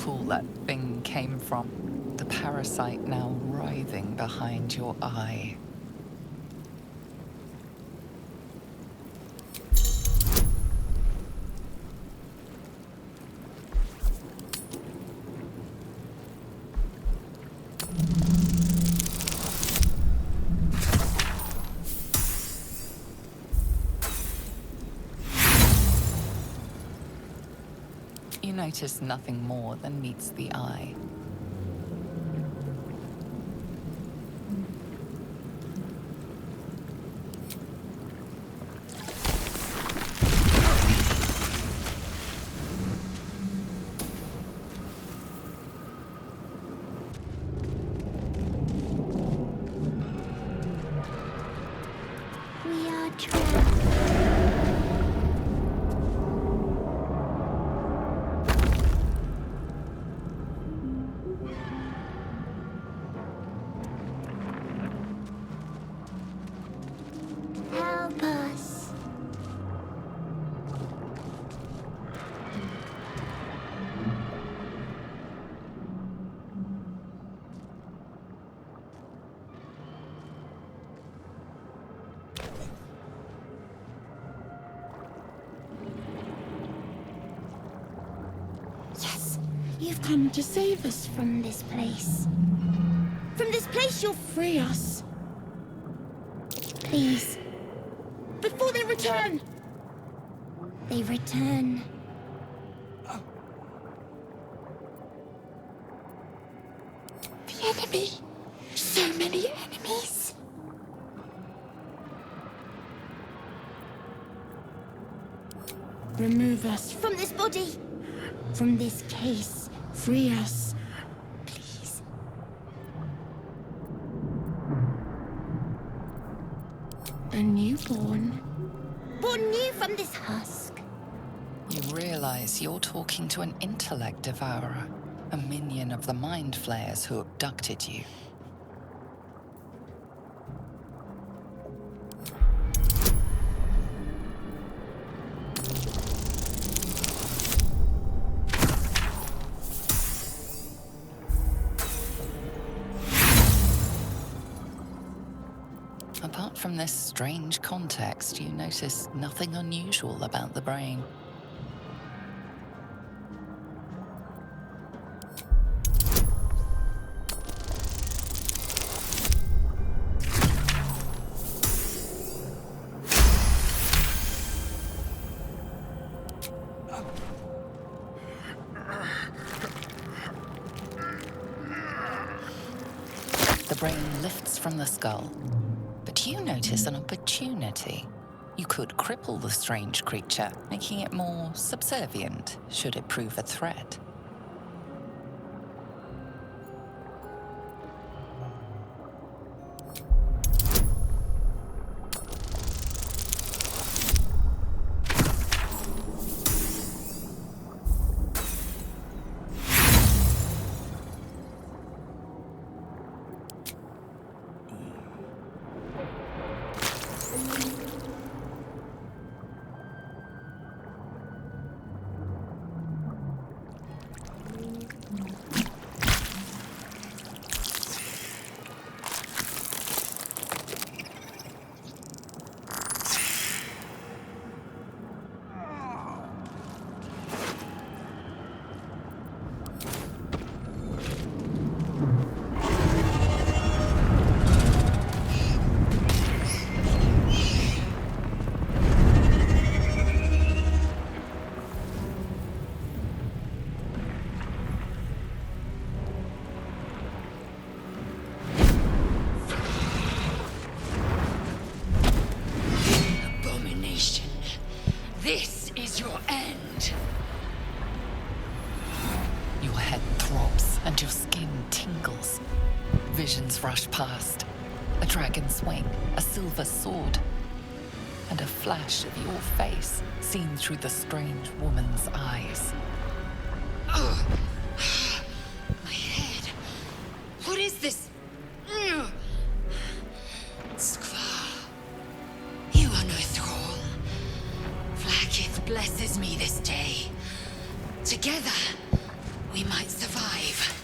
pool that thing came from. The parasite now writhing behind your eye. You notice nothing more than meets the eye. We are trapped. Help us. Yes, you've come to save us from this place. From this place you'll free us. Please. Before they return! They return. The enemy. So many enemies. Remove us from this body. From this case. Free us. Please. A newborn. Born new from this husk. You realize you're talking to an intellect devourer, a minion of the mind flayers who abducted you. Apart from this strange context, you notice nothing unusual about the brain. The brain lifts from the skull. But you notice an opportunity. You could cripple the strange creature, making it more subservient, should it prove a threat. This is your end. Your head throbs and your skin tingles. Visions rush past. A dragon's wing, a silver sword, and a flash of your face seen through the strange woman's eyes. Ugh. My head. What is this? Ugh. Skvar. You are no thrall. Vlaakith blesses me this day. Together, we might survive.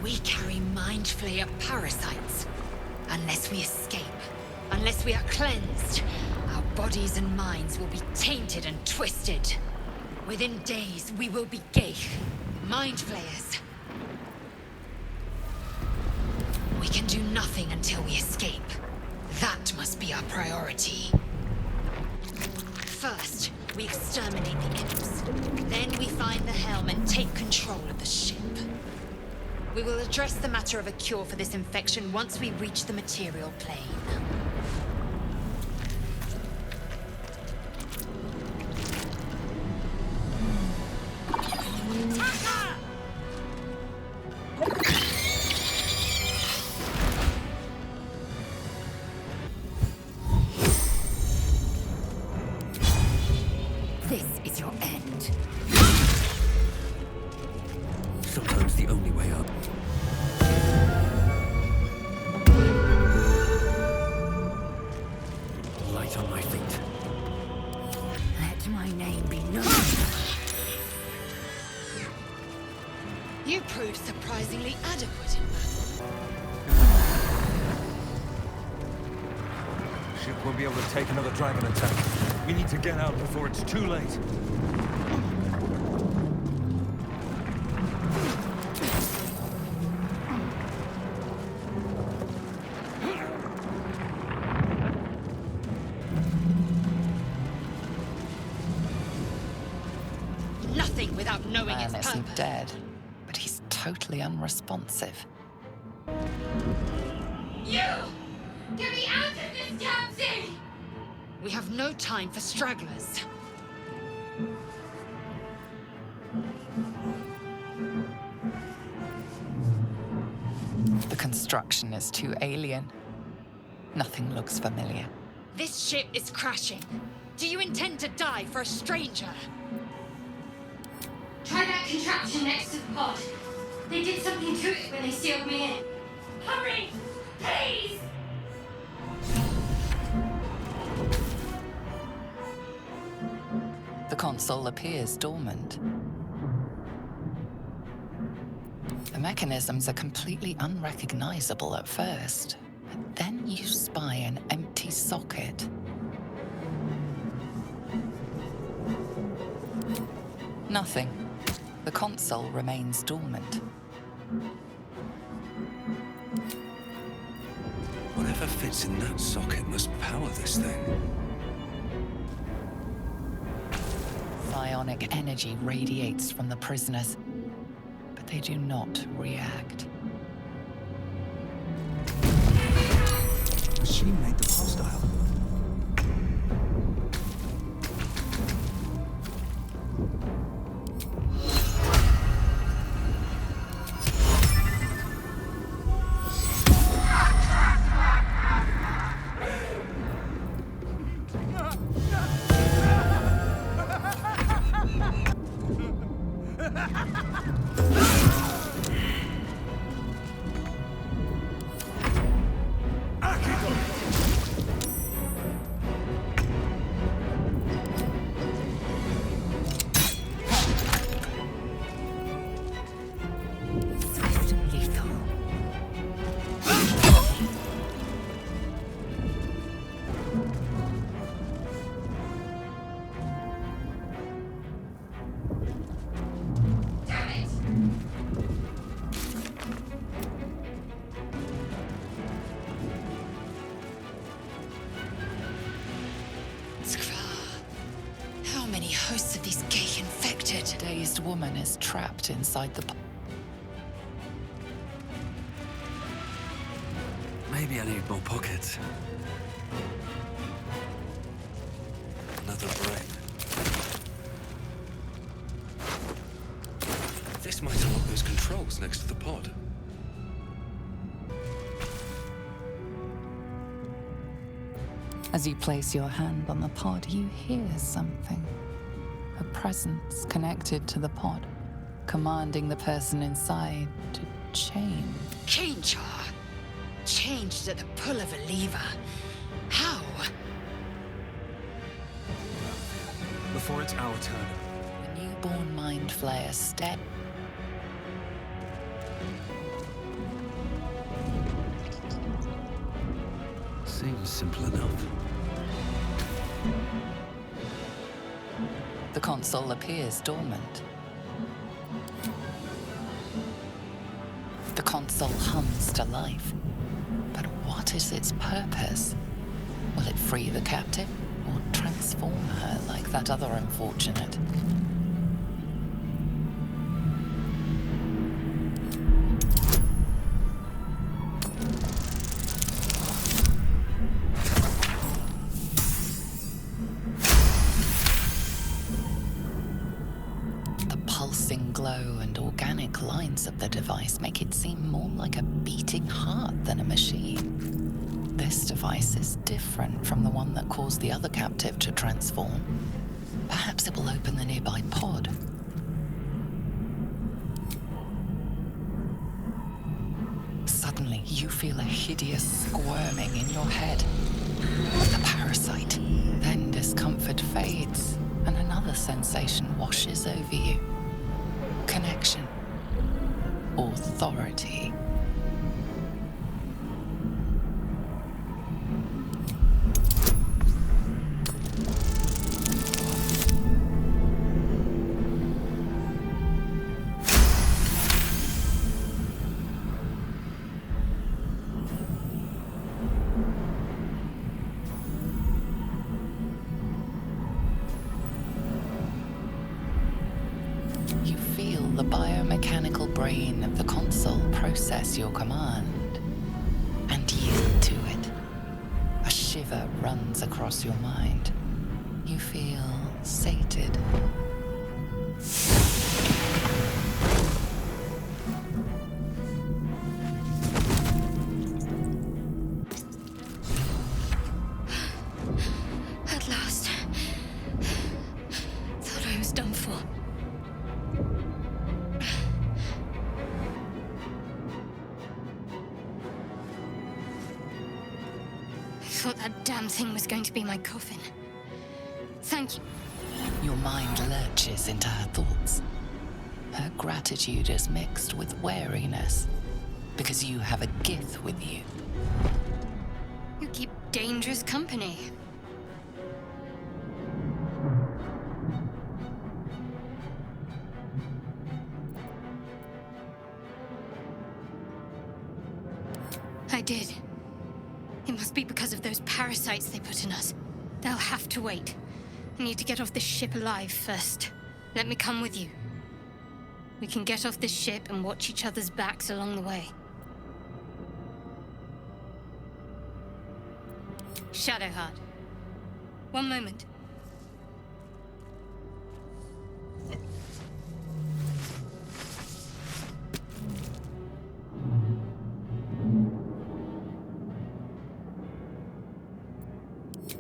We carry mind flayer parasites. Unless we escape, unless we are cleansed, our bodies and minds will be tainted and twisted. Within days, we will be Geich, mind flayers. We can do nothing until we escape. That must be our priority. First, we exterminate the imps. Then we find the helm and take control of the ship. We will address the matter of a cure for this infection once we reach the material plane. This is your end. Sometimes the only way up. Light on my feet. Let my name be known. You proved surprisingly adequate in battle. Ship won't be able to take another dragon attack. We need to get out before it's too late. Nothing without knowing its Man purpose. isn't dead, but he's totally unresponsive. You! Get me out of this damn thing! We have no time for stragglers. The construction is too alien. Nothing looks familiar. This ship is crashing. Do you intend to die for a stranger? Try that contraption next to the pod. They did something to it when they sealed me in. Hurry! Please! The console appears dormant. The mechanisms are completely unrecognizable at first, but then you spy an empty socket. Nothing. The console remains dormant. Whatever fits in that socket must power this thing. Psionic energy radiates from the prisoners, but they do not react. Machine made them hostile. Swift and lethal. Damn it! How many hosts of these gay infected? A dazed woman is trapped inside the... Maybe I need more pockets. Another brain. This might unlock those controls next to the pod. As you place your hand on the pod, you hear something. A presence connected to the pod, commanding the person inside to change. Change her. Changed at the pull of a lever. How? Before it's our turn. Spawn Mind Flayer step. Seems simple enough. The console appears dormant. The console hums to life. But what is its purpose? Will it free the captive or transform her like that other unfortunate? The pulsing glow and organic lines of the device make it seem more like a beating heart than a machine. This device is different from the one that caused the other captive to transform. Perhaps it will open the nearby pod. Suddenly, you feel a hideous squirming in your head. The parasite. Then discomfort fades, and another sensation washes over you. Connection. Authority. You feel the biomechanical brain of the console process your command and yield to it. A shiver runs across your mind. You feel sated. At last. Thought I was done for. I thought that damn thing was going to be my coffin. Thank you. Your mind lurches into her thoughts. Her gratitude is mixed with wariness, because you have a Gith with you. You keep dangerous company. I did. It must be because of those parasites they put in us. They'll have to wait. I need to get off this ship alive first. Let me come with you. We can get off this ship and watch each other's backs along the way. Shadowheart. One moment.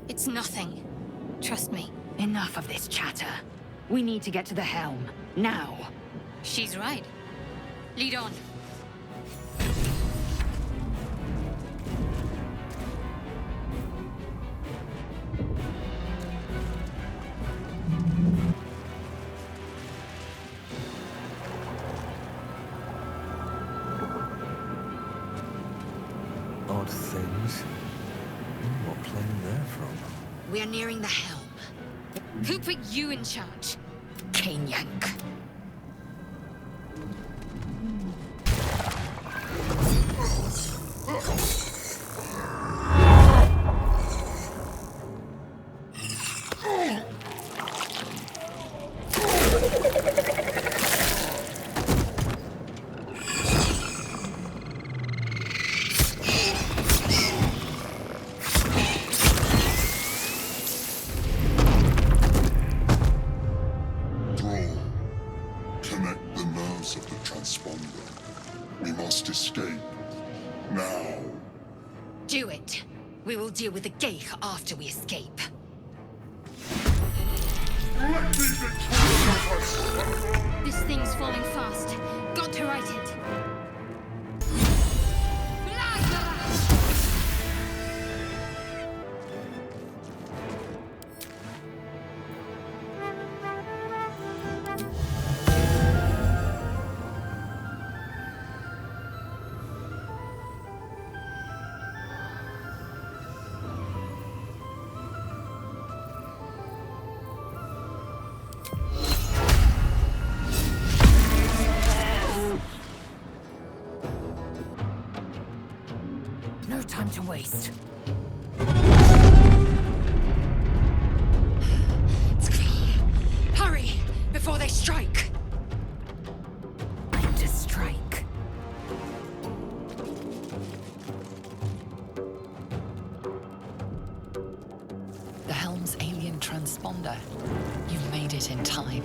It's nothing. Trust me. Enough of this chatter. We need to get to the helm. Now. She's right. Lead on. Odd things. What plane they're from? We are nearing the helm. Who put you in charge? Cane Yank. Connect the nerves of the transponder. We must escape. Now. Do it. We will deal with the Geich after we escape. Let me victorious! This thing's falling fast. Got to right it. No time to waste. It's clear. Hurry, before they strike. Time to strike. The helm's alien transponder. You've made it in time.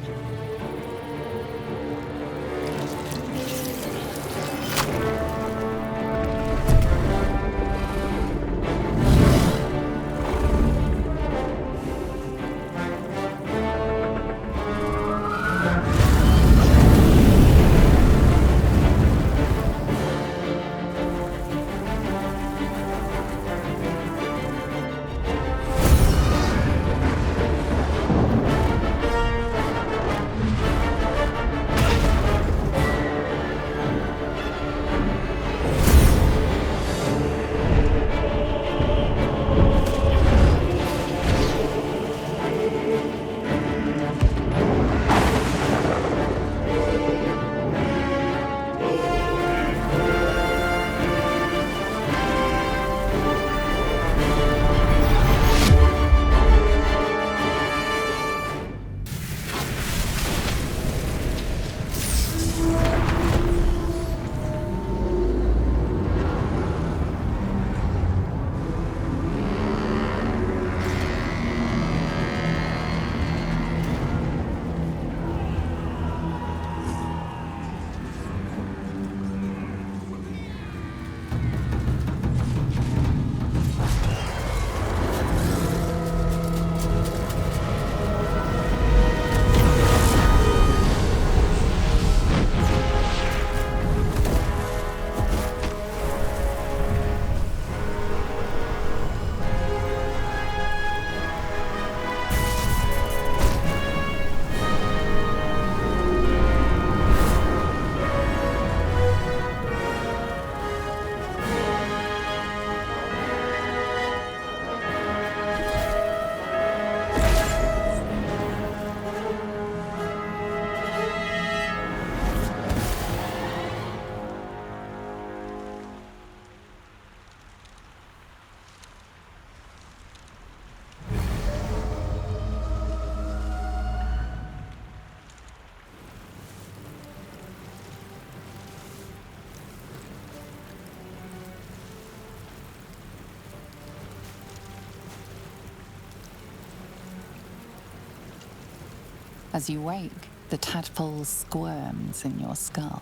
As you wake, the tadpole squirms in your skull.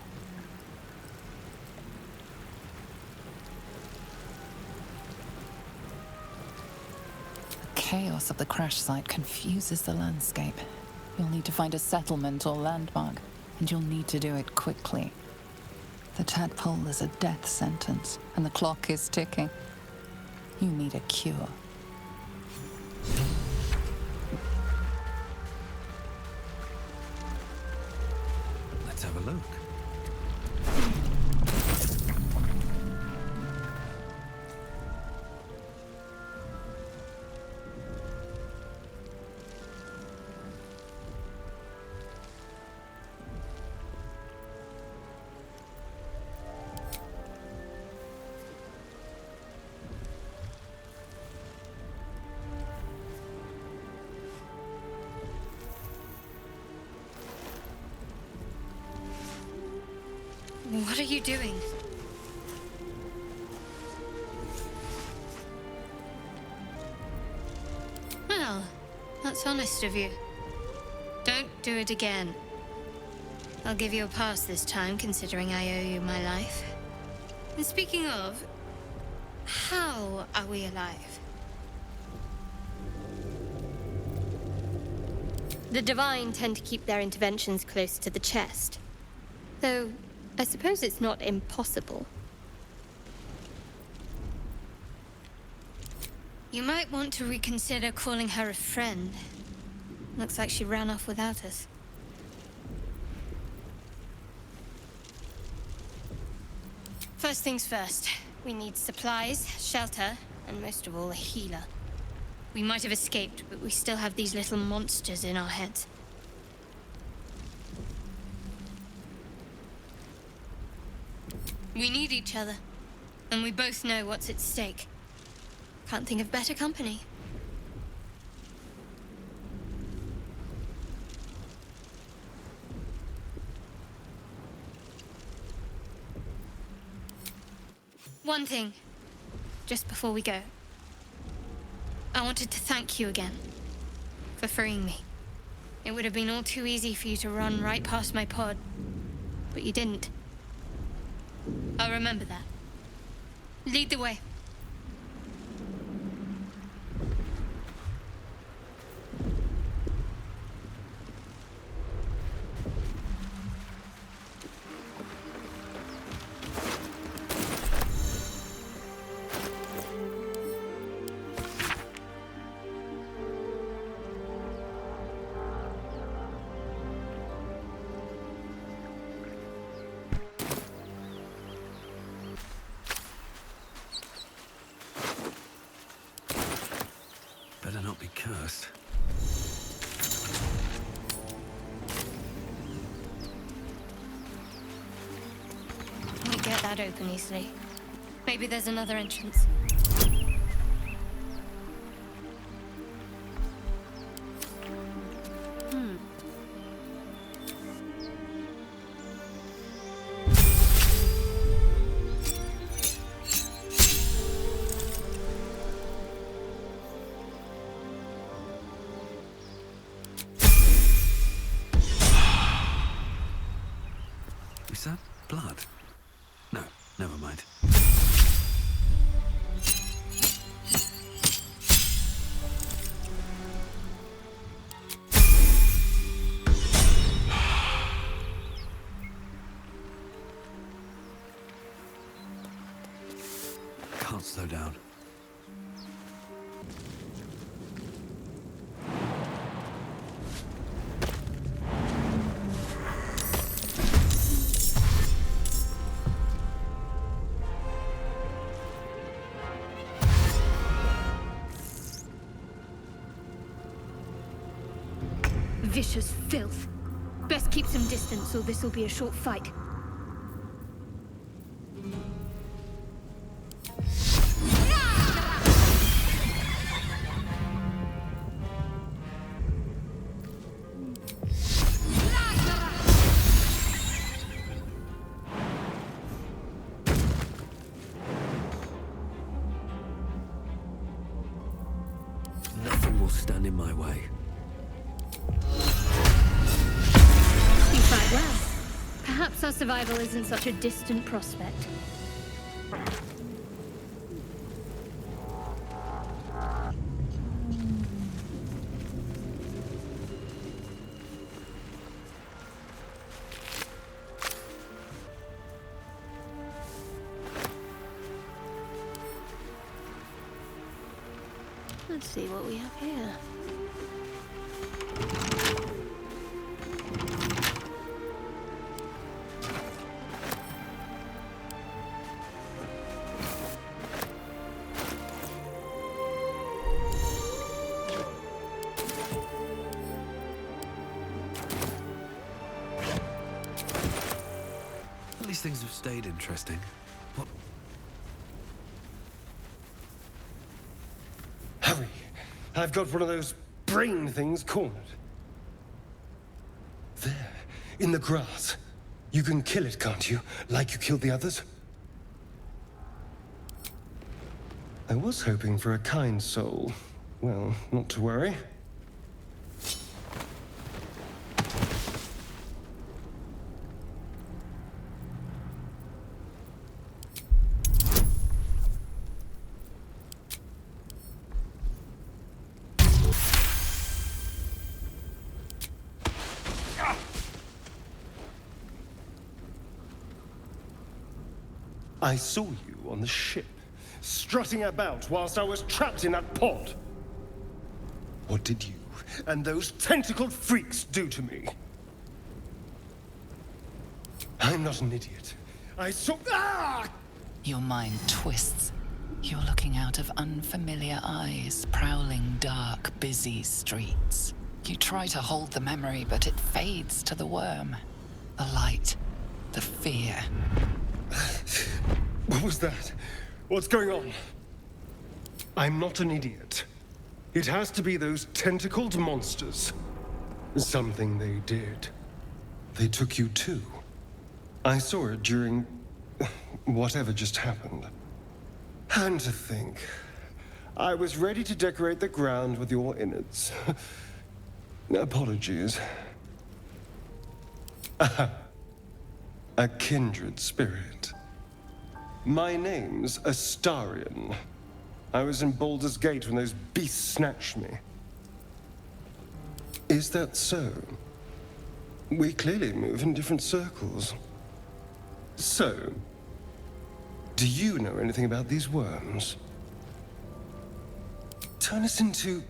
The chaos of the crash site confuses the landscape. You'll need to find a settlement or landmark, and you'll need to do it quickly. The tadpole is a death sentence, and the clock is ticking. You need a cure. Let's have a look. What are you doing? Well, that's honest of you. Don't do it again. I'll give you a pass this time, considering I owe you my life. And speaking of, how are we alive? The Divine tend to keep their interventions close to the chest. Though, I suppose it's not impossible. You might want to reconsider calling her a friend. Looks like she ran off without us. First things first. We need supplies, shelter, and most of all, a healer. We might have escaped, but we still have these little monsters in our heads. We need each other, and we both know what's at stake. Can't think of better company. One thing, just before we go. I wanted to thank you again for freeing me. It would have been all too easy for you to run right past my pod, but you didn't. I'll remember that. Lead the way. Better not be cursed. Can't get that open easily. Maybe there's another entrance. Is that blood? No, never mind. Can't slow down. Vicious filth. Best keep some distance, or this will be a short fight. Nothing will stand in my way. You fight well. Perhaps our survival isn't such a distant prospect. Let's see what we have here. These things have stayed interesting. What? Hurry! I've got one of those brain things cornered. There, in the grass. You can kill it, can't you? Like you killed the others? I was hoping for a kind soul. Well, not to worry. I saw you on the ship, strutting about whilst I was trapped in that pod. What did you and those tentacled freaks do to me? I'm not an idiot. I saw... Ah! Your mind twists. You're looking out of unfamiliar eyes, prowling dark, busy streets. You try to hold the memory, but it fades to the worm. The light, the fear. was that? What's going on? I'm not an idiot. It has to be those tentacled monsters. Something they did. They took you too. I saw it during whatever just happened. And to think, I was ready to decorate the ground with your innards. Apologies. A kindred spirit. My name's Astarion. I was in Baldur's Gate when those beasts snatched me. Is that so? We clearly move in different circles. So, do you know anything about these worms? Turn us into...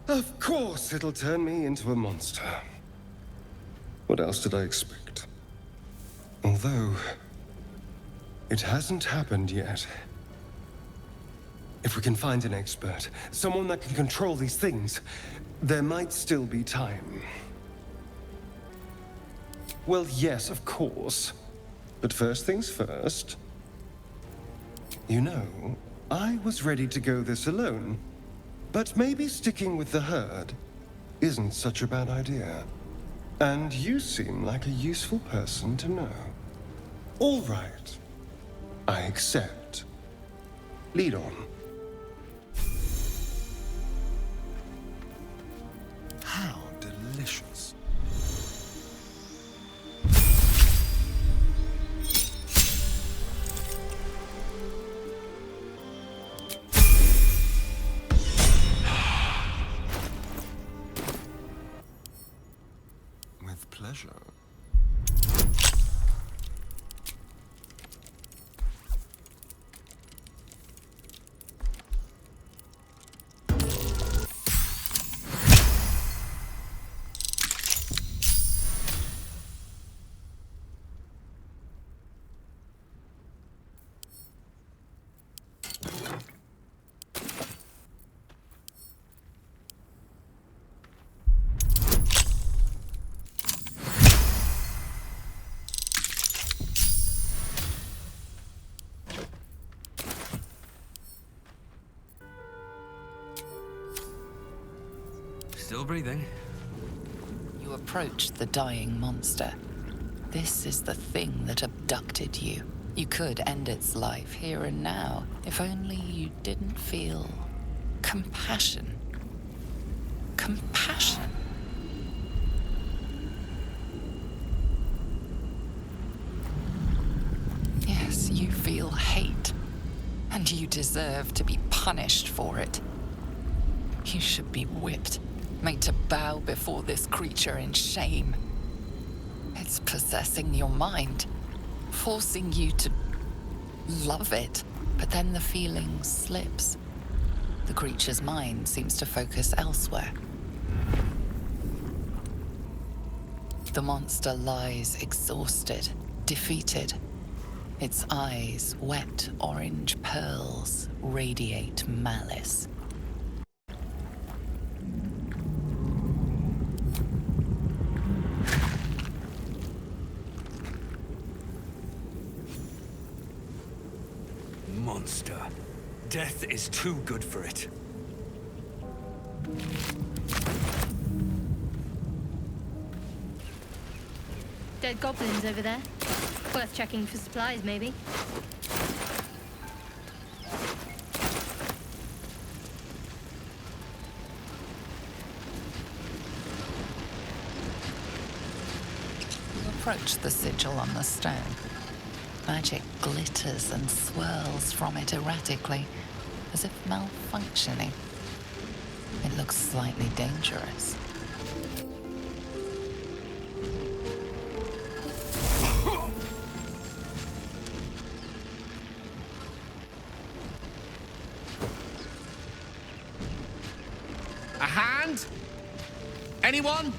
Of course it'll turn me into a monster. What else did I expect? Although, it hasn't happened yet. If we can find an expert, someone that can control these things, there might still be time. Well, yes, of course. But first things first. You know, I was ready to go this alone. But maybe sticking with the herd isn't such a bad idea. And you seem like a useful person to know. All right. I accept. Lead on. How delicious. With pleasure. Still breathing. You approach the dying monster. This is the thing that abducted you. You could end its life here and now, if only you didn't feel compassion. Compassion. Yes, you feel hate, and you deserve to be punished for it. You should be whipped, made to bow before this creature in shame. It's possessing your mind, forcing you to love it, but then the feeling slips. The creature's mind seems to focus elsewhere. The monster lies exhausted, defeated. Its eyes, wet orange pearls, radiate malice. Monster. Death is too good for it. Dead goblins over there. Worth checking for supplies, maybe. You approach the sigil on the stone. Magic glitters and swirls from it erratically, as if malfunctioning. It looks slightly dangerous. A hand? Anyone?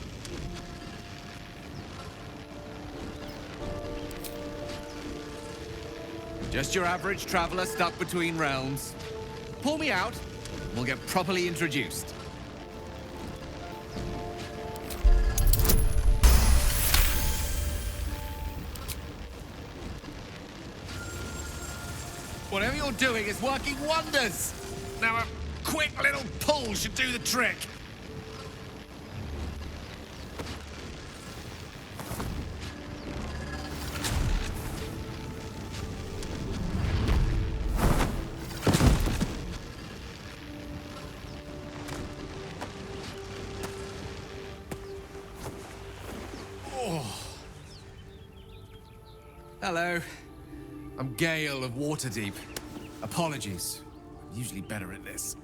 Just your average traveler stuck between realms. Pull me out, we'll get properly introduced. you're doing is working wonders. Now a quick little pull should do the trick. Hello. I'm Gale of Waterdeep. Apologies. I'm usually better at this.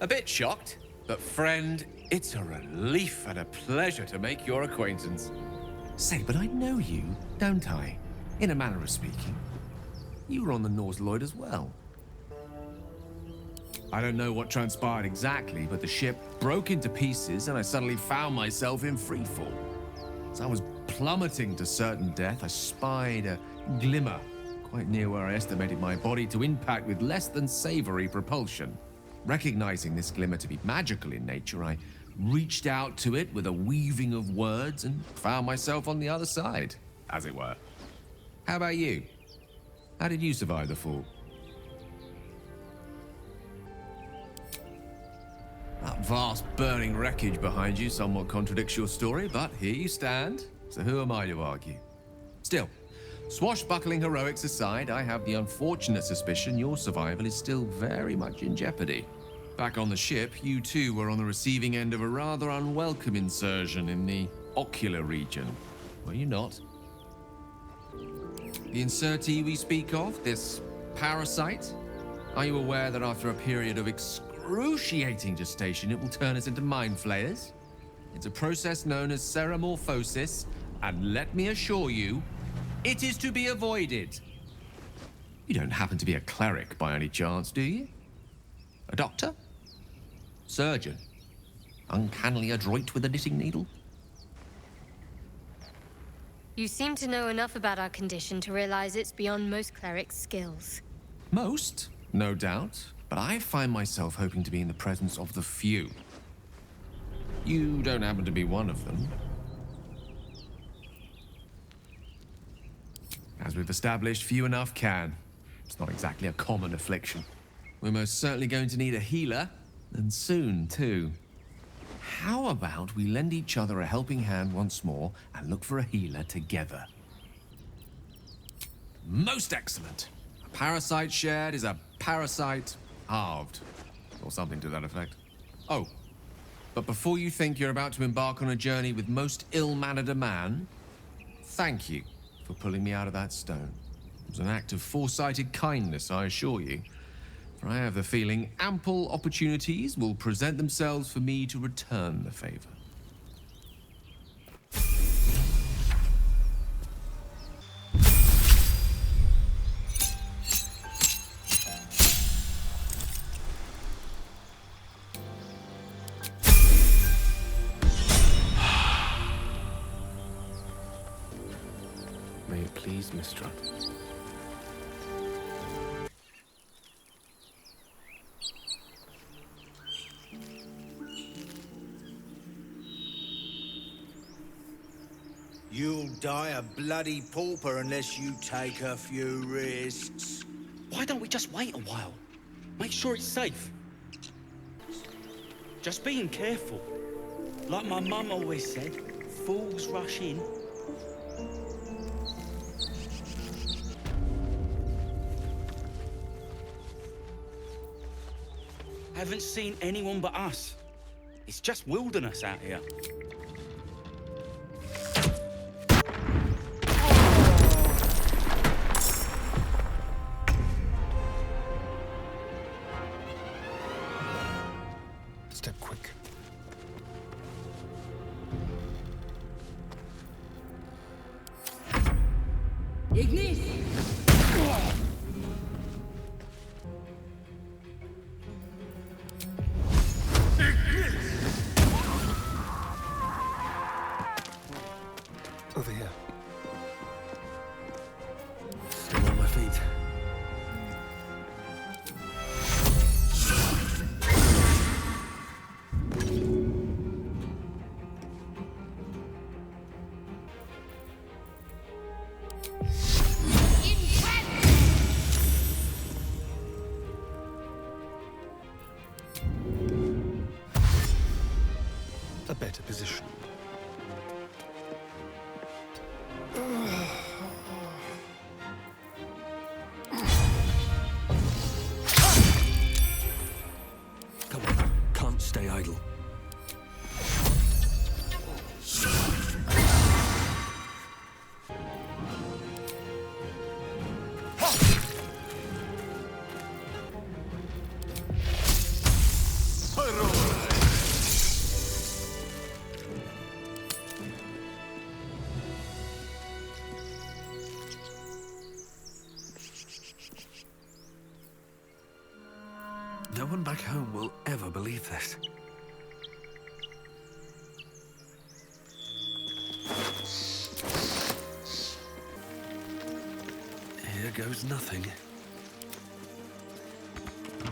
A bit shocked, but friend, it's a relief and a pleasure to make your acquaintance. Say, but I know you, don't I? In a manner of speaking. You were on the Norse Lloyd as well. I don't know what transpired exactly, but the ship broke into pieces and I suddenly found myself in freefall. As I was plummeting to certain death, I spied a glimmer quite near where I estimated my body to impact with less than savory propulsion. Recognizing this glimmer to be magical in nature, I reached out to it with a weaving of words and found myself on the other side, as it were. How about you? How did you survive the fall? That vast burning wreckage behind you somewhat contradicts your story, but here you stand, so who am I to argue? Still, swashbuckling heroics aside, I have the unfortunate suspicion your survival is still very much in jeopardy. Back on the ship, you too were on the receiving end of a rather unwelcome insertion in the ocular region, were you not? The insertee we speak of, this parasite, are you aware that after a period of excruciating gestation, it will turn us into mind flayers? It's a process known as ceremorphosis, and let me assure you, it is to be avoided. You don't happen to be a cleric by any chance, do you? A doctor? Surgeon? Uncannily adroit with a knitting needle? You seem to know enough about our condition to realize it's beyond most clerics' skills. Most, no doubt, but I find myself hoping to be in the presence of the few. You don't happen to be one of them. As we've established, few enough can. It's not exactly a common affliction. We're most certainly going to need a healer, and soon, too. How about we lend each other a helping hand once more and look for a healer together? Most excellent. A parasite shared is a parasite halved, or something to that effect. Oh, but before you think you're about to embark on a journey with most ill-mannered a man, thank you for pulling me out of that stone. It was an act of foresighted kindness, I assure you. For I have the feeling ample opportunities will present themselves for me to return the favor. May it please, Mistress. You'll die a bloody pauper unless you take a few risks. Why don't we just wait a while? Make sure it's safe. Just being careful. Like my mum always said, fools rush in. Haven't seen anyone but us. It's just wilderness out here. Step quick. Ignis! a better position. Come on, can't stay idle. No one back home will ever believe this. Here goes nothing.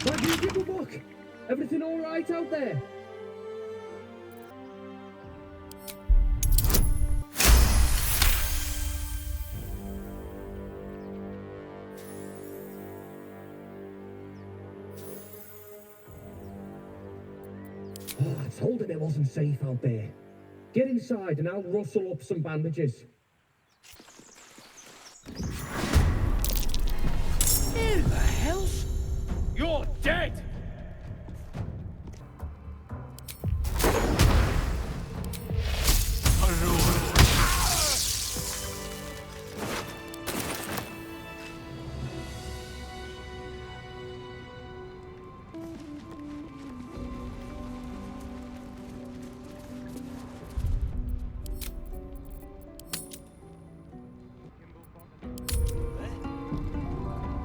Why do you give a look? Everything all right out there? Oh, I told him it wasn't safe out there. Get inside and I'll rustle up some bandages. Who the hell's... You're dead!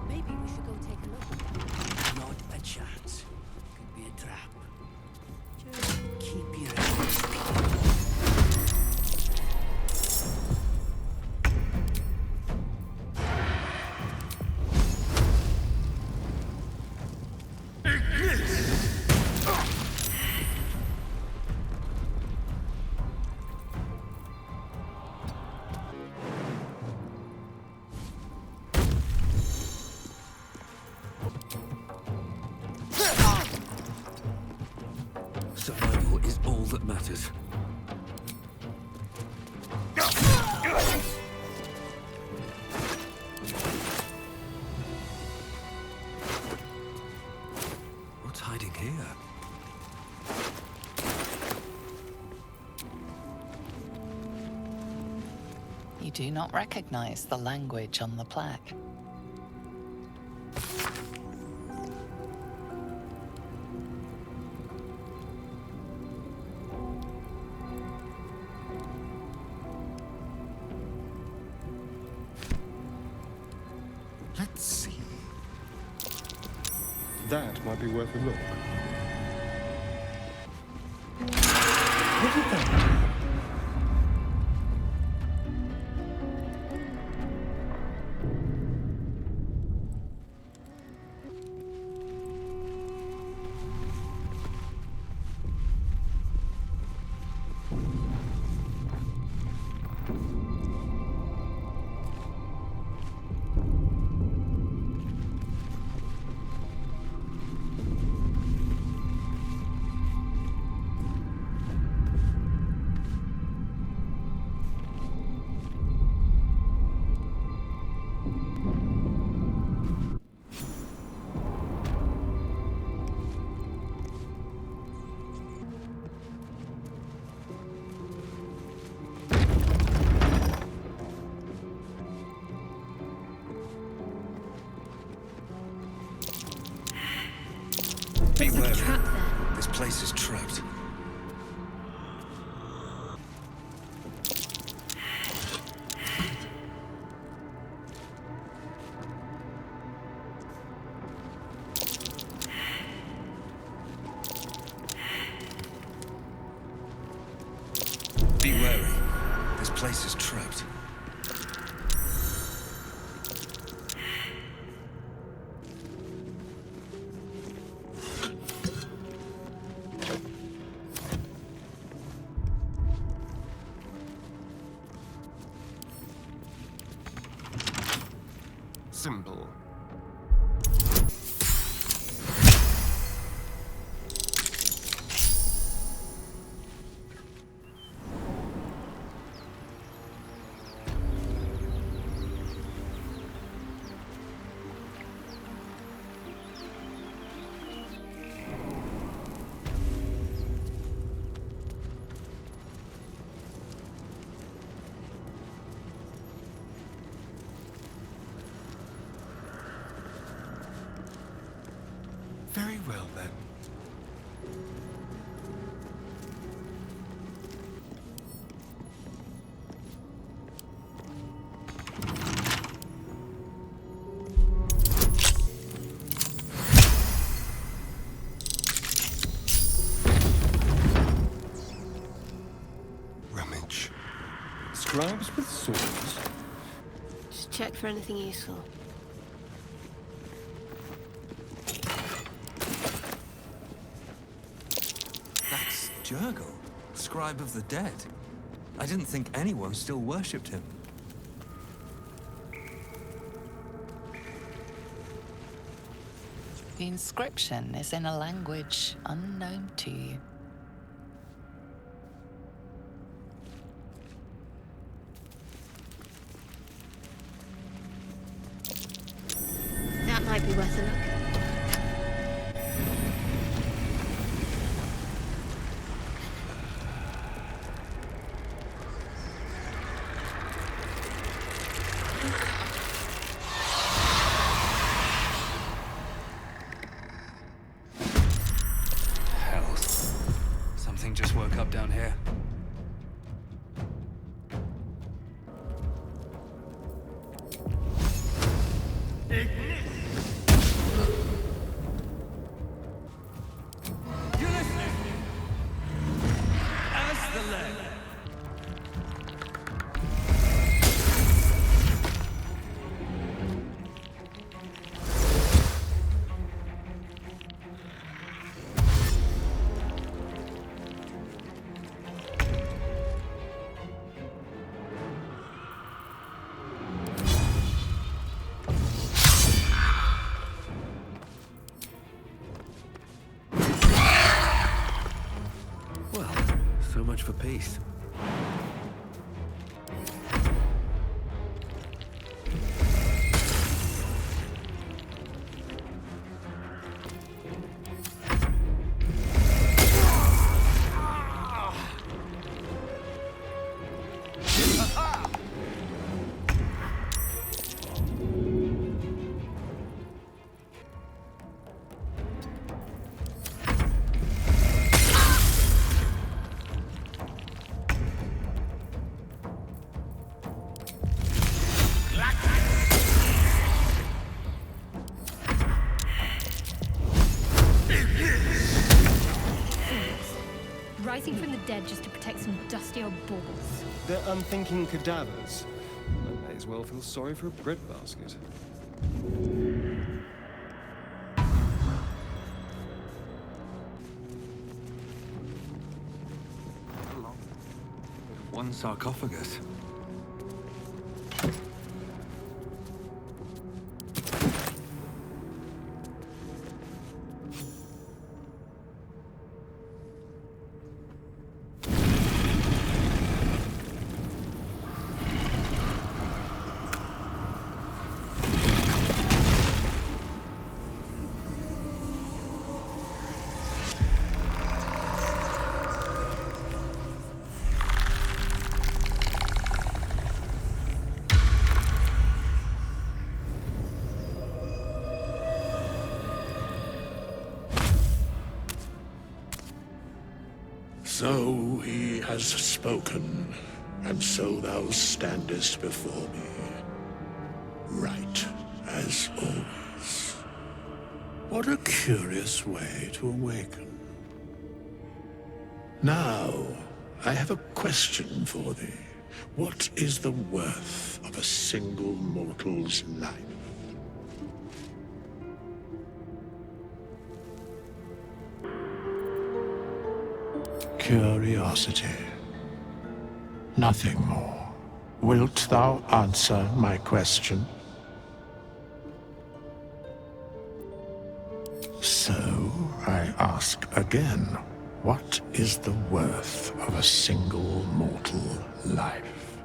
Maybe we should go take a look. Not a chance. Could be a trap. Just keep your eyes peeled. Survival is all that matters. What's hiding here? You do not recognize the language on the plaque. Let's see. That might be worth a look. Look at that. Be Looks like a wary. trap there. This place is trapped. Be wary. This place is trapped. Symbol. Very well, then. Rummage. Scribes with swords. Just check for anything useful. That's Jurgle, scribe of the dead. I didn't think anyone still worshipped him. The inscription is in a language unknown to you. That might be worth a look. Hell. Something just woke up down here. Well, so much for peace. Rising from the dead just to protect some dusty old balls. They're unthinking cadavers. I may as well feel sorry for a breadbasket. One sarcophagus. So he has spoken, and so thou standest before me, right as always. What a curious way to awaken. Now, I have a question for thee. What is the worth of a single mortal's life? Curiosity. Nothing more. Wilt thou answer my question? So, I ask again, what is the worth of a single mortal life?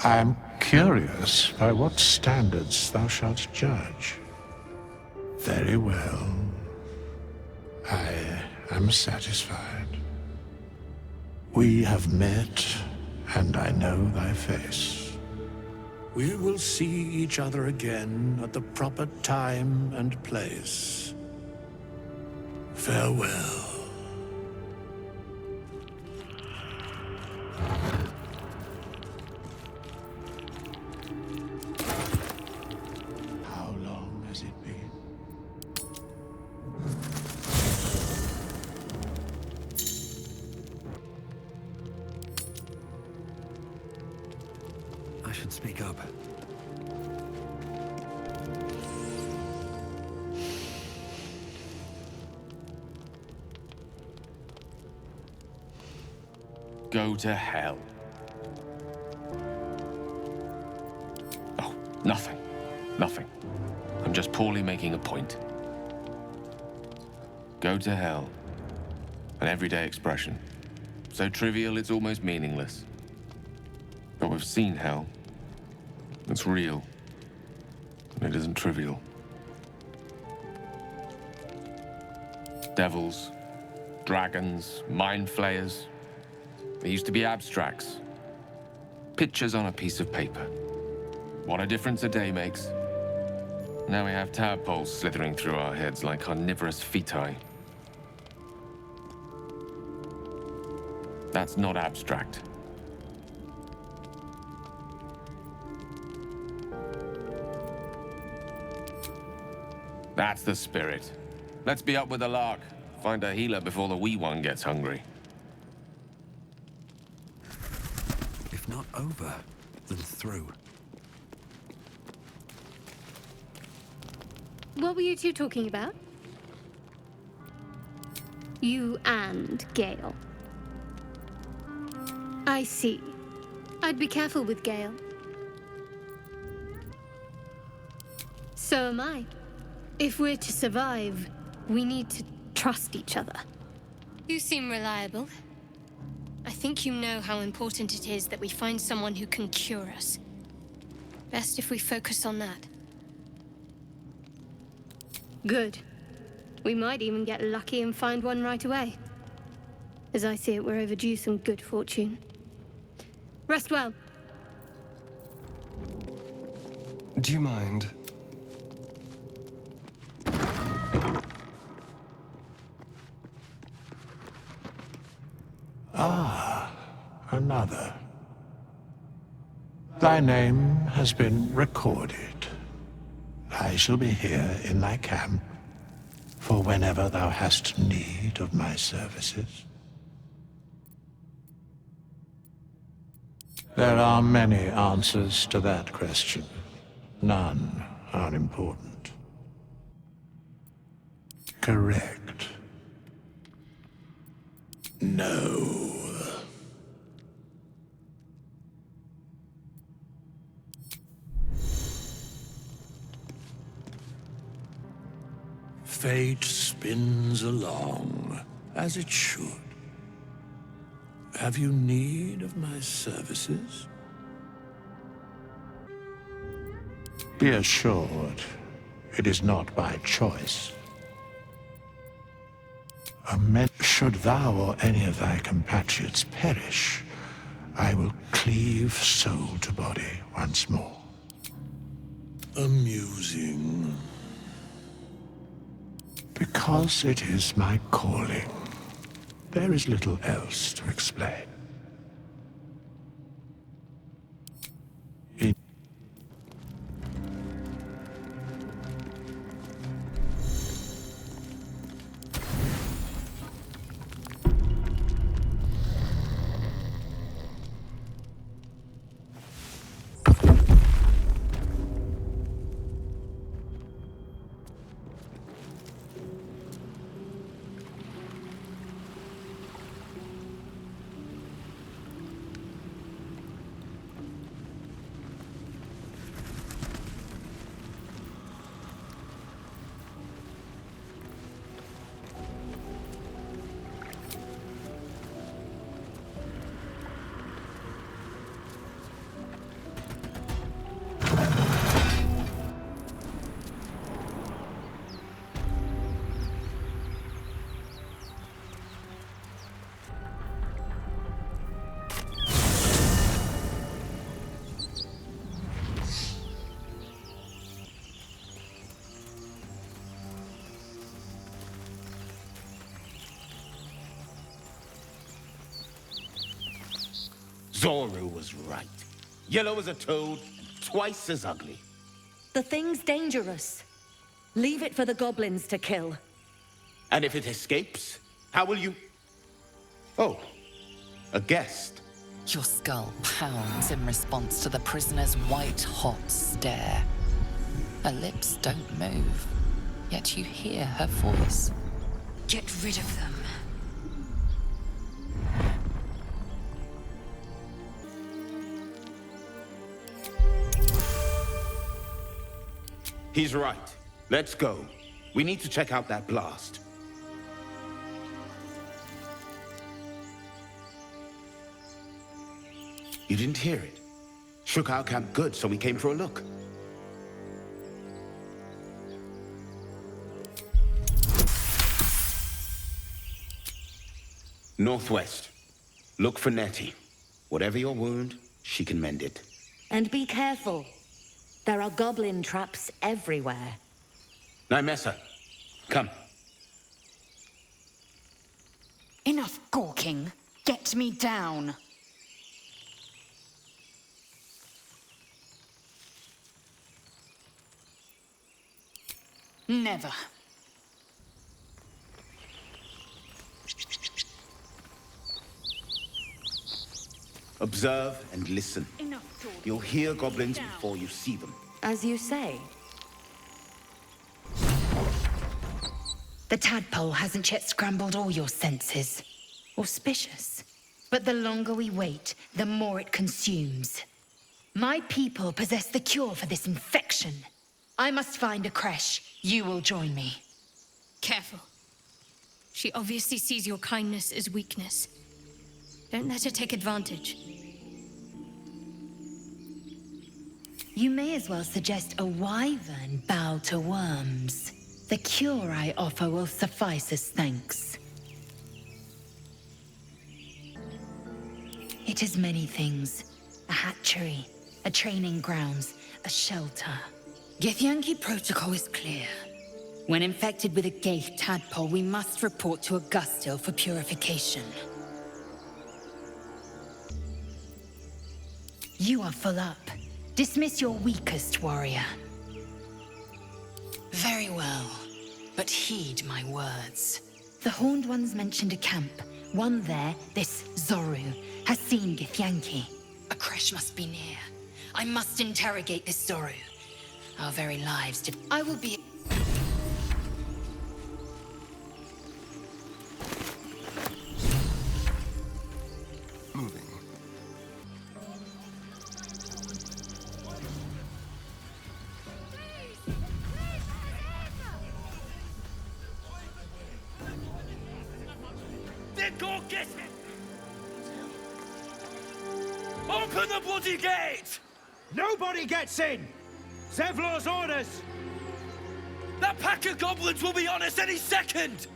I am curious by what standards thou shalt judge. Very well. I am satisfied. We have met, and I know thy face. We will see each other again at the proper time and place. Farewell. How long has it been? I should speak up. Go to hell. Oh, nothing. Nothing. I'm just poorly making a point. Go to hell. An everyday expression. So trivial it's almost meaningless. But we've seen hell. It's real. And it isn't trivial. Devils, dragons, mind flayers. They used to be abstracts. Pictures on a piece of paper. What a difference a day makes. Now we have tadpoles slithering through our heads like carnivorous feti. That's not abstract. That's the spirit. Let's be up with the lark. Find a healer before the wee one gets hungry. If not over, then through. What were you two talking about? You and Gale. I see. I'd be careful with Gale. So am I. If we're to survive, we need to trust each other. You seem reliable. I think you know how important it is that we find someone who can cure us. Best if we focus on that. Good. We might even get lucky and find one right away. As I see it, we're overdue some good fortune. Rest well. Do you mind? Ah, another. Thy name has been recorded. I shall be here in thy camp for whenever thou hast need of my services. There are many answers to that question. None are important. Correct. No. Fate spins along, as it should. Have you need of my services? Be assured, it is not by choice. Should thou or any of thy compatriots perish, I will cleave soul to body once more. Amusing. Because it is my calling. There is little else to explain. Zoru was right. Yellow as a toad, twice as ugly. The thing's dangerous. Leave it for the goblins to kill. And if it escapes, how will you... Oh, a guest. Your skull pounds in response to the prisoner's white-hot stare. Her lips don't move, yet you hear her voice. Get rid of them. He's right. Let's go. We need to check out that blast. You didn't hear it? Shook our camp good, so we came for a look. Northwest. Look for Nettie. Whatever your wound, she can mend it. And be careful. There are goblin traps everywhere. Nymessa, come. Enough gawking. Get me down. Never. Observe and listen. You'll hear goblins before you see them. As you say. The tadpole hasn't yet scrambled all your senses. Auspicious. But the longer we wait, the more it consumes. My people possess the cure for this infection. I must find a creche. You will join me. Careful. She obviously sees your kindness as weakness. Don't let her take advantage. You may as well suggest a wyvern bow to worms. The cure I offer will suffice as thanks. It is many things. A hatchery, a training grounds, a shelter. Githyanki protocol is clear. When infected with a Gaith tadpole, we must report to Augustil for purification. You are full up. Dismiss your weakest warrior. Very well, but heed my words. The Horned Ones mentioned a camp. One there, this Zoru, has seen Githyanki. A creche must be near. I must interrogate this Zoru. Our very lives I will be... Moving. Then go get it! Open the bloody gate! Nobody gets in! Zevlor's orders! That pack of goblins will be on us any second!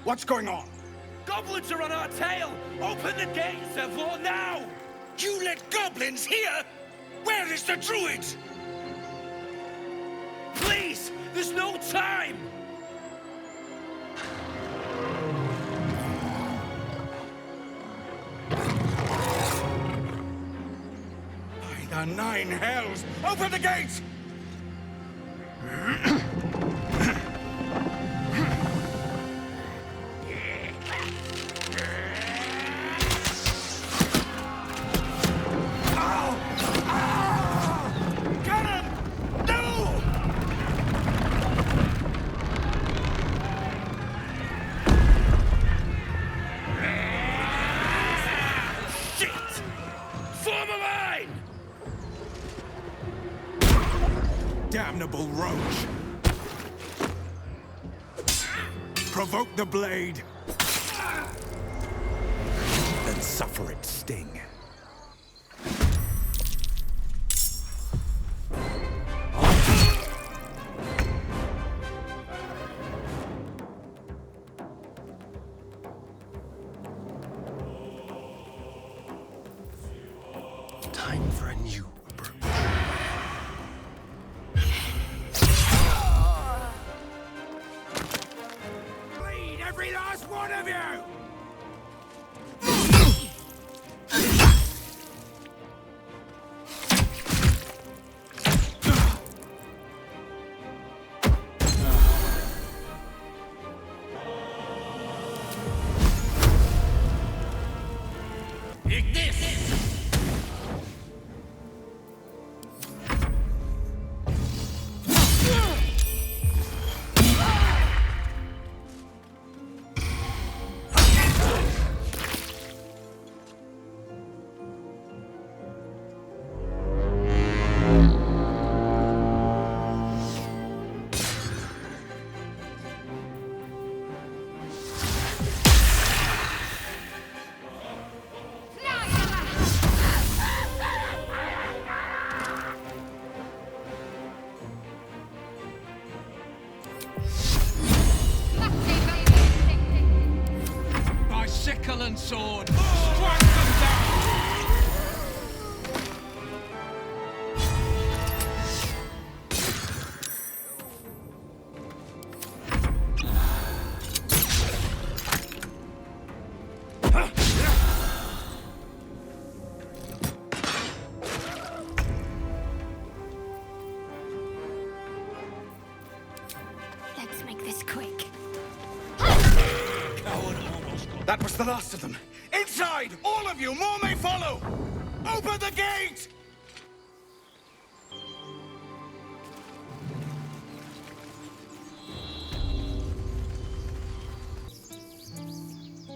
What's going on? Goblins are on our tail! Open the gate, Zevlor, now! You let goblins here? Where is the druid? Please! There's no time! By the nine hells! Open the gates! Damnable roach! Provoke the blade! Then suffer its sting. Time for a new approach. Bleed every last one of you! sickle and sword. Strike them down! Let's make this quick. That was the last of them. Inside! All of you! More may follow! Open the gate!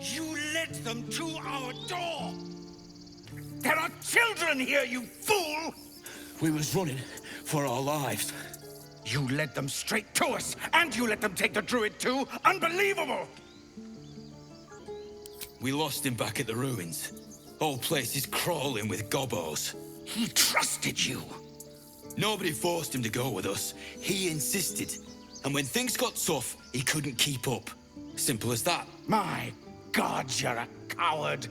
You led them to our door! There are children here, you fool! We was running for our lives. You led them straight to us, and you let them take the druid too? Unbelievable! We lost him back at the ruins. Whole place is crawling with gobos. He trusted you. Nobody forced him to go with us. He insisted. And when things got tough, he couldn't keep up. Simple as that. My God, you're a coward.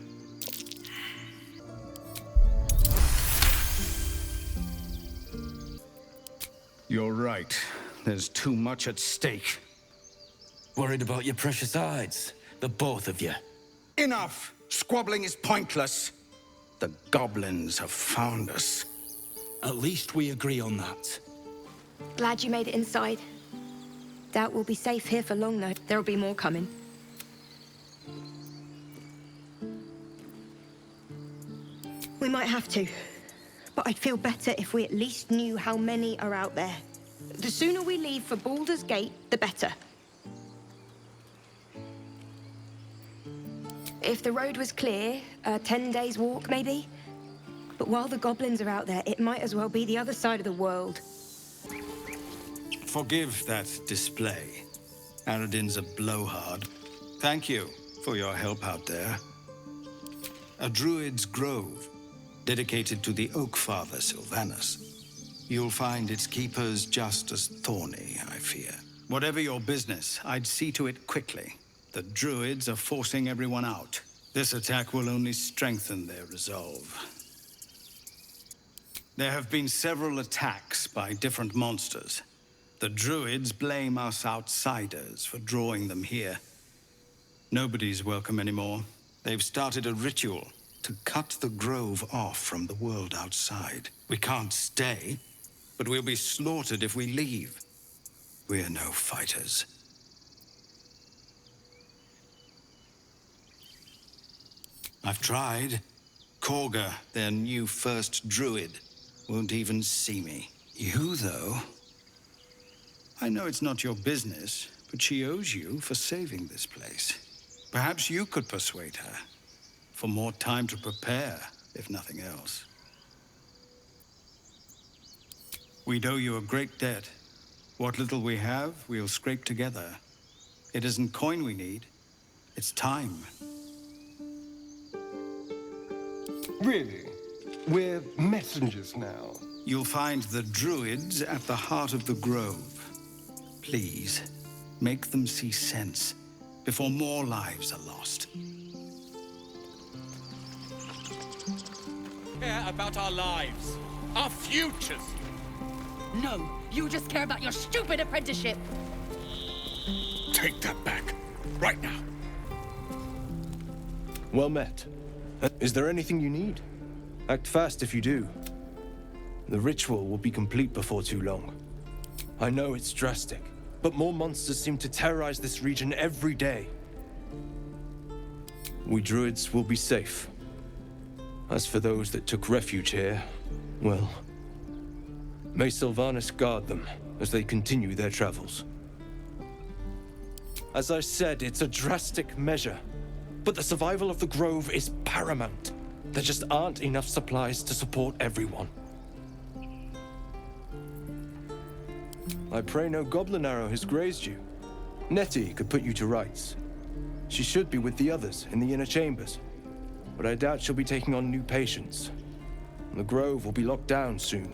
You're right. There's too much at stake. Worried about your precious hides, the both of you. Enough! Squabbling is pointless. The goblins have found us. At least we agree on that. Glad you made it inside. Doubt we'll be safe here for long, though. There'll be more coming. We might have to. But I'd feel better if we at least knew how many are out there. The sooner we leave for Baldur's Gate, the better. If the road was clear, 10 days walk, maybe? But while the goblins are out there, it might as well be the other side of the world. Forgive that display. Aradin's a blowhard. Thank you for your help out there. A druid's grove, dedicated to the Oak Father Sylvanus. You'll find its keepers just as thorny, I fear. Whatever your business, I'd see to it quickly. The druids are forcing everyone out. This attack will only strengthen their resolve. There have been several attacks by different monsters. The druids blame us outsiders for drawing them here. Nobody's welcome anymore. They've started a ritual to cut the grove off from the world outside. We can't stay, but we'll be slaughtered if we leave. We're no fighters. I've tried. Korga, their new first druid, won't even see me. You, though? I know it's not your business, but she owes you for saving this place. Perhaps you could persuade her. For more time to prepare, if nothing else. We'd owe you a great debt. What little we have, we'll scrape together. It isn't coin we need, it's time. Really? We're messengers now. You'll find the druids at the heart of the grove. Please, make them see sense before more lives are lost. Care about our lives, our futures. No, you just care about your stupid apprenticeship. Take that back, right now. Well met. Is there anything you need? Act fast if you do. The ritual will be complete before too long. I know it's drastic, but more monsters seem to terrorize this region every day. We druids will be safe. As for those that took refuge here, well, may Sylvanus guard them as they continue their travels. As I said, it's a drastic measure, but the survival of the grove is paramount. There just aren't enough supplies to support everyone. I pray no goblin arrow has grazed you. Nettie could put you to rights. She should be with the others in the inner chambers, but I doubt she'll be taking on new patients. The grove will be locked down soon.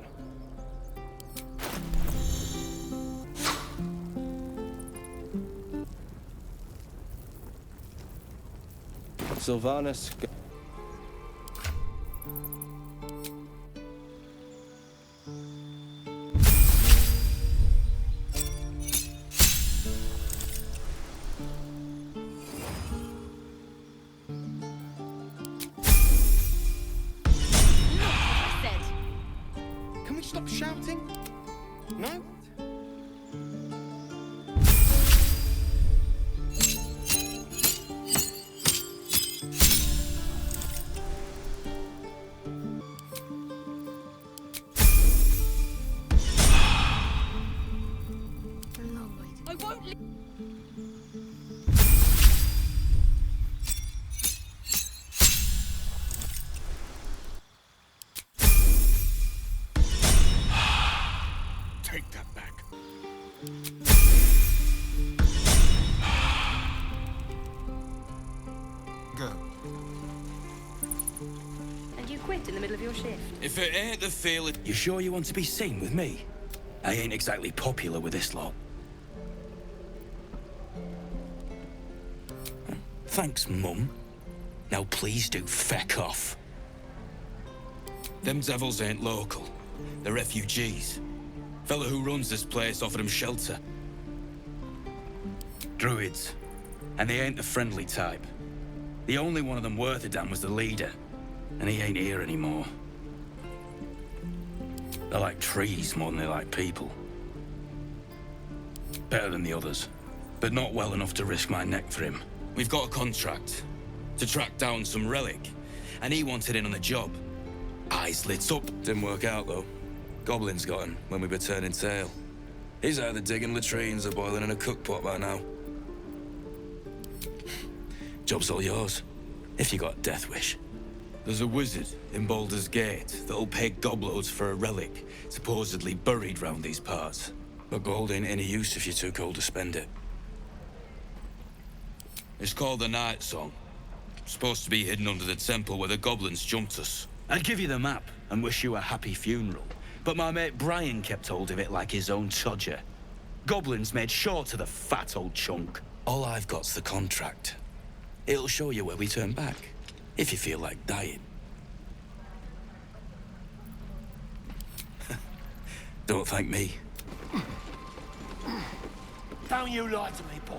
Sylvanus. Can we stop shouting? No? I won't leave. Take that back. Go. And you quit in the middle of your shift? If it ain't the feeling... You sure you want to be seen with me? I ain't exactly popular with this lot. Thanks, Mum. Now please do feck off. Them devils ain't local. They're refugees. Fella who runs this place offered them shelter. Druids. And they ain't the friendly type. The only one of them worth a damn was the leader. And he ain't here anymore. They're like trees more than they like people. Better than the others, but not well enough to risk my neck for him. We've got a contract to track down some relic, and he wanted in on the job. Eyes lit up. Didn't work out, though. Goblins got him when we were turning tail. He's either digging latrines or boiling in a cookpot by now. Job's all yours, if you got a death wish. There's a wizard in Baldur's Gate that'll pay gobloads for a relic, supposedly buried round these parts. But gold ain't any use if you're too cold to spend it. It's called the Night Song. Supposed to be hidden under the temple where the goblins jumped us. I'd give you the map and wish you a happy funeral, but my mate Brian kept hold of it like his own todger. Goblins made sure to the fat old chunk. All I've got's the contract. It'll show you where we turn back, if you feel like dying. Don't thank me. Don't you lie to me, boy.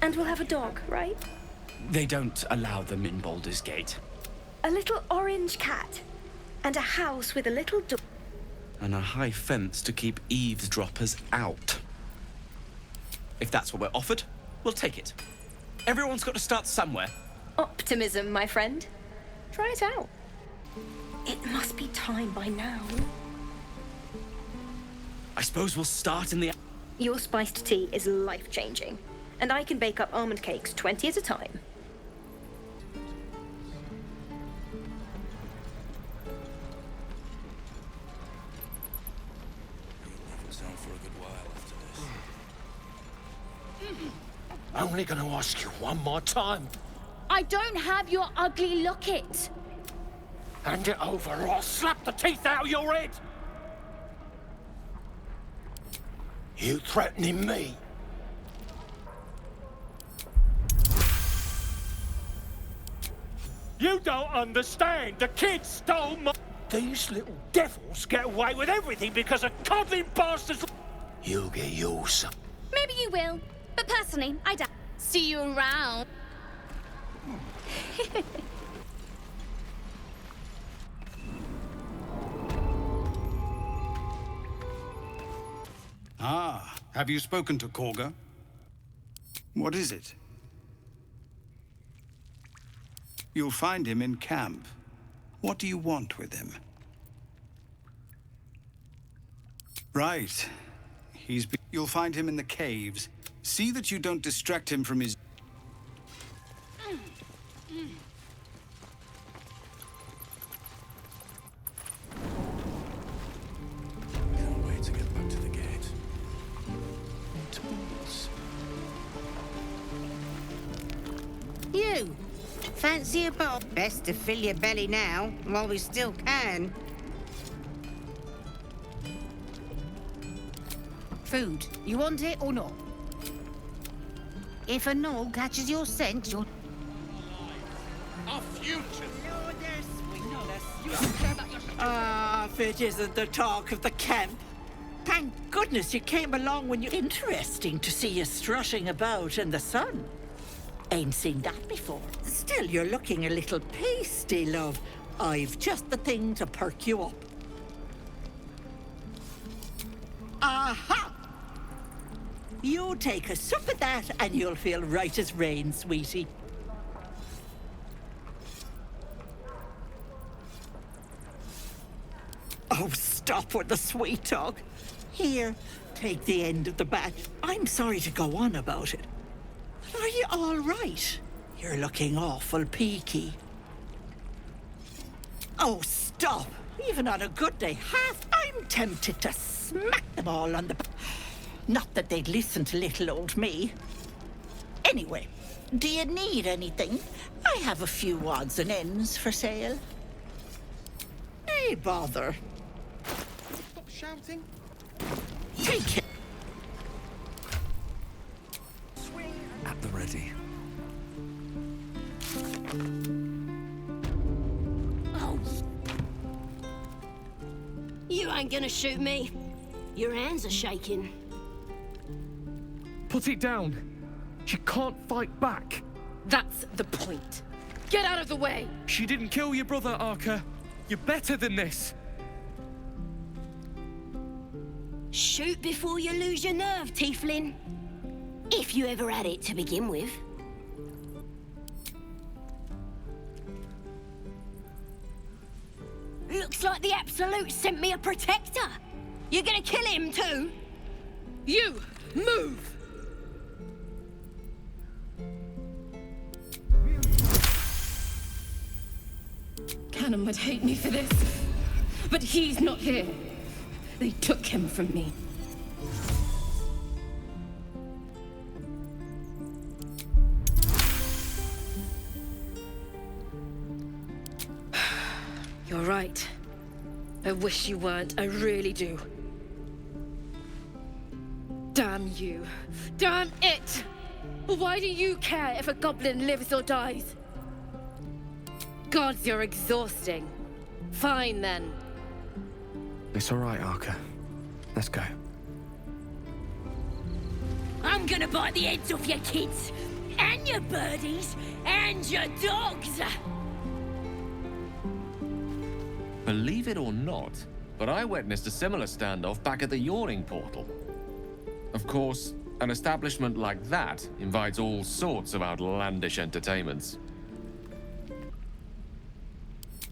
And we'll have a dog, right? They don't allow them in Baldur's Gate. A little orange cat. And a house with a little door. And a high fence to keep eavesdroppers out. If that's what we're offered, we'll take it. Everyone's got to start somewhere. Optimism, my friend. Try it out. It must be time by now. I suppose we'll start in the... Your spiced tea is life-changing. And I can bake up almond cakes 20 at a time. Sound for a good while after this. Only gonna ask you one more time. I don't have your ugly locket. Hand it over or I'll slap the teeth out of your head. You threatening me? You don't understand. The kid stole my... These little devils get away with everything because of coddling bastards. You'll get yours. Maybe you will, but personally, I doubt. See you around. Ah, have you spoken to Korga? What is it? You'll find him in camp. What do you want with him? Right. You'll find him in the caves. See that you don't distract him from his... Can't wait to get back to the gate. You! Fancy a bowl? Best to fill your belly now, while we still can. Food. You want it or not? If a gnoll catches your scent, you'll... our future. Ah, if it isn't the talk of the camp. Thank goodness you came along when you... Interesting to see you strutting about in the sun. Ain't seen that before. Still, you're looking a little pasty, love. I've just the thing to perk you up. Aha! You take a sup of that and you'll feel right as rain, sweetie. Oh, stop with the sweet talk. Here, take the end of the bat. I'm sorry to go on about it. But are you all right? You're looking awful peaky. Oh, stop. Even on a good day, I'm tempted to smack them all on the... Not that they'd listen to little old me. Anyway, do you need anything? I have a few odds and ends for sale. Hey, bother. Stop shouting. Take it. At the ready. Oh. You ain't gonna shoot me. Your hands are shaking. Put it down. She can't fight back. That's the point. Get out of the way! She didn't kill your brother, Arka. You're better than this. Shoot before you lose your nerve, Tiefling. If you ever had it to begin with. Looks like the Absolute sent me a protector. You're gonna kill him too? You, move! Cannon would hate me for this, but he's not here. They took him from me. You're right. I wish you weren't. I really do. Damn you. Damn it! Why do you care if a goblin lives or dies? Gods, you're exhausting. Fine, then. It's all right, Arka. Let's go. I'm gonna bite the heads off your kids, and your birdies, and your dogs! Believe it or not, but I witnessed a similar standoff back at the Yawning Portal. Of course, an establishment like that invites all sorts of outlandish entertainments.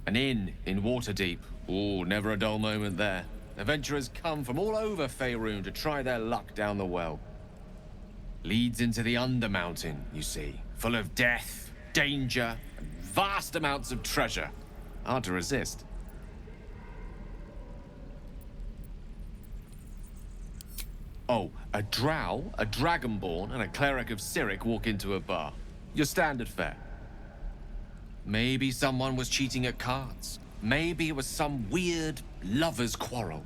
An inn in Waterdeep. Ooh, never a dull moment there. Adventurers come from all over Faerûn to try their luck down the well. Leads into the Undermountain, you see. Full of death, danger, and vast amounts of treasure. Hard to resist. Oh, a drow, a dragonborn, and a cleric of Cyric walk into a bar. Your standard fare. Maybe someone was cheating at cards. Maybe it was some weird lover's quarrel.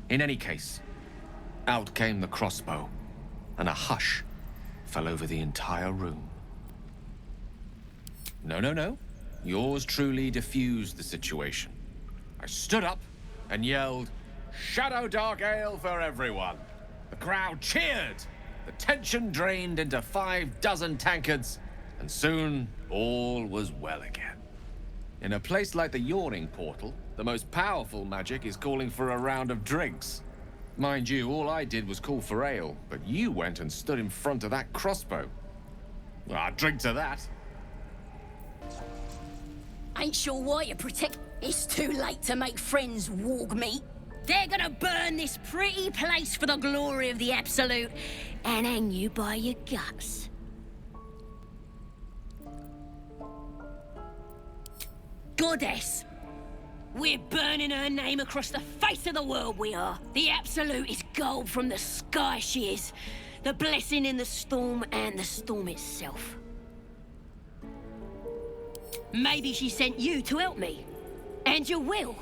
In any case, out came the crossbow, and a hush fell over the entire room. No. Yours truly diffused the situation. I stood up and yelled, "Shadow Dark Ale for everyone!" The crowd cheered. The tension drained into 6 tankards, and soon all was well again. In a place like the Yawning Portal, the most powerful magic is calling for a round of drinks. Mind you, all I did was call for ale, but you went and stood in front of that crossbow. Well, I'd drink to that. Ain't sure why you protect... It's too late to make friends, warg meat. They're gonna burn this pretty place for the glory of the Absolute and hang you by your guts. Goddess. We're burning her name across the face of the world, we are. The Absolute is gold from the sky, she is. The blessing in the storm and the storm itself. Maybe she sent you to help me. And you will,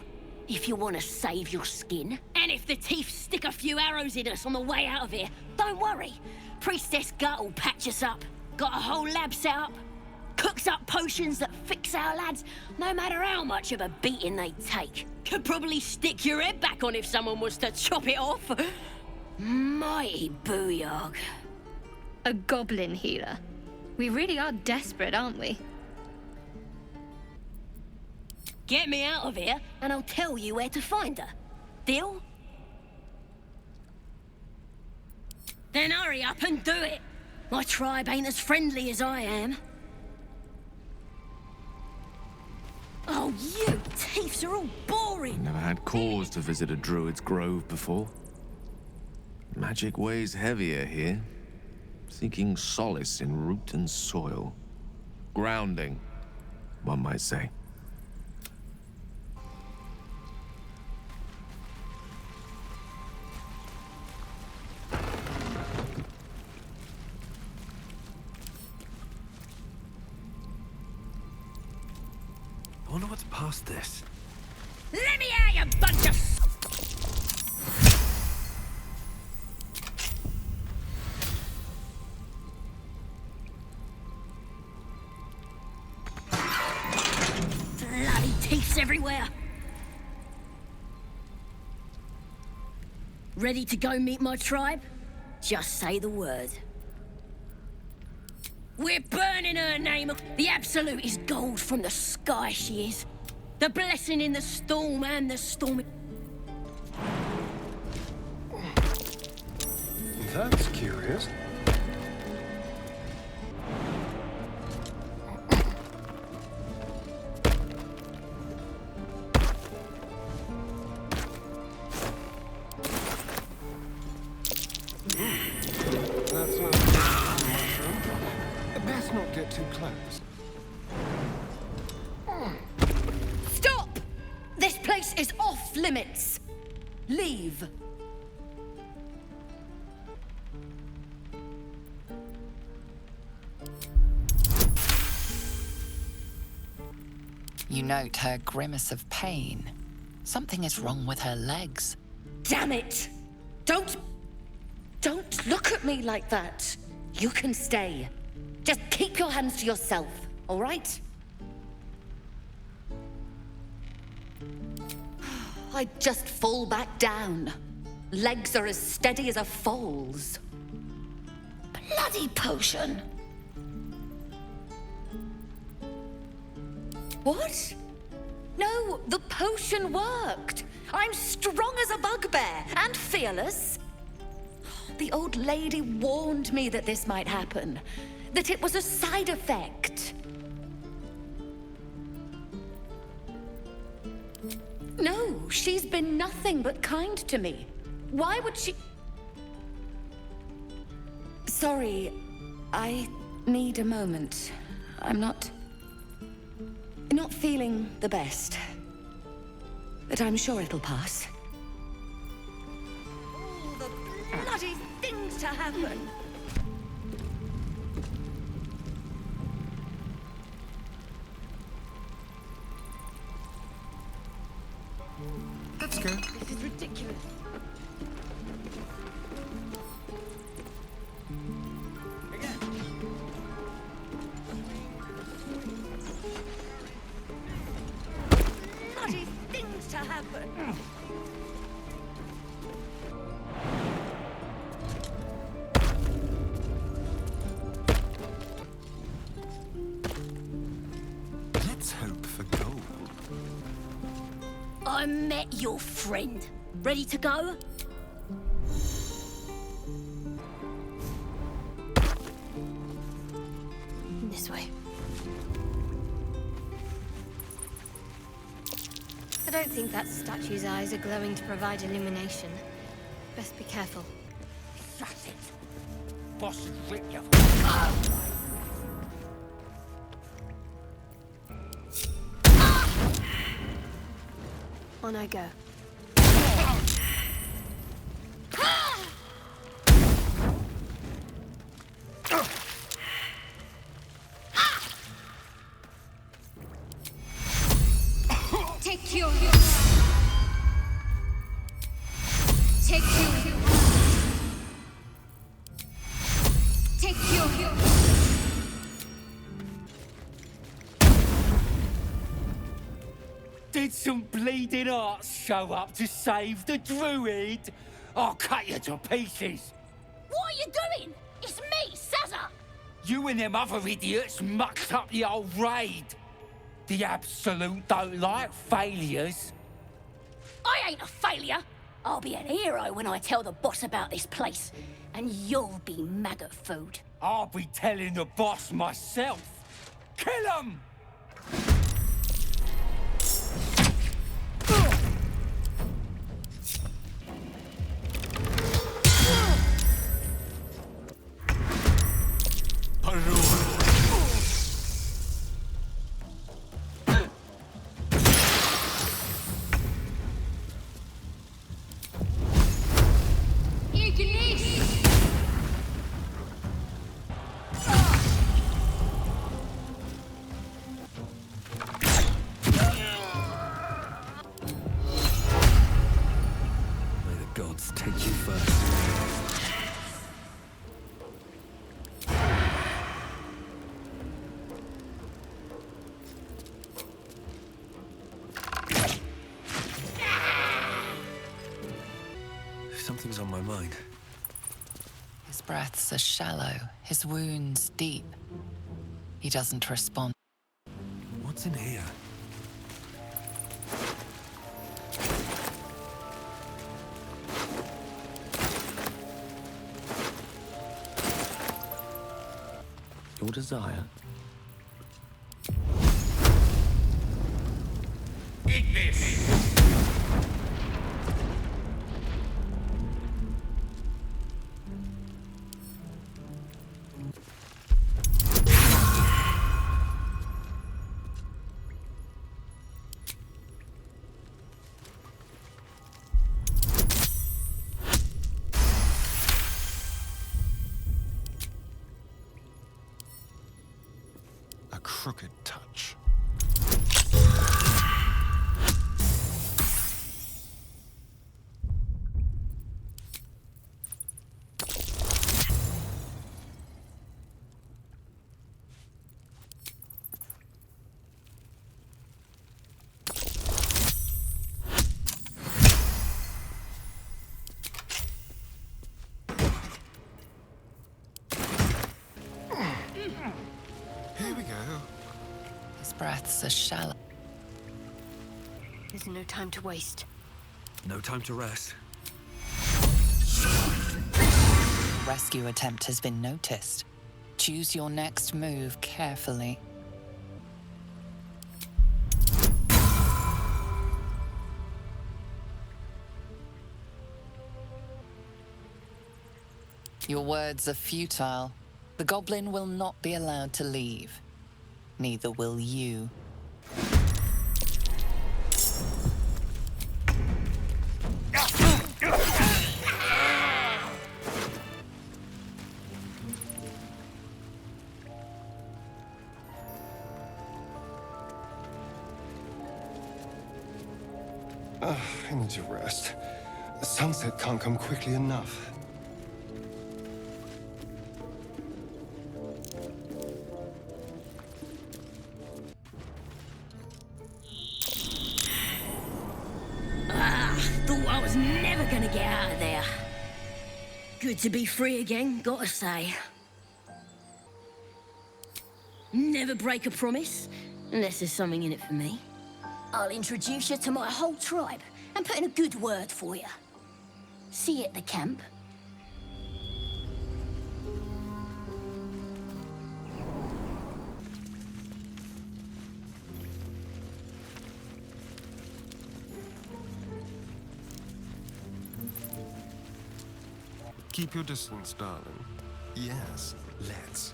if you want to save your skin. And if the teeth stick a few arrows in us on the way out of here, don't worry. Priestess Gut will patch us up. Got a whole lab set up. Cook cooks up potions that fix our lads, no matter how much of a beating they take. Could probably stick your head back on if someone was to chop it off. Mighty booyog. A goblin healer. We really are desperate, aren't we? Get me out of here, and I'll tell you where to find her. Deal? Then hurry up and do it. My tribe ain't as friendly as I am. Oh, you thiefs are all boring. Never had cause to visit a druid's grove before. Magic weighs heavier here, seeking solace in root and soil. Grounding, one might say. I wonder what's past this. Let me out, you bunch of... Bloody teeths everywhere. Ready to go meet my tribe? Just say the word. We're burning her name. The absolute is gold from the sky, she is. The blessing in the storm and the storm. That's curious. That's not mushroom. Best not get too close. Stop! This place is off limits. Leave. You note her grimace of pain. Something is wrong with her legs. Damn it! Don't look at me like that. You can stay. Just keep your hands to yourself, all right? I'd just fall back down. Legs are as steady as a foal's. Bloody potion! What? No, the potion worked. I'm strong as a bugbear and fearless. The old lady warned me that this might happen, that it was a side effect. No, she's been nothing but kind to me. Why would she... Sorry, I need a moment. I'm not feeling the best. But I'm sure it'll pass. All the bloody things to happen. Let's go. This is ridiculous. Bloody things to happen. Let's hope for gold. I met your friend. Ready to go? This way. I don't think that statue's eyes are glowing to provide illumination. Best be careful. That's it. Boss has ripped you. On I go. Take your... Take your... Take your... did some bleeding hearts show up to save the druid, I'll cut you to pieces. What are you doing? It's me, Sazza! You and them other idiots mucked up the old raid. The Absolute don't like failures. I ain't a failure. I'll be an hero when I tell the boss about this place. And you'll be maggot food. I'll be telling the boss myself. Kill him! Something's on my mind. His breaths are shallow, his wounds deep. He doesn't respond. What's in here? Your desire. Eat this! A crooked touch. Here we go. His breaths are shallow. There's no time to waste. No time to rest. The rescue attempt has been noticed. Choose your next move carefully. Your words are futile. The goblin will not be allowed to leave. Neither will you. I need to rest. The sunset can't come quickly enough. Thought I was never gonna get out of there. Good to be free again, gotta say. Never break a promise, unless there's something in it for me. I'll introduce you to my whole tribe and put in a good word for you. See you at the camp. Keep your distance, darling. Yes, let's.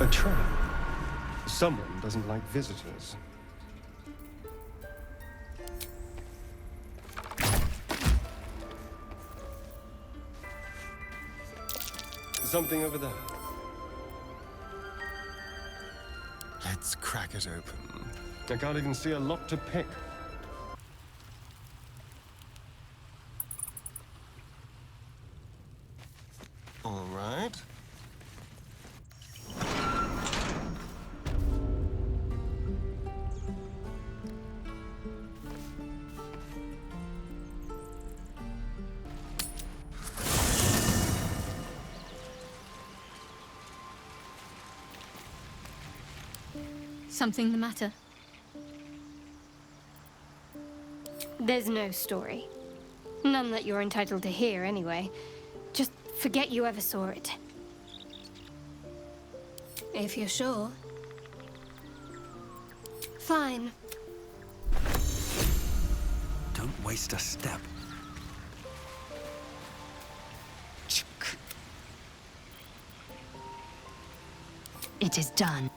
A trap. Someone doesn't like visitors. Something over there. Let's crack it open. I can't even see a lock to pick. Something the matter? There's no story. None that you're entitled to hear, anyway. Just forget you ever saw it. If you're sure. Fine. Don't waste a step. It is done.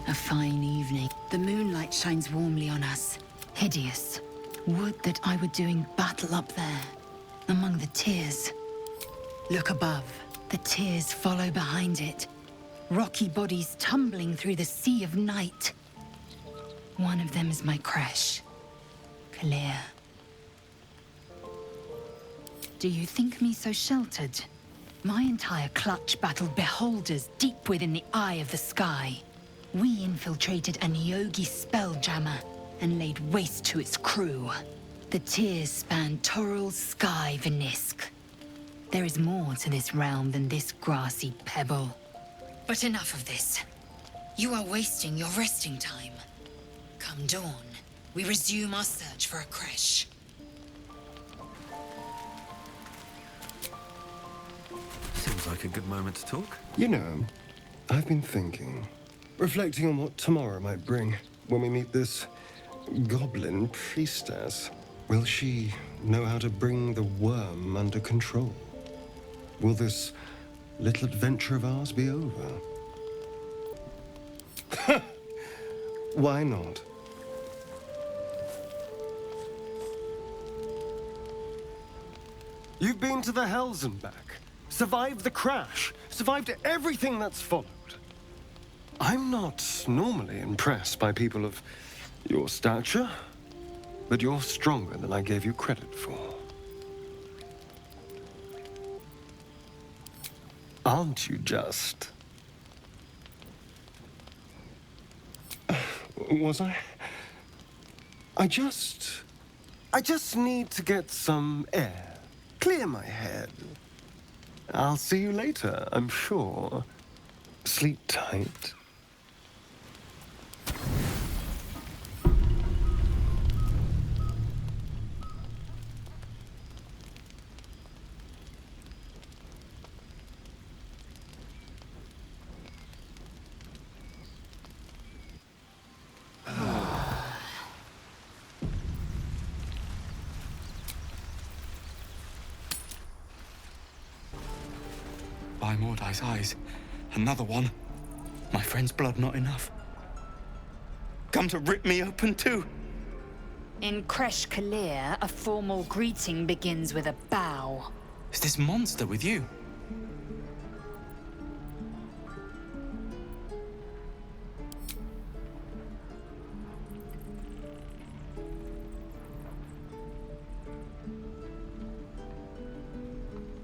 A fine evening. The moonlight shines warmly on us. Hideous. Would that I were doing battle up there, among the tears. Look above. The tears follow behind it. Rocky bodies tumbling through the sea of night. One of them is my creche. Clear. Do you think me so sheltered? My entire clutch battled beholders deep within the eye of the sky. We infiltrated a Nyogi spelljammer and laid waste to its crew. The tears span Toral's sky Venisk. There is more to this realm than this grassy pebble. But enough of this. You are wasting your resting time. Come dawn, we resume our search for a creche. Seems like a good moment to talk. You know, I've been thinking, reflecting on what tomorrow might bring when we meet this goblin priestess. Will she know how to bring the worm under control? Will this little adventure of ours be over? Why not? You've been to the Hells and back, survived the crash, survived everything that's followed. I'm not normally impressed by people of your stature, but you're stronger than I gave you credit for. Aren't you just? Was I? I just need to get some air, clear my head. I'll see you later, I'm sure. Sleep tight. By Mordai's eyes, another one. My friend's blood not enough. Come to rip me open too. In Creche Kalir, a formal greeting begins with a bow. Is this monster with you?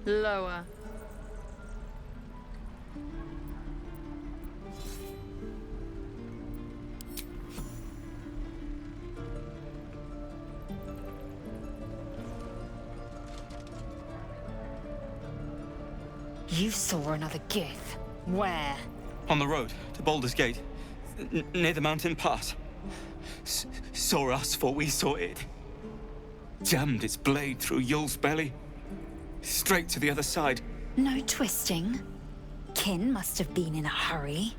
Lower. You saw another gith. Where? On the road to Baldur's Gate, near the mountain pass. Saw us before we saw it. Jammed its blade through Yul's belly. Straight to the other side. No twisting. Kin must have been in a hurry.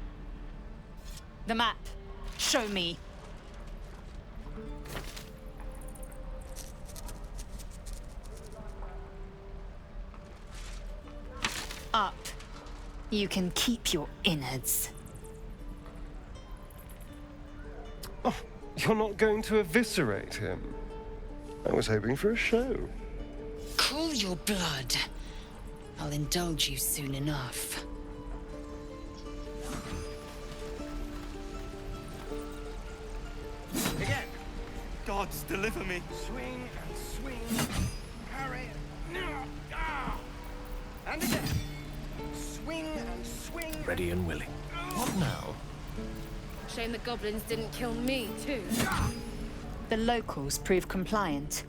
The map. Show me. Up. You can keep your innards. Oh, you're not going to eviscerate him? I was hoping for a show. Cool your blood. I'll indulge you soon enough. Again! Gods, deliver me! Swing and swing. Parry. No. Ah. And again. Swing and swing. Ready and willing. What now? Shame the goblins didn't kill me, too. The locals prove compliant.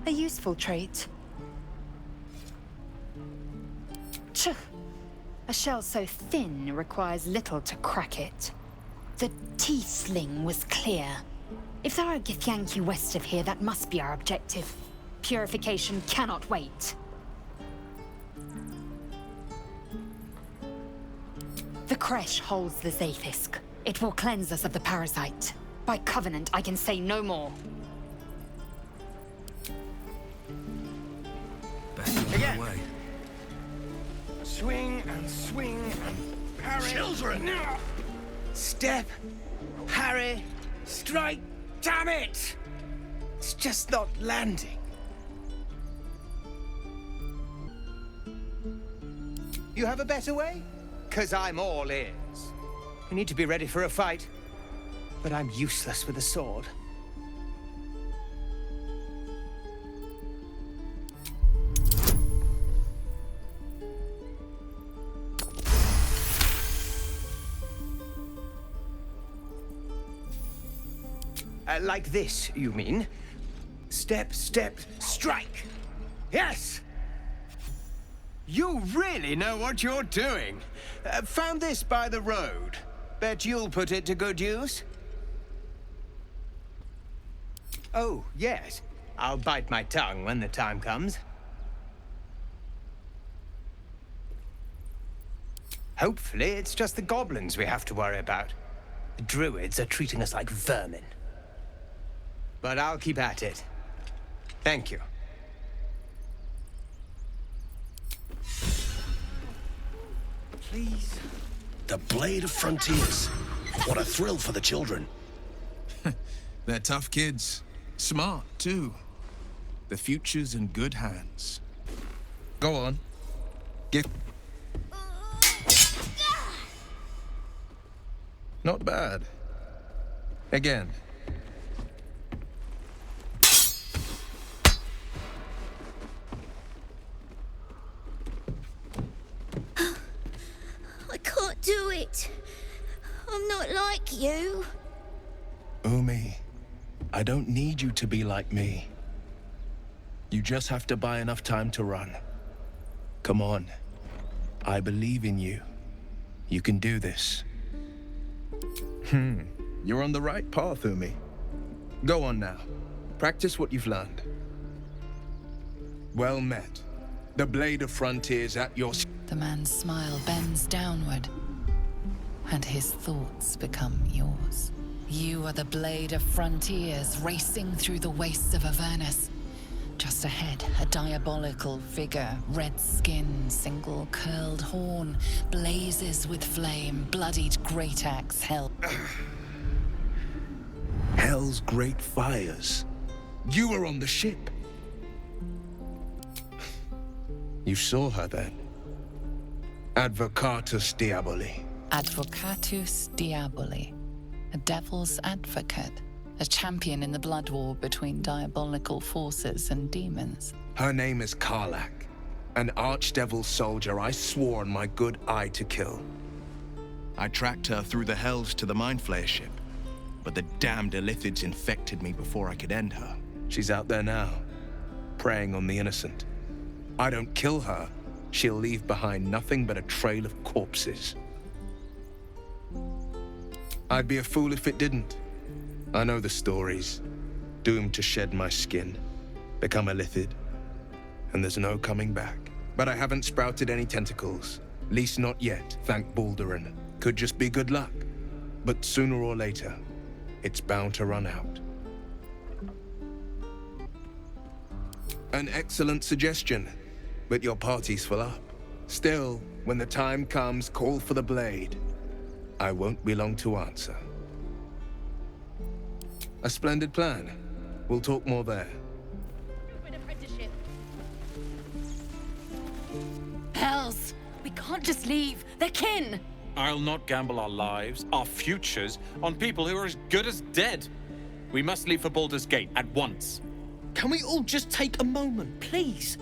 A useful trait. Tch! A shell so thin requires little to crack it. The tiefling was clear. If there are Githyanki west of here, that must be our objective. Purification cannot wait. The creche holds the Zafisk. It will cleanse us of the parasite. By covenant, I can say no more. Again. Swing and swing and parry. Children! No. Step, parry, strike. Damn it! It's just not landing. You have a better way? 'Cause I'm all ears. I need to be ready for a fight, but I'm useless with a sword. Like this, you mean? Step, step, strike! Yes! You really know what you're doing. Found this by the road. Bet you'll put it to good use? Oh, yes. I'll bite my tongue when the time comes. Hopefully, it's just the goblins we have to worry about. The druids are treating us like vermin. But I'll keep at it. Thank you. Please. The Blade of Frontiers. What a thrill for the children. They're tough kids. Smart, too. The future's in good hands. Go on. Give... Not bad. Again. I can't do it. I'm not like you. Umi, I don't need you to be like me. You just have to buy enough time to run. Come on. I believe in you. You can do this. You're on the right path, Umi. Go on now. Practice what you've learned. Well met. The Blade of Frontiers at your... The man's smile bends downward, and his thoughts become yours. You are the Blade of Frontiers racing through the wastes of Avernus. Just ahead, a diabolical figure, red skin, single curled horn, blazes with flame, bloodied great axe held. Hell's great fires. You were on the ship. You saw her then. Advocatus Diaboli. Advocatus Diaboli. A devil's advocate. A champion in the blood war between diabolical forces and demons. Her name is Karlach, an archdevil soldier I swore on my good eye to kill. I tracked her through the hells to the Mind Flayer ship, but the damned Illithids infected me before I could end her. She's out there now, preying on the innocent. I don't kill her, she'll leave behind nothing but a trail of corpses. I'd be a fool if it didn't. I know the stories. Doomed to shed my skin, become a Illithid, and there's no coming back. But I haven't sprouted any tentacles. Least not yet, thank Baldur. Could just be good luck. But sooner or later, it's bound to run out. An excellent suggestion, but your party's full up. Still, when the time comes, call for the blade. I won't be long to answer. A splendid plan. We'll talk more there. spells. We can't just leave. They're kin. I'll not gamble our lives, our futures, on people who are as good as dead. We must leave for Baldur's Gate at once. Can we all just take a moment, please?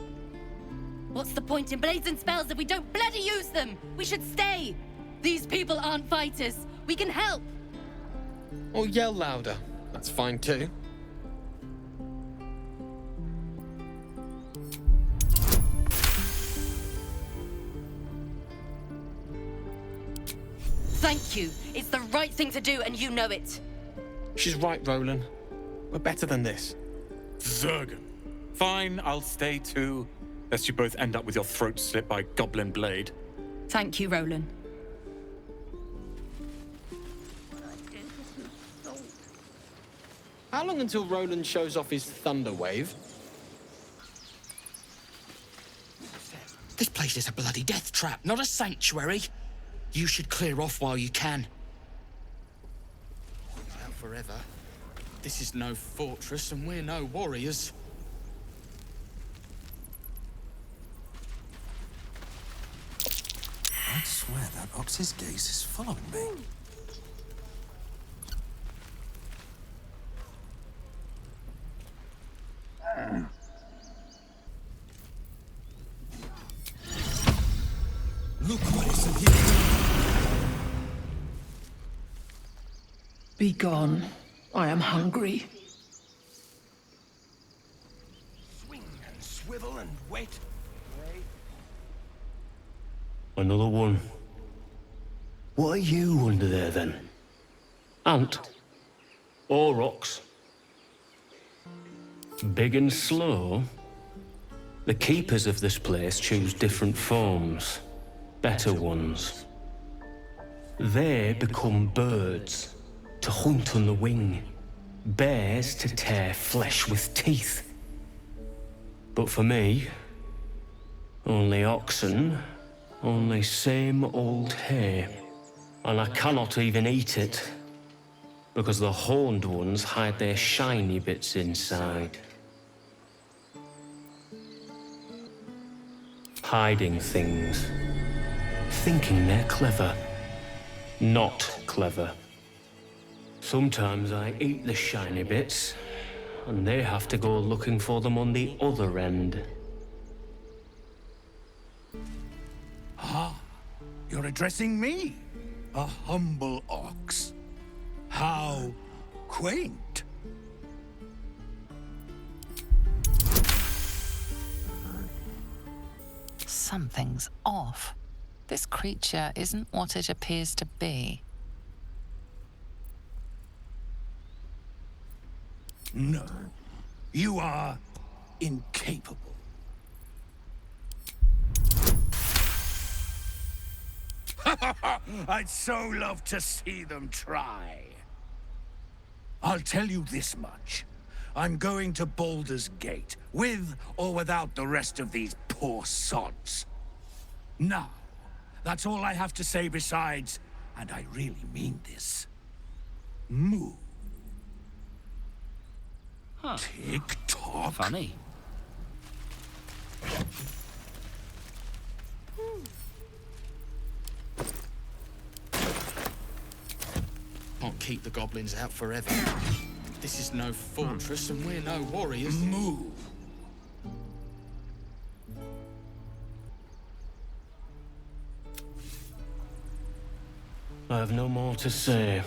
What's the point in blades and spells if we don't bloody use them? We should stay. These people aren't fighters. We can help. Or yell louder. That's fine too. Thank you. It's the right thing to do, and you know it. She's right, Roland. We're better than this. Zurgen. Fine, I'll stay too. Lest you both end up with your throats slit by goblin blade. Thank you, Roland. How long until Roland shows off his thunder wave? This place is a bloody death trap, not a sanctuary. You should clear off while you can. Out forever. This is no fortress, and we're no warriors. I'd swear that ox's gaze is following me. Look what is in here. Be gone. I am hungry. Swing and swivel and wait. Another one. What are you under there, then? Ant? Or ox? Big and slow? The keepers of this place choose different forms. Better ones. They become birds, to hunt on the wing. Bears to tear flesh with teeth. But for me, only oxen, only same old hay. And I cannot even eat it, because the horned ones hide their shiny bits inside. Hiding things. Thinking they're clever. Not clever. Sometimes I eat the shiny bits, and they have to go looking for them on the other end. Ah, you're addressing me, a humble ox. How quaint. Something's off. This creature isn't what it appears to be. No, you are incapable. I'd so love to see them try. I'll tell you this much. I'm going to Baldur's Gate, with or without the rest of these poor sods. Now, that's all I have to say besides, and I really mean this, move. Huh. Tick-tock. Funny. Can't keep the goblins out forever. This is no fortress, and we're no warriors. Move. I have no more to say.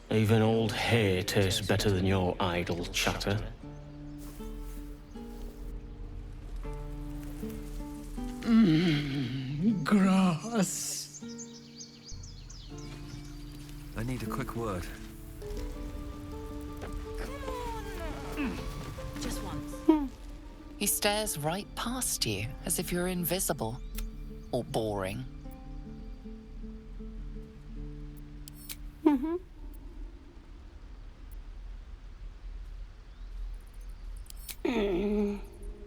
Even old hay tastes better than your idle chatter. Grass. I need a quick word. Just once. He stares right past you, as if you're invisible. Or boring.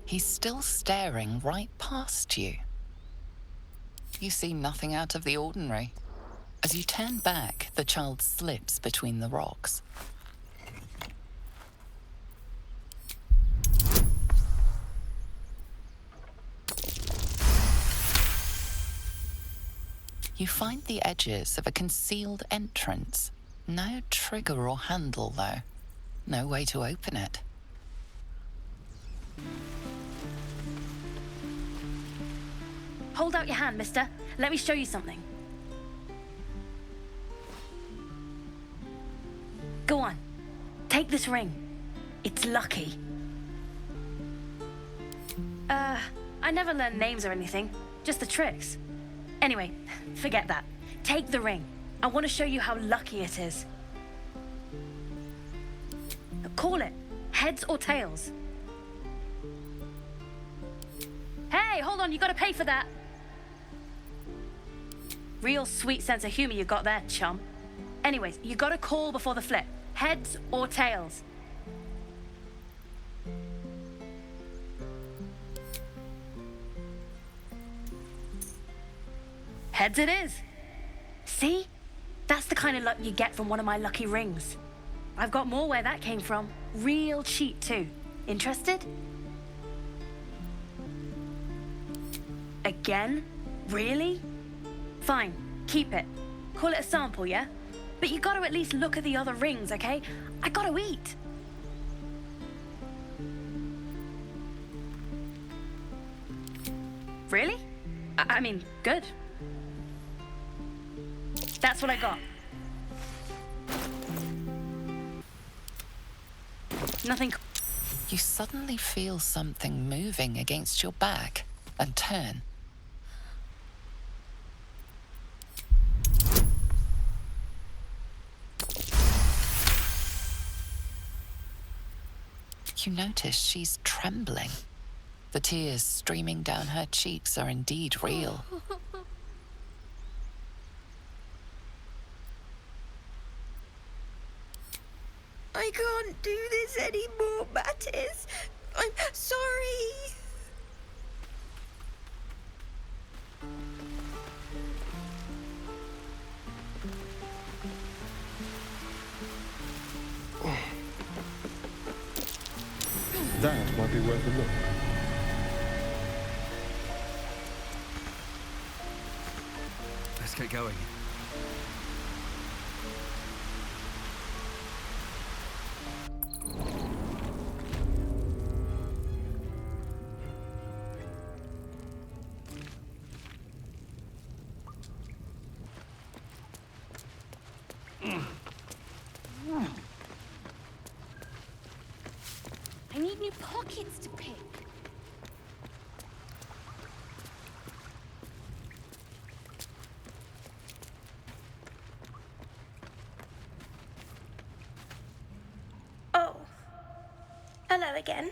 He's still staring right past you. You see nothing out of the ordinary. As you turn back, the child slips between the rocks. You find the edges of a concealed entrance. No trigger or handle, though. No way to open it. Hold out your hand, mister. Let me show you something. Go on. Take this ring. It's lucky. I never learned names or anything. Just the tricks. Anyway, forget that. Take the ring. I want to show you how lucky it is. Call it. Heads or tails. Hey, hold on. You gotta pay for that. Real sweet sense of humor you got there, chum. Anyways, you gotta call before the flip. Heads or tails. Heads it is. See? That's the kind of luck you get from one of my lucky rings. I've got more where that came from. Real cheap too. Interested? Again? Really? Fine, keep it. Call it a sample, yeah? But you gotta at least look at the other rings, okay? I gotta eat. Really? I mean, good. That's what I got. Nothing. You suddenly feel something moving against your back and turn. You notice she's trembling. The tears streaming down her cheeks are indeed real. I can't do this anymore, Mattis. I'm sorry. That might be worth a look. Let's get going. I need new pockets to pick. Oh. Hello again.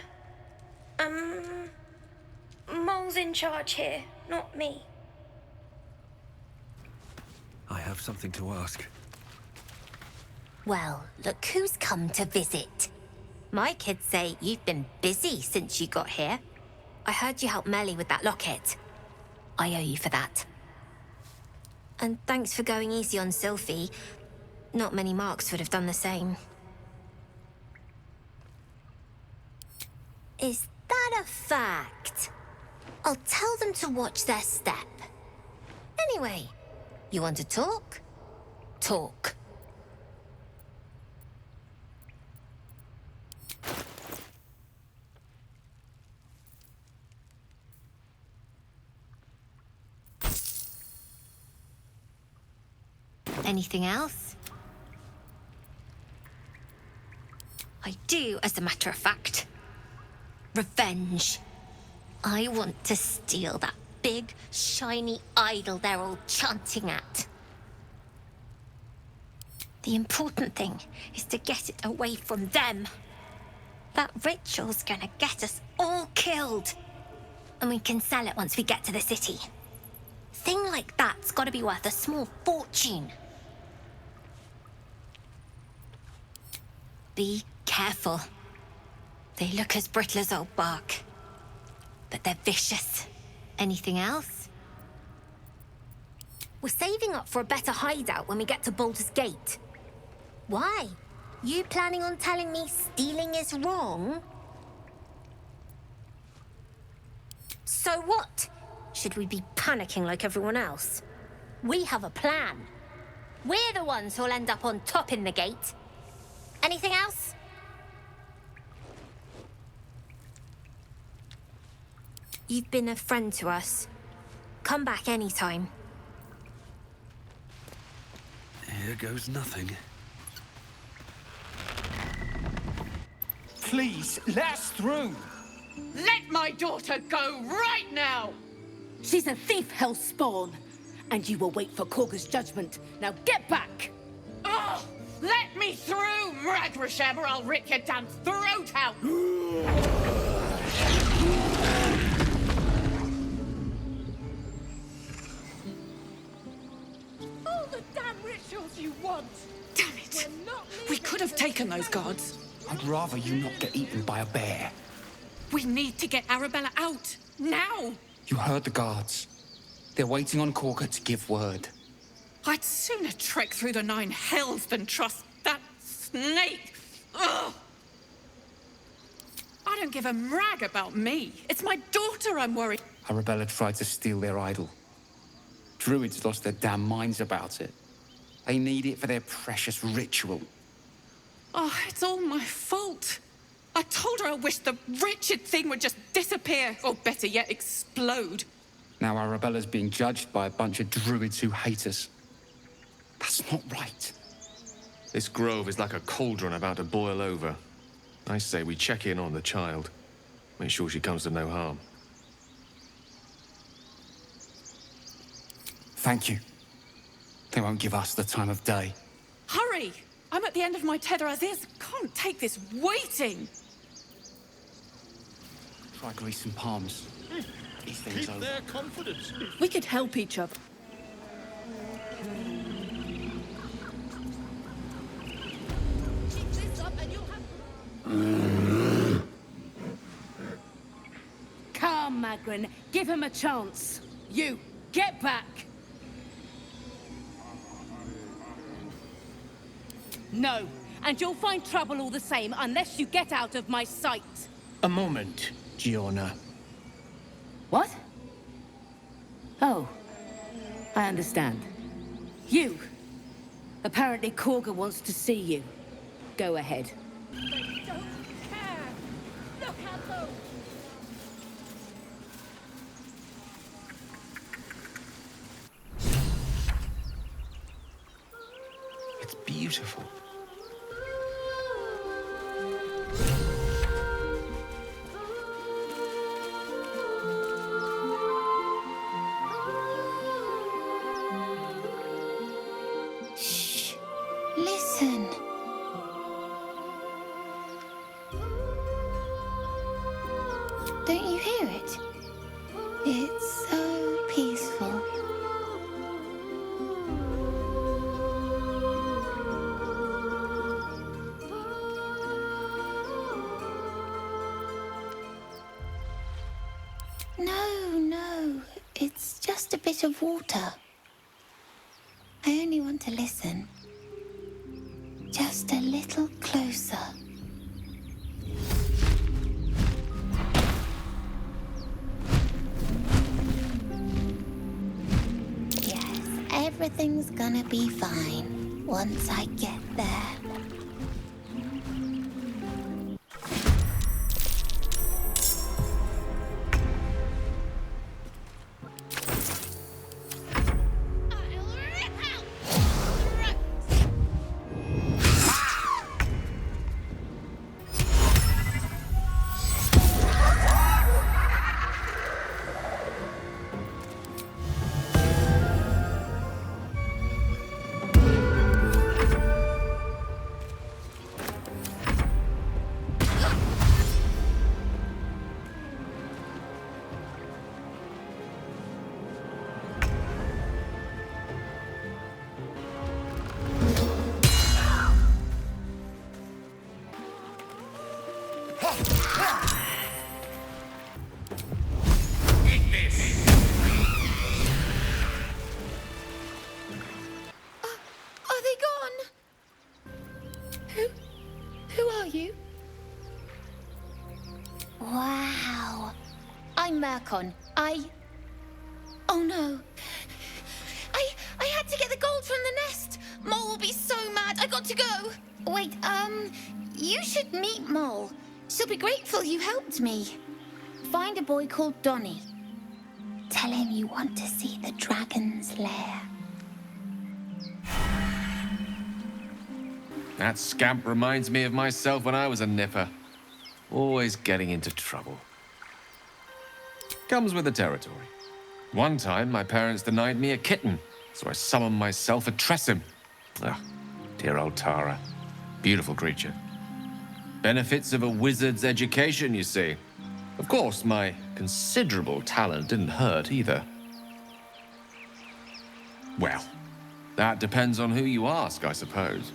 Mole's in charge here, not me. I have something to ask. Well, look who's come to visit. My kids say you've been busy since you got here. I heard you helped Melly with that locket. I owe you for that. And thanks for going easy on Sylphie. Not many marks would have done the same. Is that a fact? I'll tell them to watch their step. Anyway, you want to talk? Talk. Anything else? I do, as a matter of fact. Revenge. I want to steal that big, shiny idol they're all chanting at. The important thing is to get it away from them. That ritual's gonna get us all killed. And we can sell it once we get to the city. Thing like that's gotta be worth a small fortune. Be careful. They look as brittle as old bark. But they're vicious. Anything else? We're saving up for a better hideout when we get to Baldur's Gate. Why? You planning on telling me stealing is wrong? So what? Should we be panicking like everyone else? We have a plan. We're the ones who'll end up on top in the gate. Anything else? You've been a friend to us. Come back anytime. Here goes nothing. Please, let us through! Let my daughter go right now! She's a thief, hellspawn, and you will wait for Korga's judgment. Now get back! Oh, let me through, Mragrasham, or I'll rip your damn throat out! All the damn rituals you want! Damn it! We could have taken those guards. I'd rather you not get eaten by a bear. We need to get Arabella out. Now! You heard the guards. They're waiting on Korga to give word. I'd sooner trek through the 9 hells than trust that snake. Ugh! I don't give a rag about me. It's my daughter I'm worried. Arabella tried to steal their idol. Druids lost their damn minds about it. They need it for their precious ritual. Oh, it's all my fault. I told her I wished the wretched thing would just disappear, or better yet, explode. Now Arabella's being judged by a bunch of druids who hate us. That's not right. This grove is like a cauldron about to boil over. I say we check in on the child. Make sure she comes to no harm. Thank you. They won't give us the time of day. Hurry! I'm at the end of my tether as is. Can't take this waiting. Try grease and palms. These things Keep over. their confidence. We could help each other. Keep this up and you'll have... Come, Magrin, give him a chance. You, get back! No, and you'll find trouble all the same unless you get out of my sight. A moment, Giona. What? Oh, I understand. You. Apparently Korga wants to see you. Go ahead. They don't care. Look at them. It's beautiful. Shh. Listen. Don't you hear it? It's so peaceful. No, it's just a bit of water. I only want to listen. Just a little closer. Yes, everything's gonna be fine once I get there. Are they gone? Who are you? Wow. I'm Mercon. Oh no. pulled from the nest. Mole will be so mad. I got to go. Wait, you should meet Mole. She'll be grateful you helped me. Find a boy called Donny. Tell him you want to see the dragon's lair. That scamp reminds me of myself when I was a nipper. Always getting into trouble. Comes with the territory. One time, my parents denied me a kitten, so I summoned myself a Tressim. Ah, dear old Tara. Beautiful creature. Benefits of a wizard's education, you see. Of course, my considerable talent didn't hurt either. Well, that depends on who you ask, I suppose.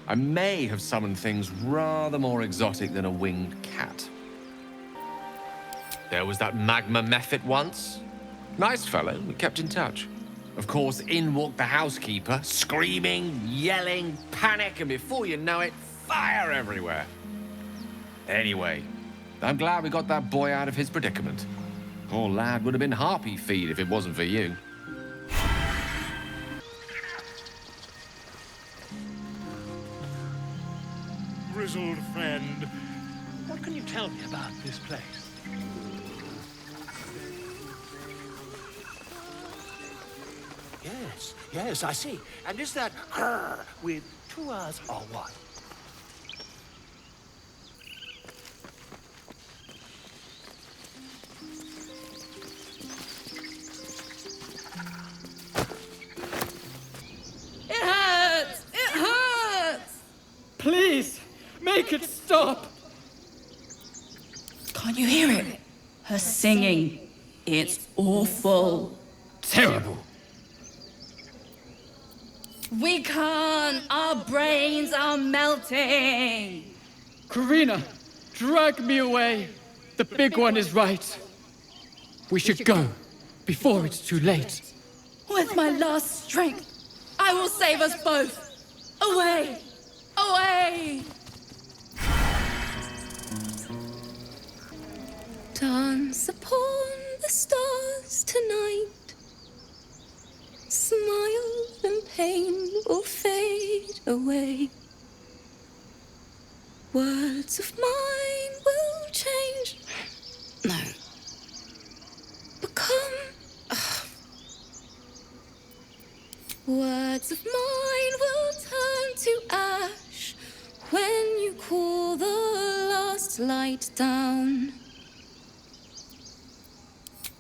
I may have summoned things rather more exotic than a winged cat. There was that magma mephit once. Nice fellow, we kept in touch. Of course, in walked the housekeeper, screaming, yelling, panic, and before you know it, fire everywhere. Anyway, I'm glad we got that boy out of his predicament. Poor lad would have been harpy feed if it wasn't for you. Grizzled friend, what can you tell me about this place? Yes, I see. And is that with 2 R's or what? It hurts! It hurts! Please, make it stop! Can't you hear it? Her singing. It's awful. Terrible. We can't! Our brains are melting! Karina, drag me away. The big one is right. We should go before it's too late. With my last strength, I will save us both. Away! Away! Dance upon the stars tonight. Smile and pain will fade away. Words of mine will change. No. Become. Words of mine will turn to ash when you cool the last light down.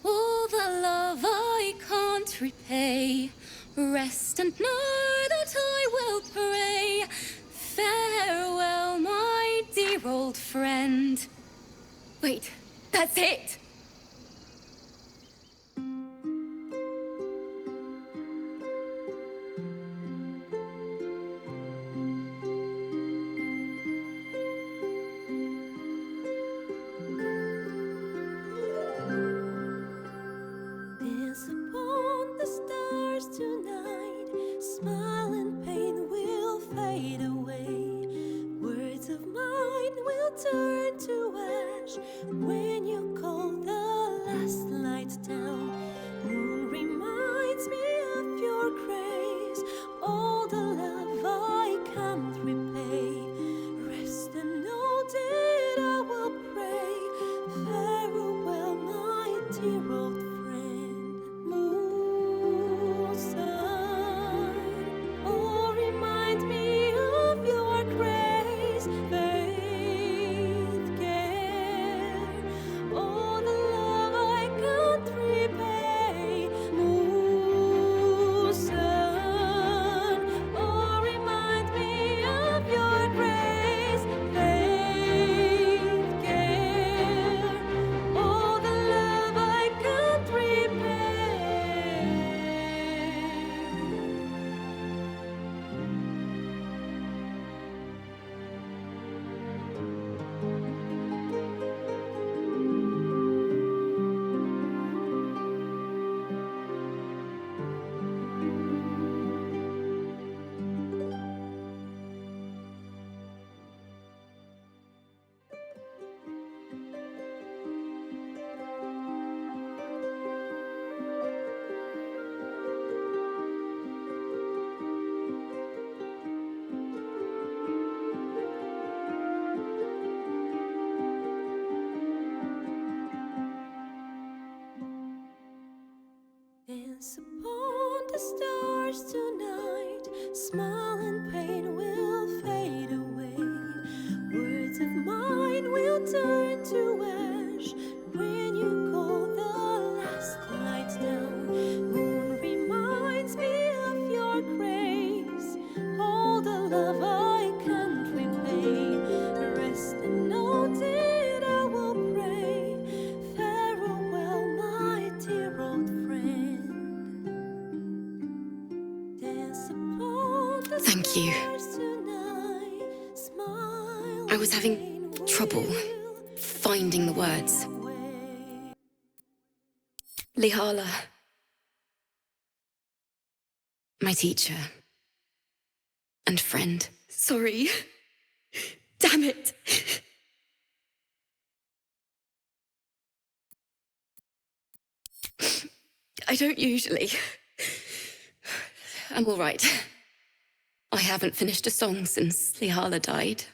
All the love I can't repay. Rest and know that I will pray. Farewell, my dear old friend. Wait, that's it! Dance upon the stars tonight. Smile and pain will fade away. Words of mine will turn to ash when you call the last lights down. Moon reminds me of your grace. All the love I can't repay. Rest and note it, I will pray. Farewell, my dear old friend. Dance upon the Thank you. stars tonight. Smile. I was having trouble finding the words. Lihala, my teacher and friend. Sorry. Damn it. I don't usually. I'm all right. I haven't finished a song since Lihala died.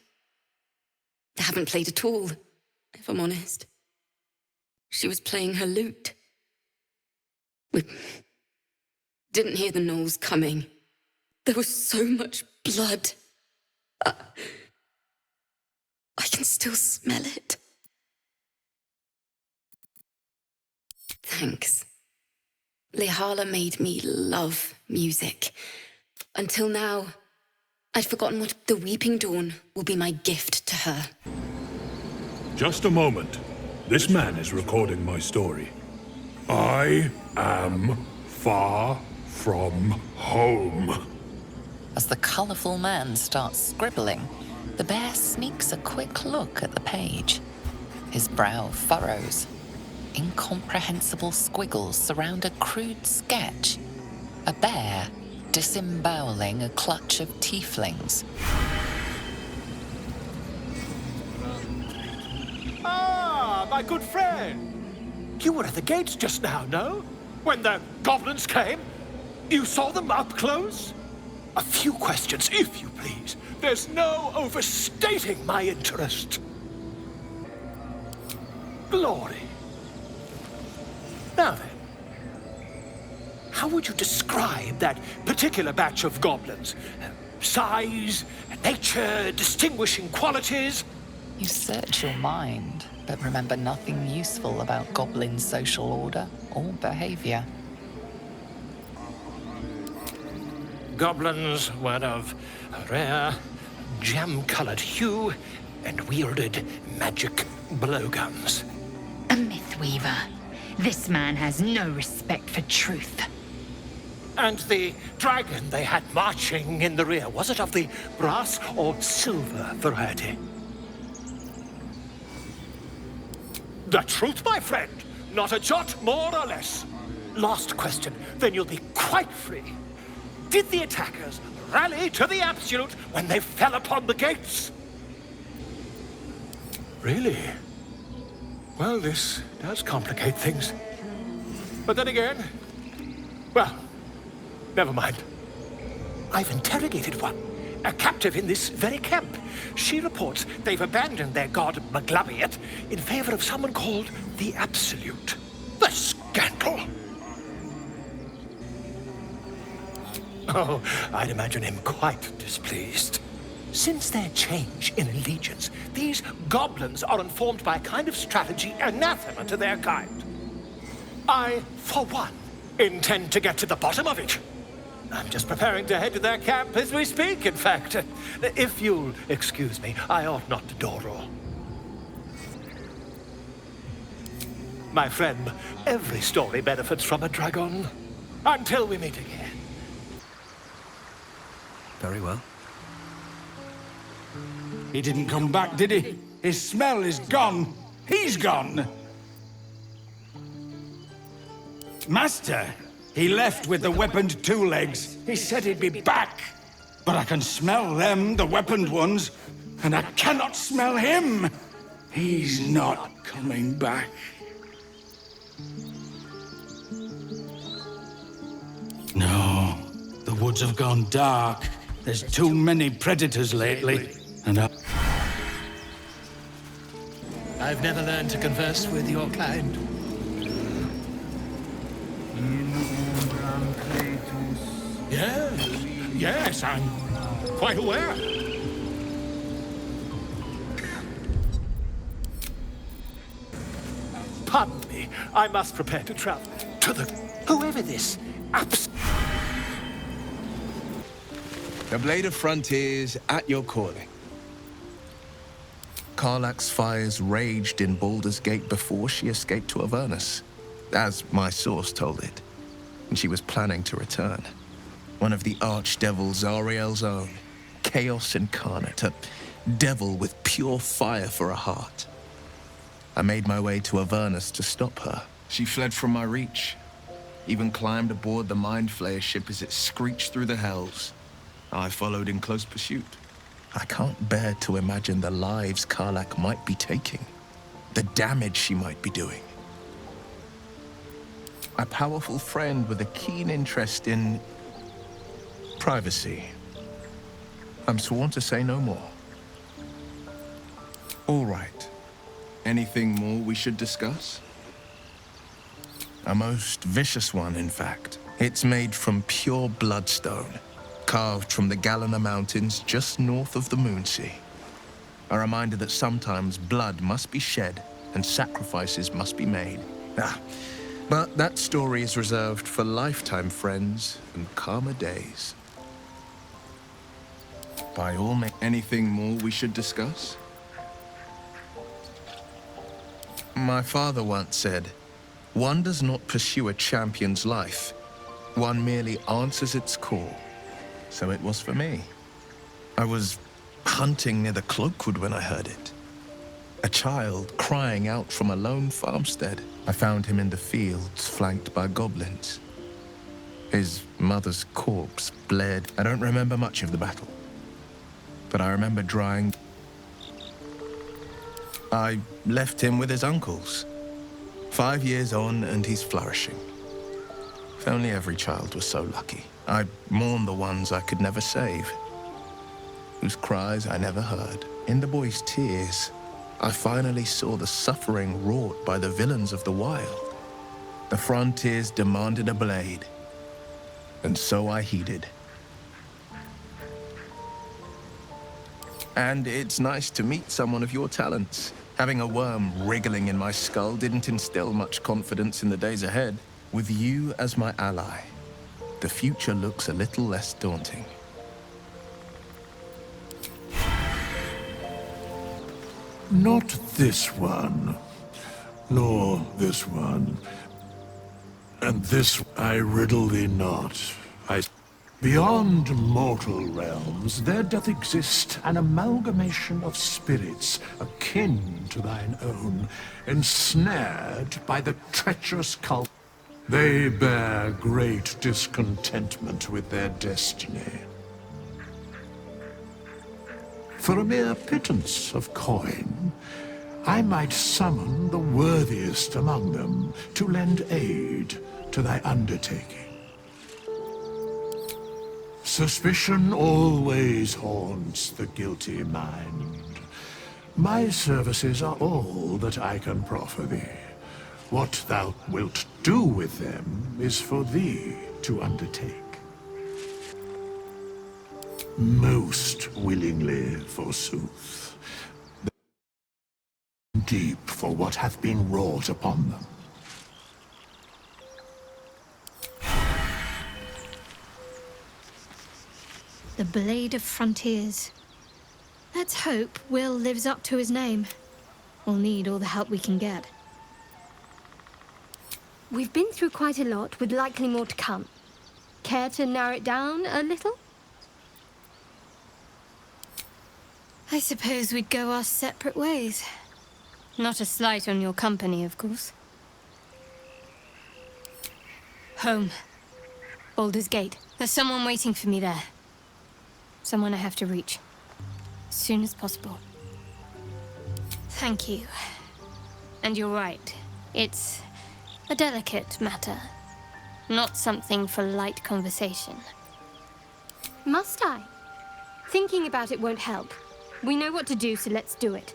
I haven't played at all, if I'm honest. She was playing her lute. We didn't hear the gnolls coming. There was so much blood. I can still smell it. Thanks. Lihala made me love music. Until now, I'd forgotten what the Weeping Dawn will be my gift to her. Just a moment. This man is recording my story. I am far from home. As the colourful man starts scribbling, the bear sneaks a quick look at the page. His brow furrows. Incomprehensible squiggles surround a crude sketch. A bear disemboweling a clutch of tieflings. Ah, my good friend. You were at the gates just now, no? When the goblins came? You saw them up close? A few questions, if you please. There's no overstating my interest. Glory. Now then, how would you describe that particular batch of goblins? Size, nature, distinguishing qualities? You search your mind, but remember nothing useful about goblin social order or behavior. Goblins were of a rare, jam-colored hue and wielded magic blowguns. A mythweaver. This man has no respect for truth. And the dragon they had marching in the rear, was it of the brass or silver variety? The truth, my friend. Not a jot more or less. Last question, then you'll be quite free. Did the attackers rally to the absolute when they fell upon the gates? Really? Well, this does complicate things. But then again, well, never mind. I've interrogated one, a captive in this very camp. She reports they've abandoned their god Maglabiet in favor of someone called the Absolute. The scandal! Oh, I'd imagine him quite displeased. Since their change in allegiance, these goblins are informed by a kind of strategy anathema to their kind. I, for one, intend to get to the bottom of it. I'm just preparing to head to their camp as we speak, in fact. If you'll excuse me, I ought not to door-roll. My friend, every story benefits from a dragon. Until we meet again. Very well. He didn't come back, did he? His smell is gone. He's gone. Master, he left with the weaponed two legs. He said he'd be back. But I can smell them, the weaponed ones, and I cannot smell him. He's not coming back. No, the woods have gone dark. There's too many predators lately, and I've never learned to converse with your kind. Yes, I'm quite aware. Pardon me, I must prepare to travel. To the... whoever this... The Blade of Frontiers at your calling. Karlach's fires raged in Baldur's Gate before she escaped to Avernus, as my source told it, and she was planning to return. One of the archdevils Ariel's own, chaos incarnate, a devil with pure fire for a heart. I made my way to Avernus to stop her. She fled from my reach, even climbed aboard the Mind Flayer ship as it screeched through the hells. I followed in close pursuit. I can't bear to imagine the lives Karlach might be taking, the damage she might be doing. A powerful friend with a keen interest in privacy. I'm sworn to say no more. All right. Anything more we should discuss? A most vicious one, in fact. It's made from pure bloodstone, carved from the Galena Mountains just north of the Moonsea. A reminder that sometimes blood must be shed and sacrifices must be made. But that story is reserved for lifetime friends and calmer days. By all means, anything more we should discuss? My father once said, one does not pursue a champion's life. One merely answers its call. So it was for me. I was hunting near the Cloakwood when I heard it. A child crying out from a lone farmstead. I found him in the fields, flanked by goblins. His mother's corpse bled. I don't remember much of the battle, but I remember drying. I left him with his uncles. 5 years on, and he's flourishing. If only every child was so lucky. I mourn the ones I could never save, whose cries I never heard. In the boy's tears, I finally saw the suffering wrought by the villains of the wild. The frontiers demanded a blade, and so I heeded. And it's nice to meet someone of your talents. Having a worm wriggling in my skull didn't instill much confidence in the days ahead. With you as my ally, the future looks a little less daunting. Not this one, nor this one, and this I riddle thee not. Beyond mortal realms, there doth exist an amalgamation of spirits akin to thine own, ensnared by the treacherous cult. They bear great discontentment with their destiny. For a mere pittance of coin, I might summon the worthiest among them to lend aid to thy undertaking. Suspicion always haunts the guilty mind. My services are all that I can proffer thee. What thou wilt do with them is for thee to undertake. Most willingly, forsooth. Deep for what hath been wrought upon them. The Blade of Frontiers. Let's hope Will lives up to his name. We'll need all the help we can get. We've been through quite a lot, with likely more to come. Care to narrow it down a little? I suppose we'd go our separate ways. Not a slight on your company, of course. Home. Baldur's Gate. There's someone waiting for me there. Someone I have to reach. As soon as possible. Thank you. And you're right. It's a delicate matter. Not something for light conversation. Must I? Thinking about it won't help. We know what to do, so let's do it.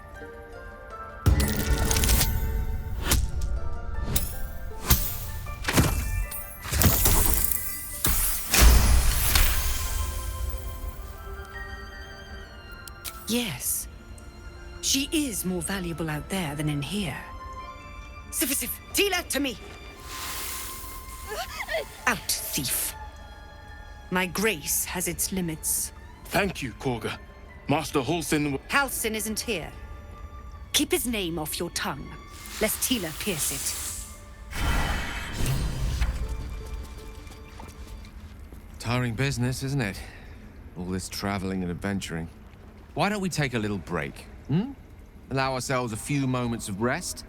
Yes. She is more valuable out there than in here. Sif, Tila, to me! Out, thief. My grace has its limits. Thank you, Korga. Master Halsin... Halsin isn't here. Keep his name off your tongue, lest Tila pierce it. Tiring business, isn't it? All this traveling and adventuring. Why don't we take a little break, Allow ourselves a few moments of rest?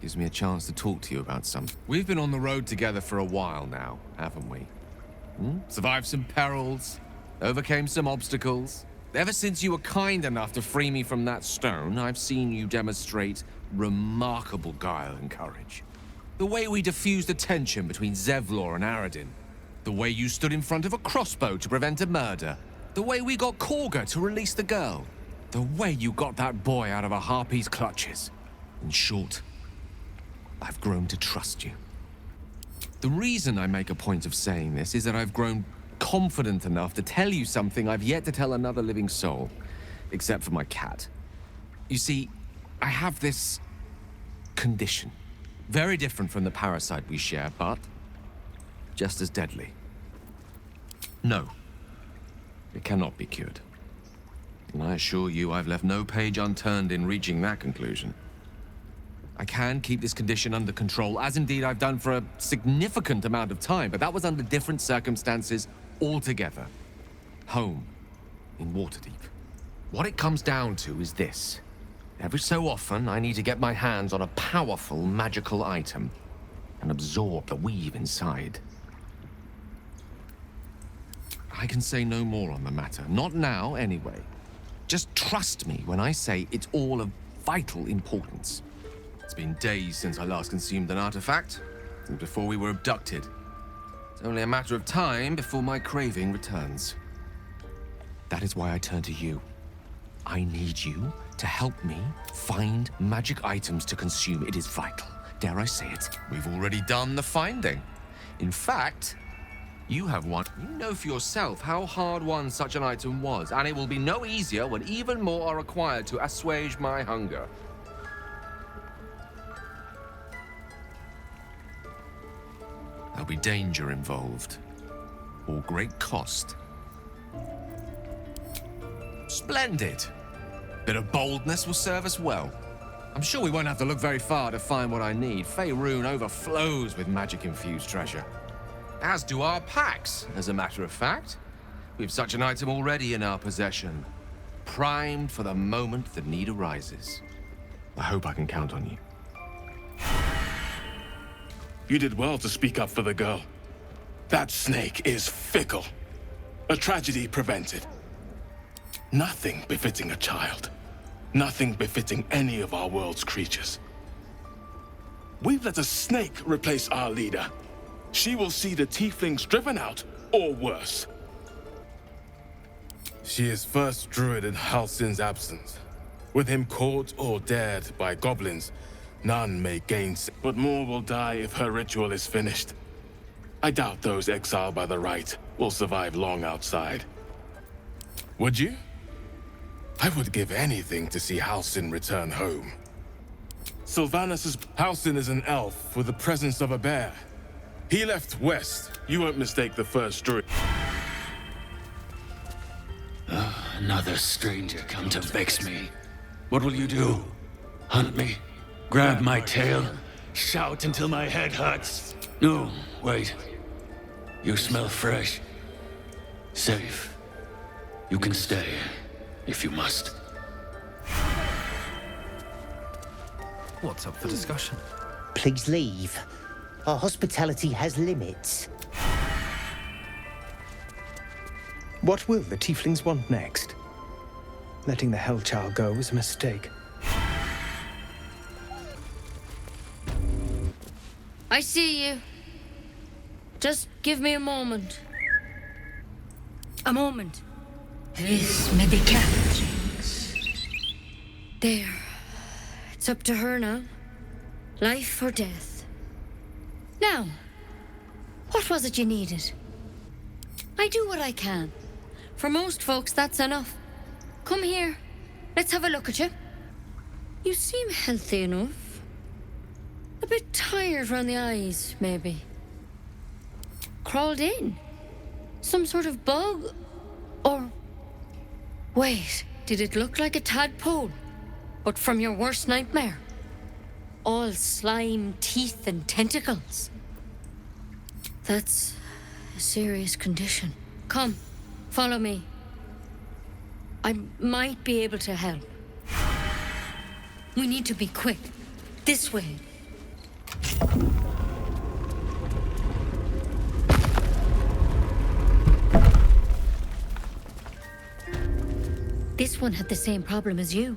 Gives me a chance to talk to you about something. We've been on the road together for a while now, haven't we? Survived some perils, overcame some obstacles. Ever since you were kind enough to free me from that stone, I've seen you demonstrate remarkable guile and courage. The way we diffused the tension between Zevlor and Aradin. The way you stood in front of a crossbow to prevent a murder. The way we got Korga to release the girl. The way you got that boy out of a harpy's clutches. In short, I've grown to trust you. The reason I make a point of saying this is that I've grown confident enough to tell you something I've yet to tell another living soul, except for my cat. You see, I have this condition. Very different from the parasite we share, but just as deadly. No, it cannot be cured. And I assure you I've left no page unturned in reaching that conclusion. I can keep this condition under control, as indeed I've done for a significant amount of time, but that was under different circumstances altogether. Home, in Waterdeep. What it comes down to is this. Every so often, I need to get my hands on a powerful magical item and absorb the weave inside. I can say no more on the matter. Not now, anyway. Just trust me when I say it's all of vital importance. It's been days since I last consumed an artifact, since before we were abducted. It's only a matter of time before my craving returns. That is why I turn to you. I need you to help me find magic items to consume. It is vital. Dare I say it? We've already done the finding. In fact, you have one. You know for yourself how hard won such an item was, and it will be no easier when even more are required to assuage my hunger. There'll be danger involved, or great cost. Splendid. Bit of boldness will serve us well. I'm sure we won't have to look very far to find what I need. Faerûn overflows with magic-infused treasure. As do our packs, as a matter of fact. We've such an item already in our possession, primed for the moment the need arises. I hope I can count on you. You did well to speak up for the girl. That snake is fickle. A tragedy prevented. Nothing befitting a child. Nothing befitting any of our world's creatures. We've let a snake replace our leader. She will see the tieflings driven out, or worse. She is first druid in Halsin's absence. With him caught or dared by goblins, none may gain, but more will die if her ritual is finished. I doubt those exiled by the rite will survive long outside. Would you? I would give anything to see Halsin return home. Sylvanus' Halsin is an elf with the presence of a bear. He left west. You won't mistake the first druid. Another stranger come to vex me. What will you do? Hunt me? Grab my tail? Shout until my head hurts? No, wait. You smell fresh. Safe. You can stay, if you must. What's up for discussion? Please leave. Our hospitality has limits. What will the tieflings want next? Letting the Hellchild go was a mistake. I see you. Just give me a moment. A moment. This may be kept. There. It's up to her now. Life or death. Now, what was it you needed? I do what I can. For most folks, that's enough. come here. Let's have a look at you. You seem healthy enough. A bit tired around the eyes, maybe. Crawled in? Some sort of bug? Or... Wait, did it look like a tadpole? But from your worst nightmare? All slime, teeth, and tentacles. That's a serious condition. Come, follow me. I might be able to help. We need to be quick. This way. This one had the same problem as you.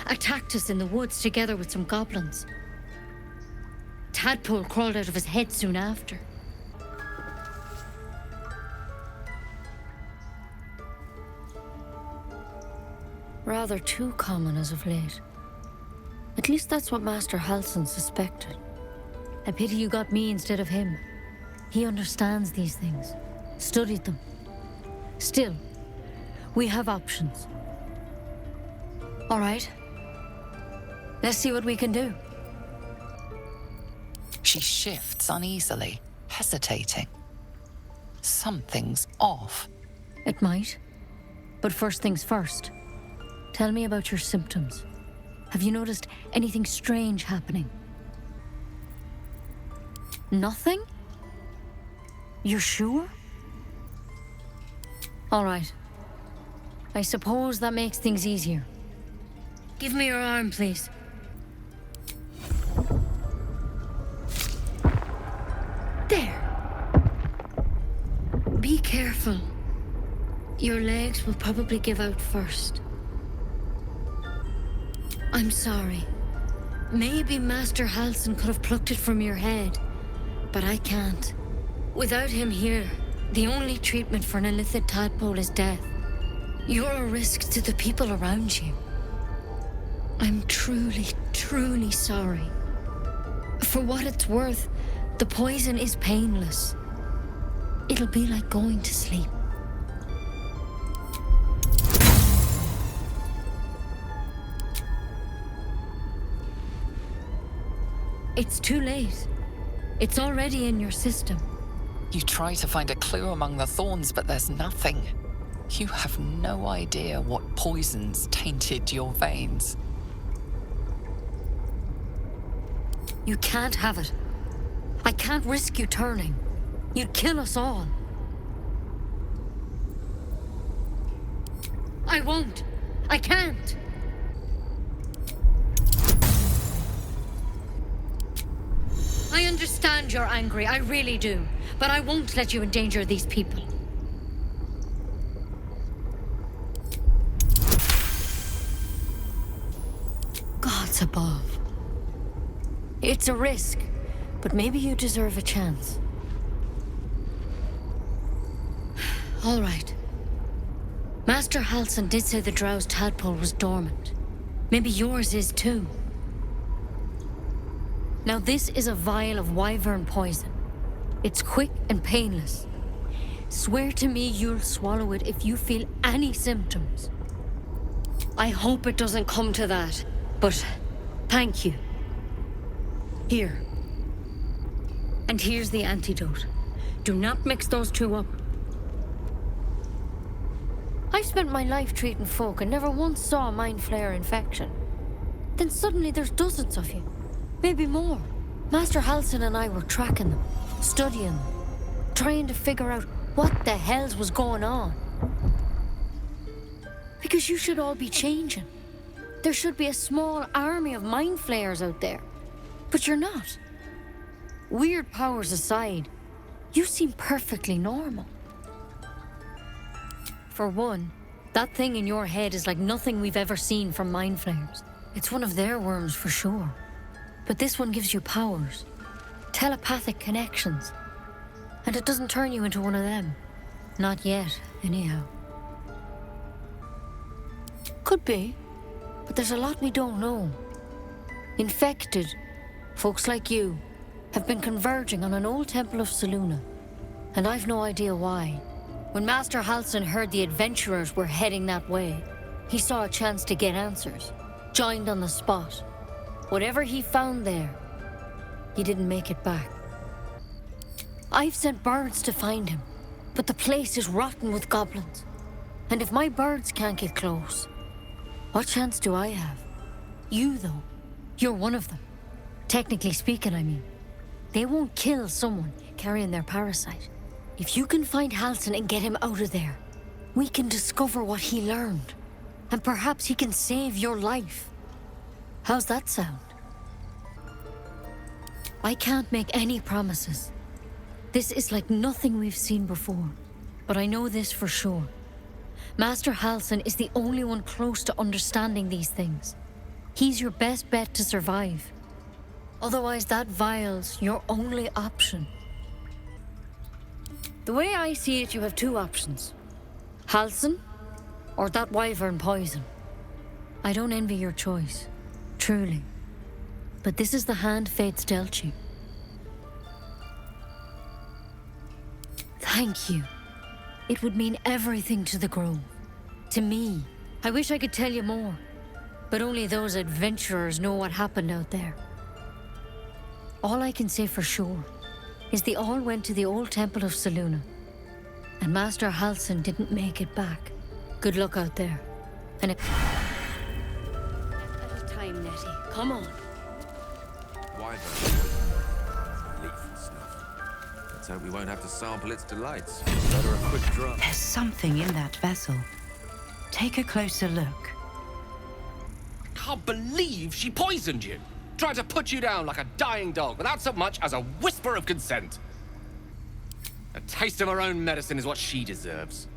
Attacked us in the woods together with some goblins. Tadpole crawled out of his head soon after. Rather too common as of late. At least that's what Master Halsin suspected. A pity you got me instead of him. He understands these things. Studied them. Still, we have options. All right. Let's see what we can do. She shifts uneasily, hesitating. Something's off. It might. But first things first. Tell me about your symptoms. Have you noticed anything strange happening? Nothing? You're sure? All right. I suppose that makes things easier. Give me your arm, please. There. Be careful. Your legs will probably give out first. I'm sorry. Maybe Master Halsin could have plucked it from your head, but I can't. Without him here, the only treatment for an illithid tadpole is death. You're a risk to the people around you. I'm truly, truly sorry. For what it's worth, the poison is painless. It'll be like going to sleep. It's too late. It's already in your system. You try to find a clue among the thorns, but there's nothing. You have no idea what poisons tainted your veins. You can't have it. I can't risk you turning. You'd kill us all. I won't. I can't. I understand you're angry, I really do. But I won't let you endanger these people. Gods above. It's a risk, but maybe you deserve a chance. All right. Master Halsin did say the drow's tadpole was dormant. Maybe yours is too. Now this is a vial of wyvern poison. It's quick and painless. Swear to me you'll swallow it if you feel any symptoms. I hope it doesn't come to that, but thank you. Here. And here's the antidote. Do not mix those two up. I've spent my life treating folk and never once saw a mind flare infection. Then suddenly there's dozens of you. Maybe more. Master Halsin and I were tracking them, studying them, trying to figure out what the hells was going on. Because you should all be changing. There should be a small army of mind flayers out there. But you're not. Weird powers aside, you seem perfectly normal. For one, that thing in your head is like nothing we've ever seen from mind flayers. It's one of their worms for sure. But this one gives you powers. Telepathic connections. And it doesn't turn you into one of them. Not yet, anyhow. Could be. But there's a lot we don't know. Infected, folks like you, have been converging on an old temple of Selûne. And I've no idea why. When Master Halsin heard the adventurers were heading that way, He saw a chance to get answers, joined on the spot. Whatever he found there, he didn't make it back. I've sent birds to find him, but the place is rotten with goblins. And if my birds can't get close, what chance do I have? You, though, you're one of them. Technically speaking, I mean. They won't kill someone carrying their parasite. If you can find Halsin and get him out of there, we can discover what he learned. And perhaps he can save your life. How's that sound? I can't make any promises. This is like nothing we've seen before. But I know this for sure. Master Halsin is the only one close to understanding these things. He's your best bet to survive. Otherwise, that vial's your only option. The way I see it, you have two options. Halsin, or that wyvern poison. I don't envy your choice, truly. But this is the hand fate's dealt you. Thank you. It would mean everything to the Grove. To me. I wish I could tell you more. But only those adventurers know what happened out there. All I can say for sure is they all went to the old temple of Selûne. And Master Halsin didn't make it back. Good luck out there. And at a time, Nettie. Come on. Wyvern. Lethal stuff. Let's hope we won't have to sample its delights. Better a quick drop. There's something in that vessel. Take a closer look. Can't believe she poisoned you. Tried to put you down like a dying dog without so much as a whisper of consent. A taste of her own medicine is what she deserves.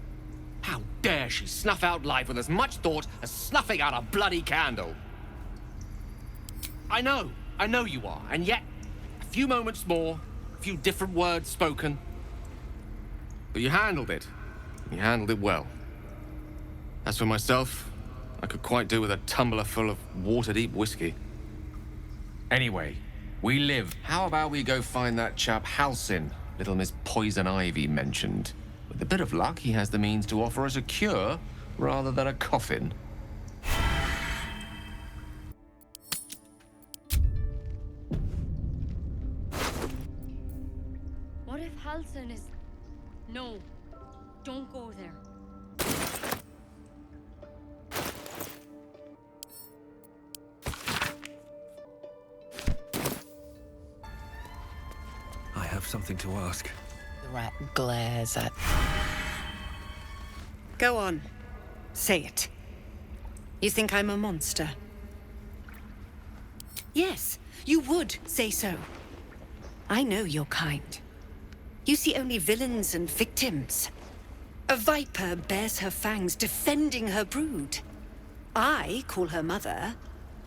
How dare she snuff out life with as much thought as snuffing out a bloody candle? I know you are, and yet, a few moments more, a few different words spoken. But you handled it. You handled it well. As for myself, I could quite do with a tumbler full of water-deep whiskey. Anyway, we live. How about we go find that chap Halsin, little Miss Poison Ivy mentioned? With a bit of luck, he has the means to offer us a cure rather than a coffin. What if Halsin is... No, don't go there. I have something to ask. The rat glares at... Go on. Say it. You think I'm a monster? Yes, you would say so. I know your kind. You see only villains and victims. A viper bears her fangs defending her brood. I call her mother.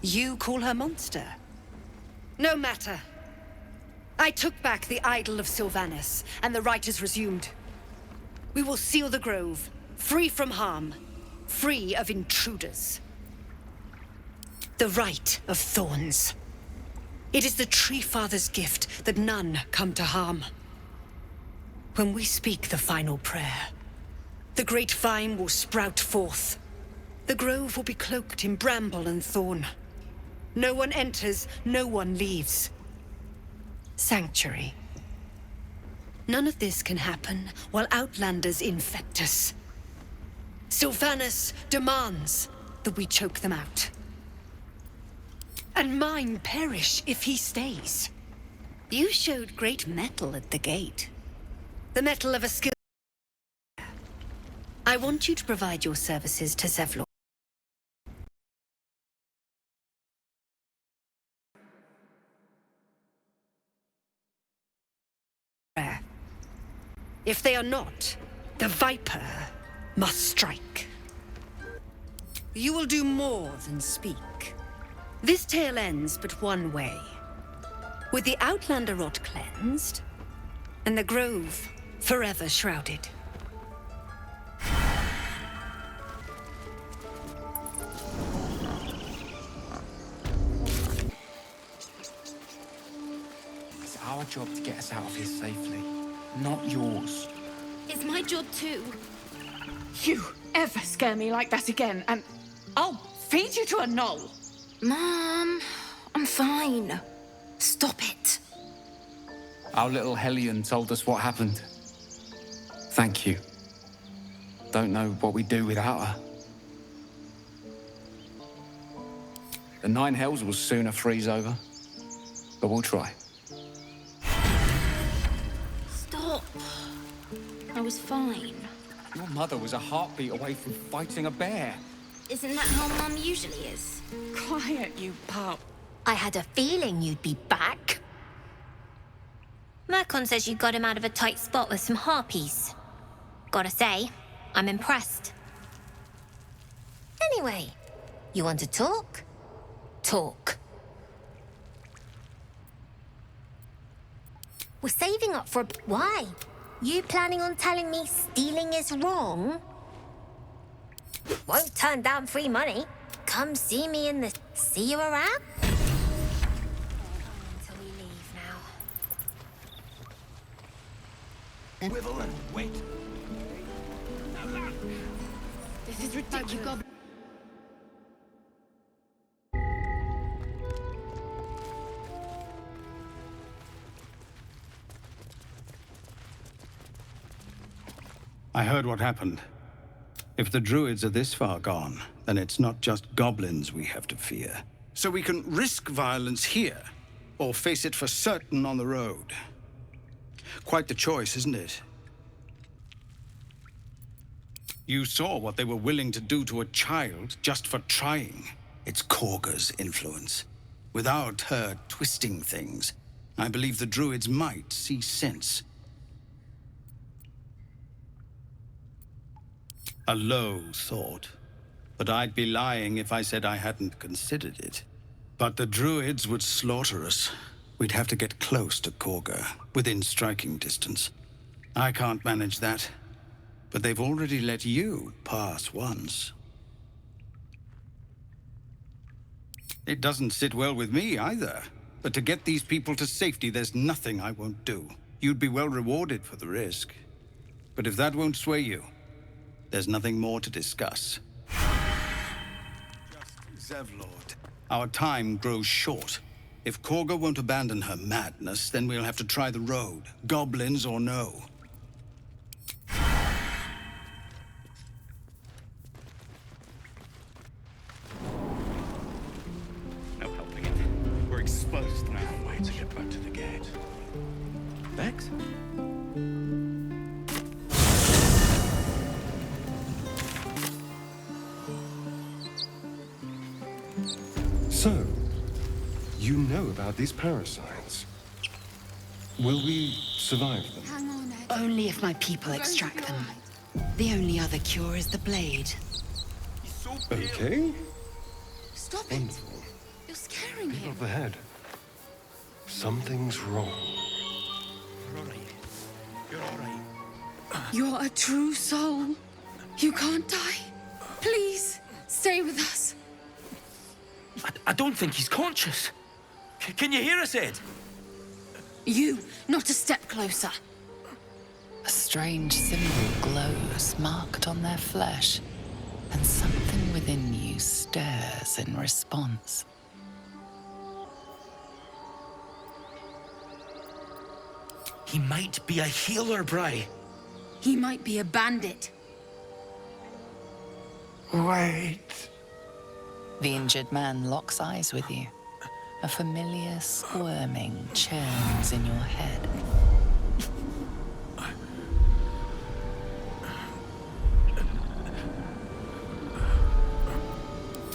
You call her monster. No matter. I took back the idol of Sylvanas, and the rite is resumed. We will seal the grove, free from harm, free of intruders. The rite of thorns. It is the Tree Father's gift that none come to harm. When we speak the final prayer, the great vine will sprout forth. The grove will be cloaked in bramble and thorn. No one enters, no one leaves. Sanctuary. None of this can happen while Outlanders infect us. Sylvanas demands that we choke them out. And mine perish if he stays. You showed great mettle at the gate. The mettle of a skill. I want you to provide your services to Zevlor. If they are not, the Viper must strike. You will do more than speak. This tale ends but one way. With the Outlander rot cleansed, and the Grove forever shrouded. It's our job to get us out of here safely, not yours. It's my job too. You ever scare me like that again, and I'll feed you to a knoll. Mom, I'm fine. Stop it. Our little Hellion told us what happened. Thank you. Don't know what we'd do without her. The Nine Hells will sooner freeze over, but we'll try. Stop. I was fine. Your mother was a heartbeat away from fighting a bear. Isn't that how Mum usually is? Quiet, you pup. I had a feeling you'd be back. Mercon says you got him out of a tight spot with some harpies. Gotta say, I'm impressed. Anyway, you want to talk? Talk. We're saving up for a... Why? You planning on telling me stealing is wrong? Won't turn down free money. Come see me in the... See you around? Until we leave now. Wivel and wait. This is ridiculous. I heard what happened. If the druids are this far gone, then it's not just goblins we have to fear. So we can risk violence here, or face it for certain on the road. Quite the choice, isn't it? You saw what they were willing to do to a child just for trying. It's Korga's influence. Without her twisting things, I believe the druids might see sense. A low thought, but I'd be lying if I said I hadn't considered it. But the druids would slaughter us. We'd have to get close to Korga, within striking distance. I can't manage that, but they've already let you pass once. It doesn't sit well with me either, but to get these people to safety, there's nothing I won't do. You'd be well rewarded for the risk. But if that won't sway you, there's nothing more to discuss. Just Zevlord. Our time grows short. If Korga won't abandon her madness, then we'll have to try the road, goblins or no. No helping it. We're exposed now. Way to get back to the gate. Vex? So, you know about these parasites. Will we survive them? Only if my people extract them. The only other cure is the blade. Okay. Stop it. Wonderful. You're scaring Pick him. up the head. Something's wrong. You're all right. You're all right. You're a true soul. You can't die. Please, stay with us. I don't think he's conscious. Can you hear us, Ed? You, not a step closer. A strange symbol glows, marked on their flesh, and something within you stirs in response. He might be a healer, Bry. He might be a bandit. Wait. The injured man locks eyes with you. A familiar squirming churns in your head.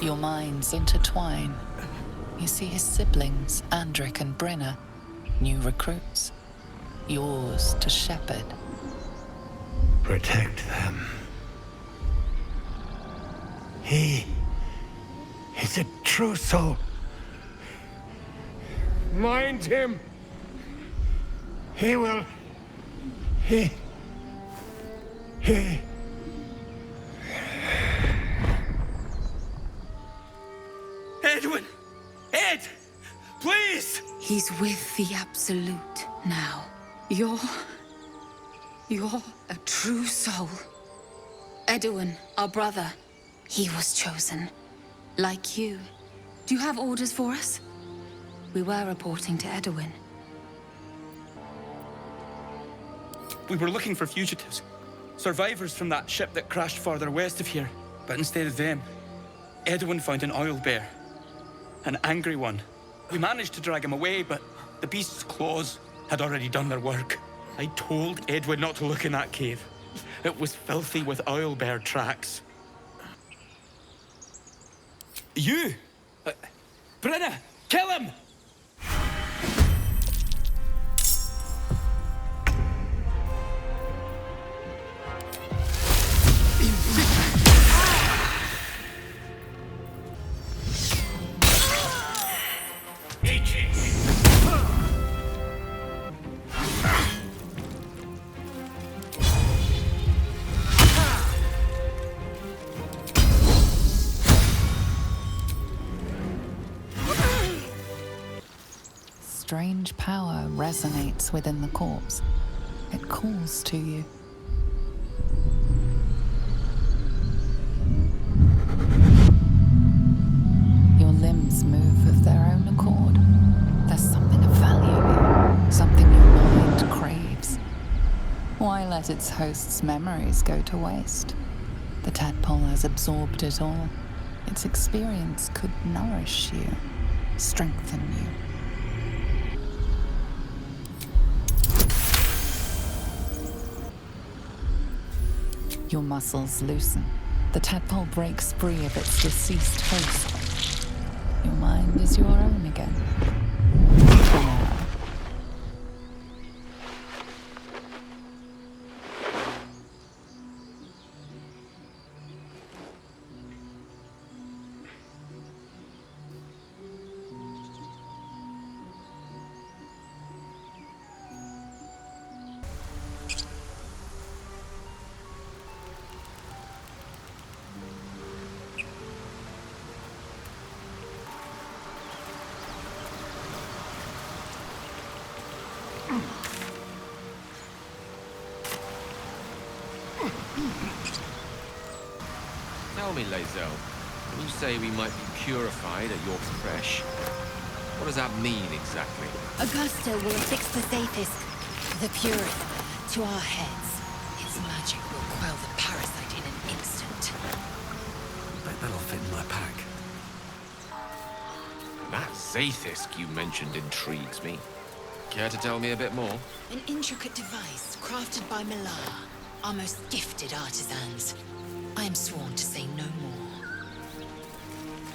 Your minds intertwine. You see his siblings, Andric and Brenna, new recruits. Yours to shepherd. Protect them. He is a true soul. Mind him. He will. He. Edwin! Ed! Please! He's with the Absolute now. You're a true soul. Edwin, our brother, he was chosen. Like you. Do you have orders for us? We were reporting to Edwin. We were looking for fugitives. Survivors from that ship that crashed farther west of here. But instead of them, Edwin found an oil bear. An angry one. We managed to drag him away, but the beast's claws had already done their work. I told Edwin not to look in that cave. It was filthy with oil bear tracks. You! Brenna! Kill him! Strange power resonates within the corpse. It calls to you. Your limbs move of their own accord. There's something of value here, something your mind craves. Why let its host's memories go to waste? The tadpole has absorbed it all. Its experience could nourish you, strengthen you. Your muscles loosen. The tadpole breaks free of its deceased host. Your mind is your own again. For now. Tell me, Lae'zel, when you say we might be purified at your creche, what does that mean exactly? Augusta will affix the safest, the purifier, to our heads. Its magic will quell the parasite in an instant. Bet that'll fit in my pack. That Zaithisk you mentioned intrigues me. Care to tell me a bit more? An intricate device crafted by Millar, our most gifted artisans. I am sworn to say no more.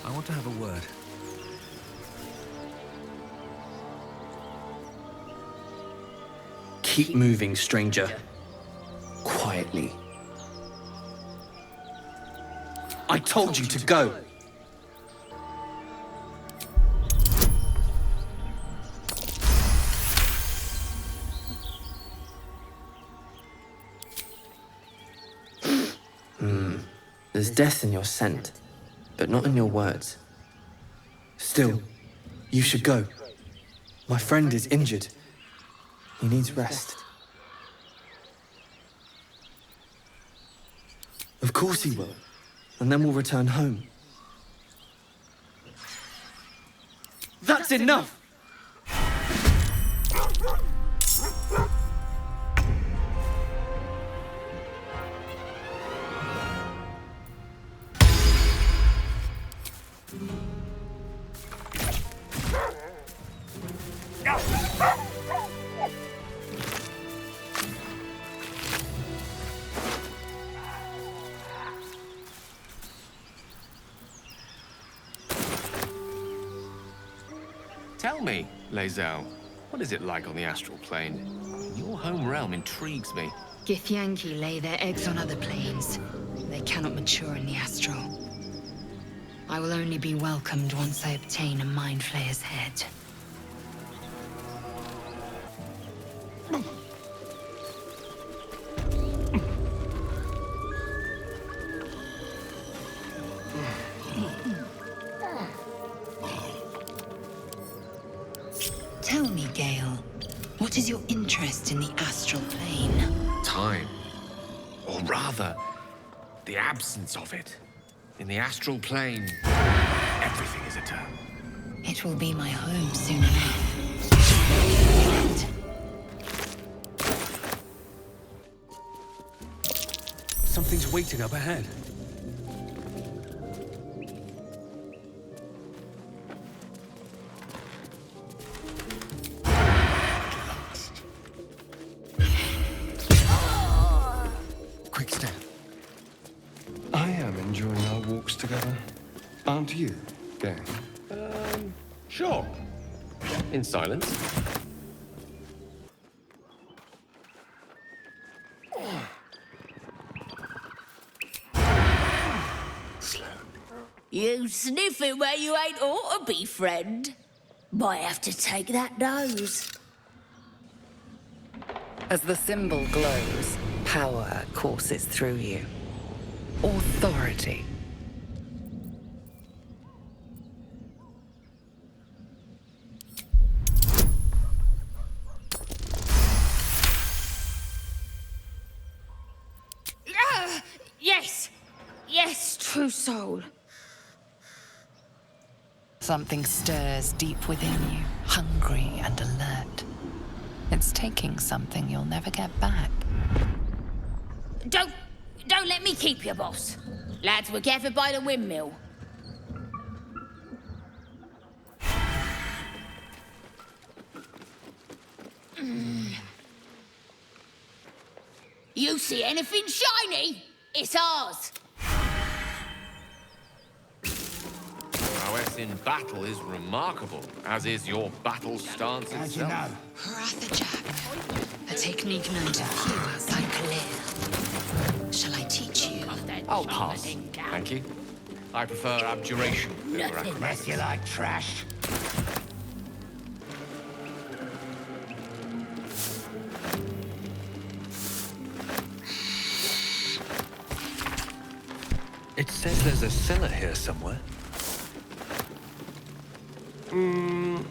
I want to have a word. Keep moving, stranger. Quietly. I told you to go! There's death in your scent, but not in your words. Still, you should go. My friend is injured. He needs rest. Of course he will, and then we'll return home. That's enough! Tell me, Lae'zel, what is it like on the astral plane? Your home realm intrigues me. Githyanki lay their eggs on other planes. They cannot mature in the astral. I will only be welcomed once I obtain a Mind Flayer's head. Tell me, Gale, what is your interest in the astral plane? Time. Or rather, the absence of it. In the astral plane, Everything is eternal. It will be my home soon enough. Something's waiting up ahead. Quick step. I am enjoying our walks together. Aren't you, gang? Sure. In silence. You sniffing where you ain't ought to be, friend. Might have to take that nose. As the symbol glows, power courses through you. Authority. Yes! Yes, true soul. Something stirs deep within you, hungry and alert. It's taking something you'll never get back. Don't let me keep you, boss. Lads were gathered by the windmill. You see anything shiny? It's ours. Prowess in battle is remarkable, as is your battle stance itself. A technique known to few outside Khalil. Shall I teach you? I'll pass. Thank you. I prefer abjuration over acrobatics. You like trash. It says there's a cellar here somewhere.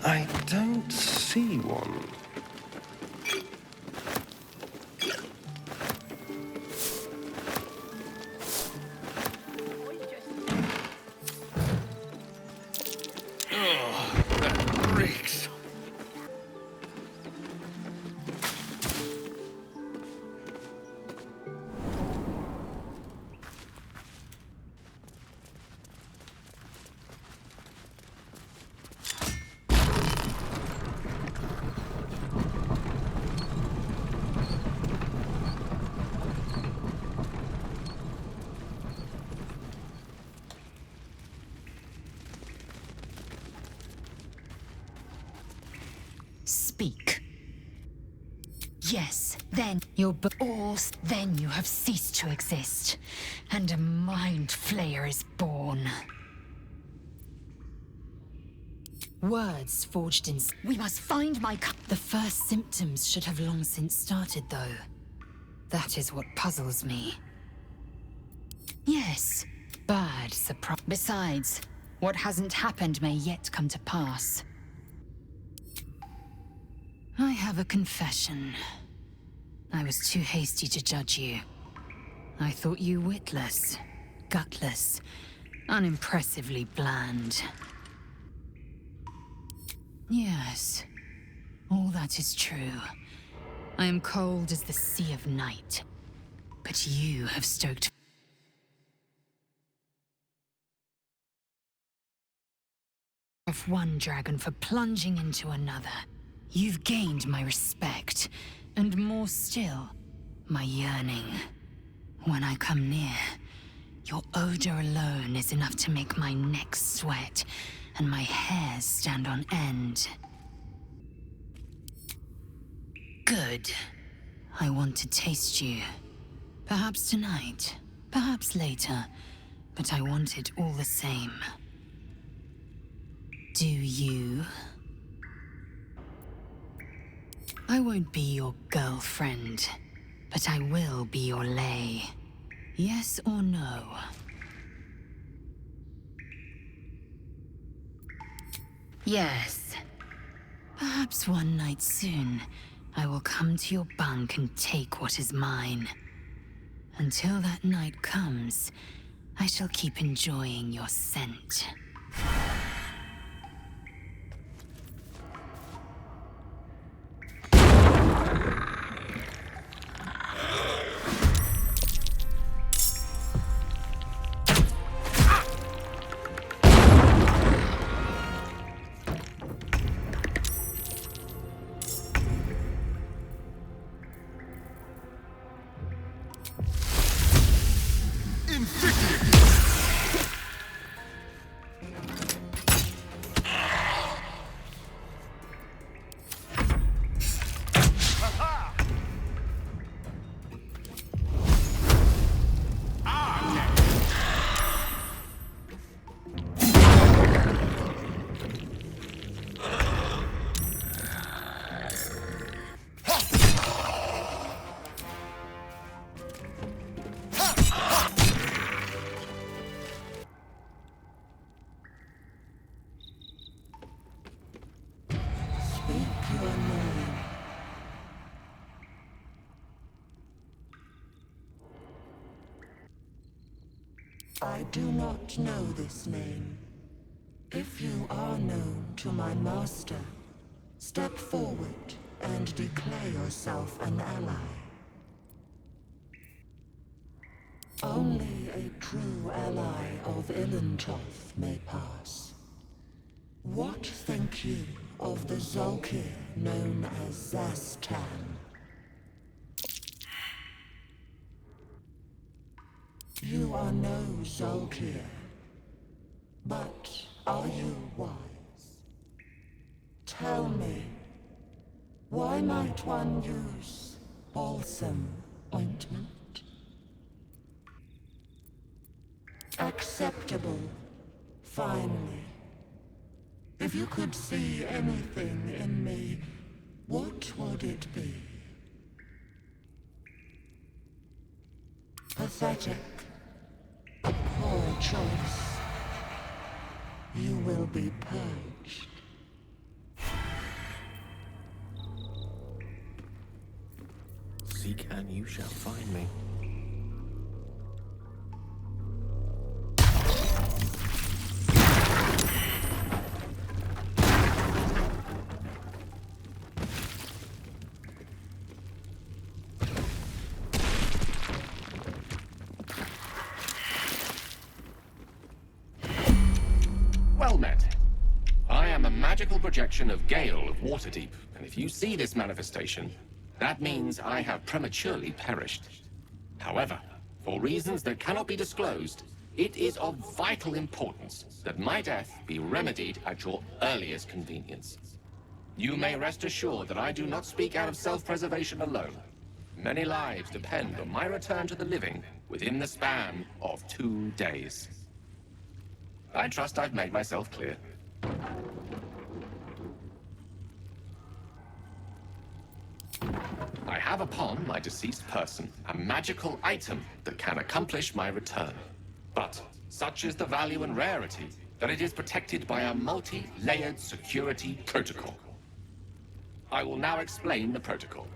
I don't see one. That reeks. Speak. Yes, then then you have ceased to exist, and a mind flayer is born. Words forged in... We must find my... The first symptoms should have long since started, though. That is what puzzles me. Yes, bad surprise. Besides, what hasn't happened may yet come to pass. I have a confession. I was too hasty to judge you. I thought you witless, gutless, unimpressively bland. Yes, all that is true. I am cold as the sea of night. But you have stoked of one dragon for plunging into another. You've gained my respect, and more still, my yearning. When I come near, your odor alone is enough to make my neck sweat and my hairs stand on end. Good. I want to taste you. Perhaps tonight, perhaps later, but I want it all the same. Do you? I won't be your girlfriend, but I will be your lay. Yes or no? Yes. Perhaps one night soon, I will come to your bunk and take what is mine. Until that night comes, I shall keep enjoying your scent. I do not know this name. If you are known to my master, step forward and declare yourself an ally. Only a true ally of Ilintoth may pass. What think you of the Zolkir known as Zastan? You are no Zolkir, but are you wise? Tell me, why might one use balsam ointment? Acceptable, finally. If you could see anything in me, what would it be? Pathetic. A poor choice. You will be purged. Seek and you shall find me. Well met. I am a magical projection of Gale of Waterdeep, and if you see this manifestation, that means I have prematurely perished. However, for reasons that cannot be disclosed, it is of vital importance that my death be remedied at your earliest convenience. You may rest assured that I do not speak out of self-preservation alone. Many lives depend on my return to the living within the span of 2 days. I trust I've made myself clear. I have upon my deceased person a magical item that can accomplish my return. But such is the value and rarity that it is protected by a multi-layered security protocol. I will now explain the protocol.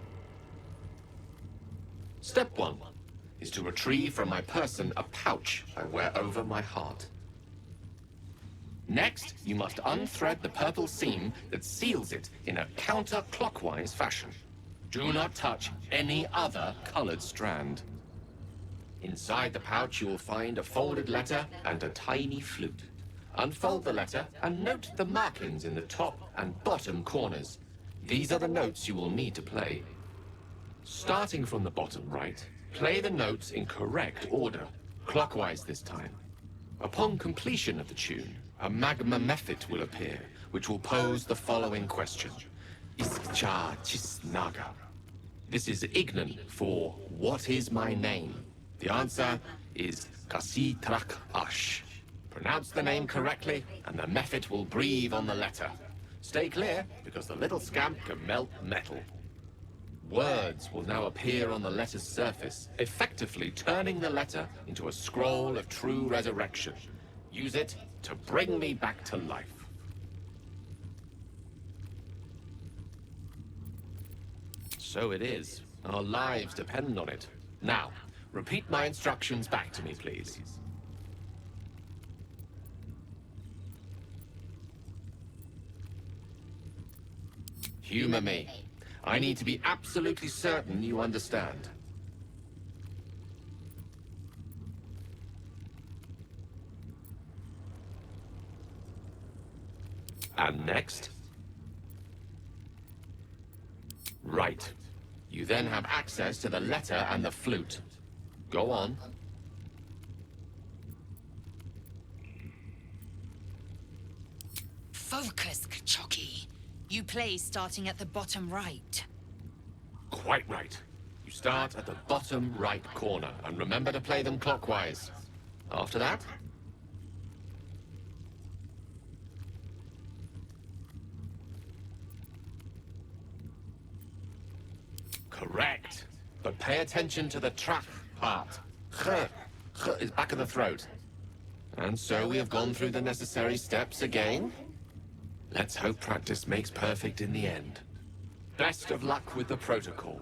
Step 1 is to retrieve from my person a pouch I wear over my heart. Next, you must unthread the purple seam that seals it in a counterclockwise fashion. Do not touch any other colored strand. Inside the pouch, you will find a folded letter and a tiny flute. Unfold the letter and note the markings in the top and bottom corners. These are the notes you will need to play. Starting from the bottom right, play the notes in correct order, clockwise this time. Upon completion of the tune, a magma method will appear, which will pose the following question. Iskcha Chisnaga. This is Ignan for what is my name? The answer is Kasitrak Ash. Pronounce the name correctly, and the method will breathe on the letter. Stay clear, because the little scamp can melt metal. Words will now appear on the letter's surface, effectively turning the letter into a scroll of true resurrection. Use it to bring me back to life. So it is. Our lives depend on it. Now, repeat my instructions back to me, please. Humor me. I need to be absolutely certain you understand. And next? Right. You then have access to the letter and the flute. Go on. Focus, Kachaki. You play starting at the bottom right. Quite right. You start at the bottom right corner, and remember to play them clockwise. After that? Correct. But pay attention to the trap part. Ch. Ch is back of the throat. And so we have gone through the necessary steps again. Let's hope practice makes perfect in the end. Best of luck with the protocol.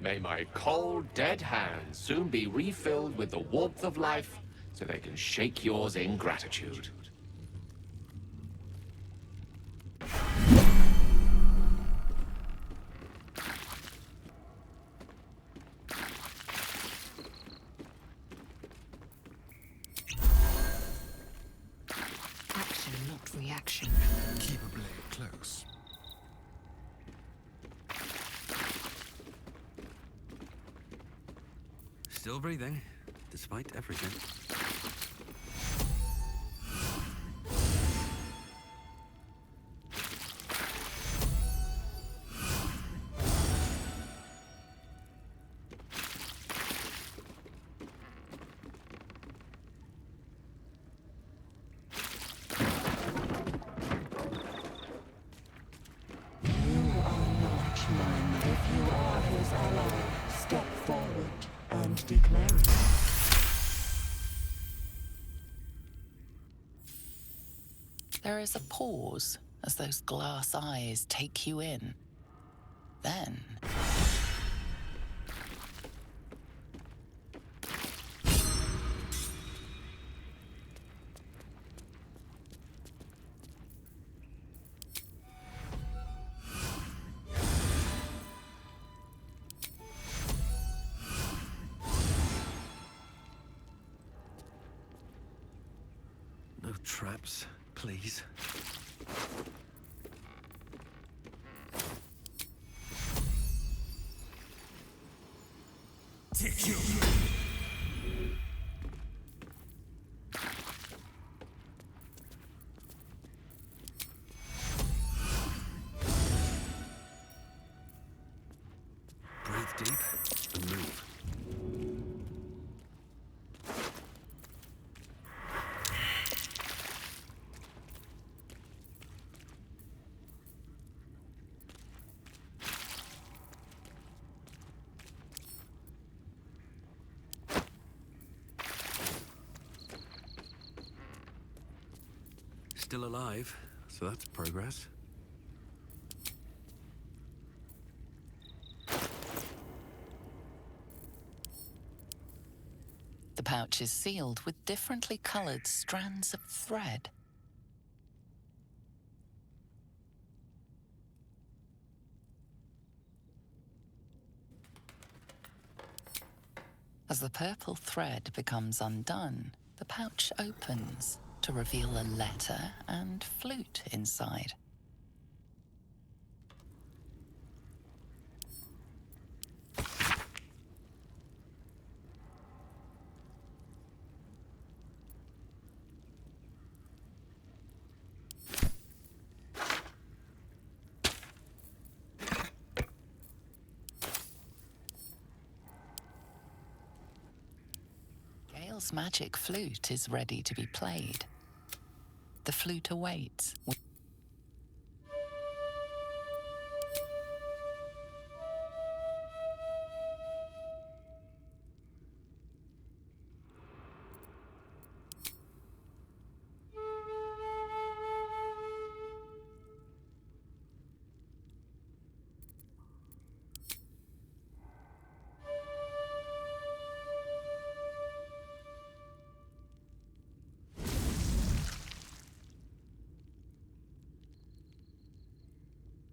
May my cold, dead hands soon be refilled with the warmth of life so they can shake yours in gratitude. Action, not reaction. Keep a blade close. Still breathing, despite everything. There is a pause as those glass eyes take you in. Then... No traps, please. Take you. Breathe deep and move. Still alive, so that's progress. The pouch is sealed with differently colored strands of thread. As the purple thread becomes undone, the pouch opens to reveal a letter and flute inside. Gale's magic flute is ready to be played. The flute awaits.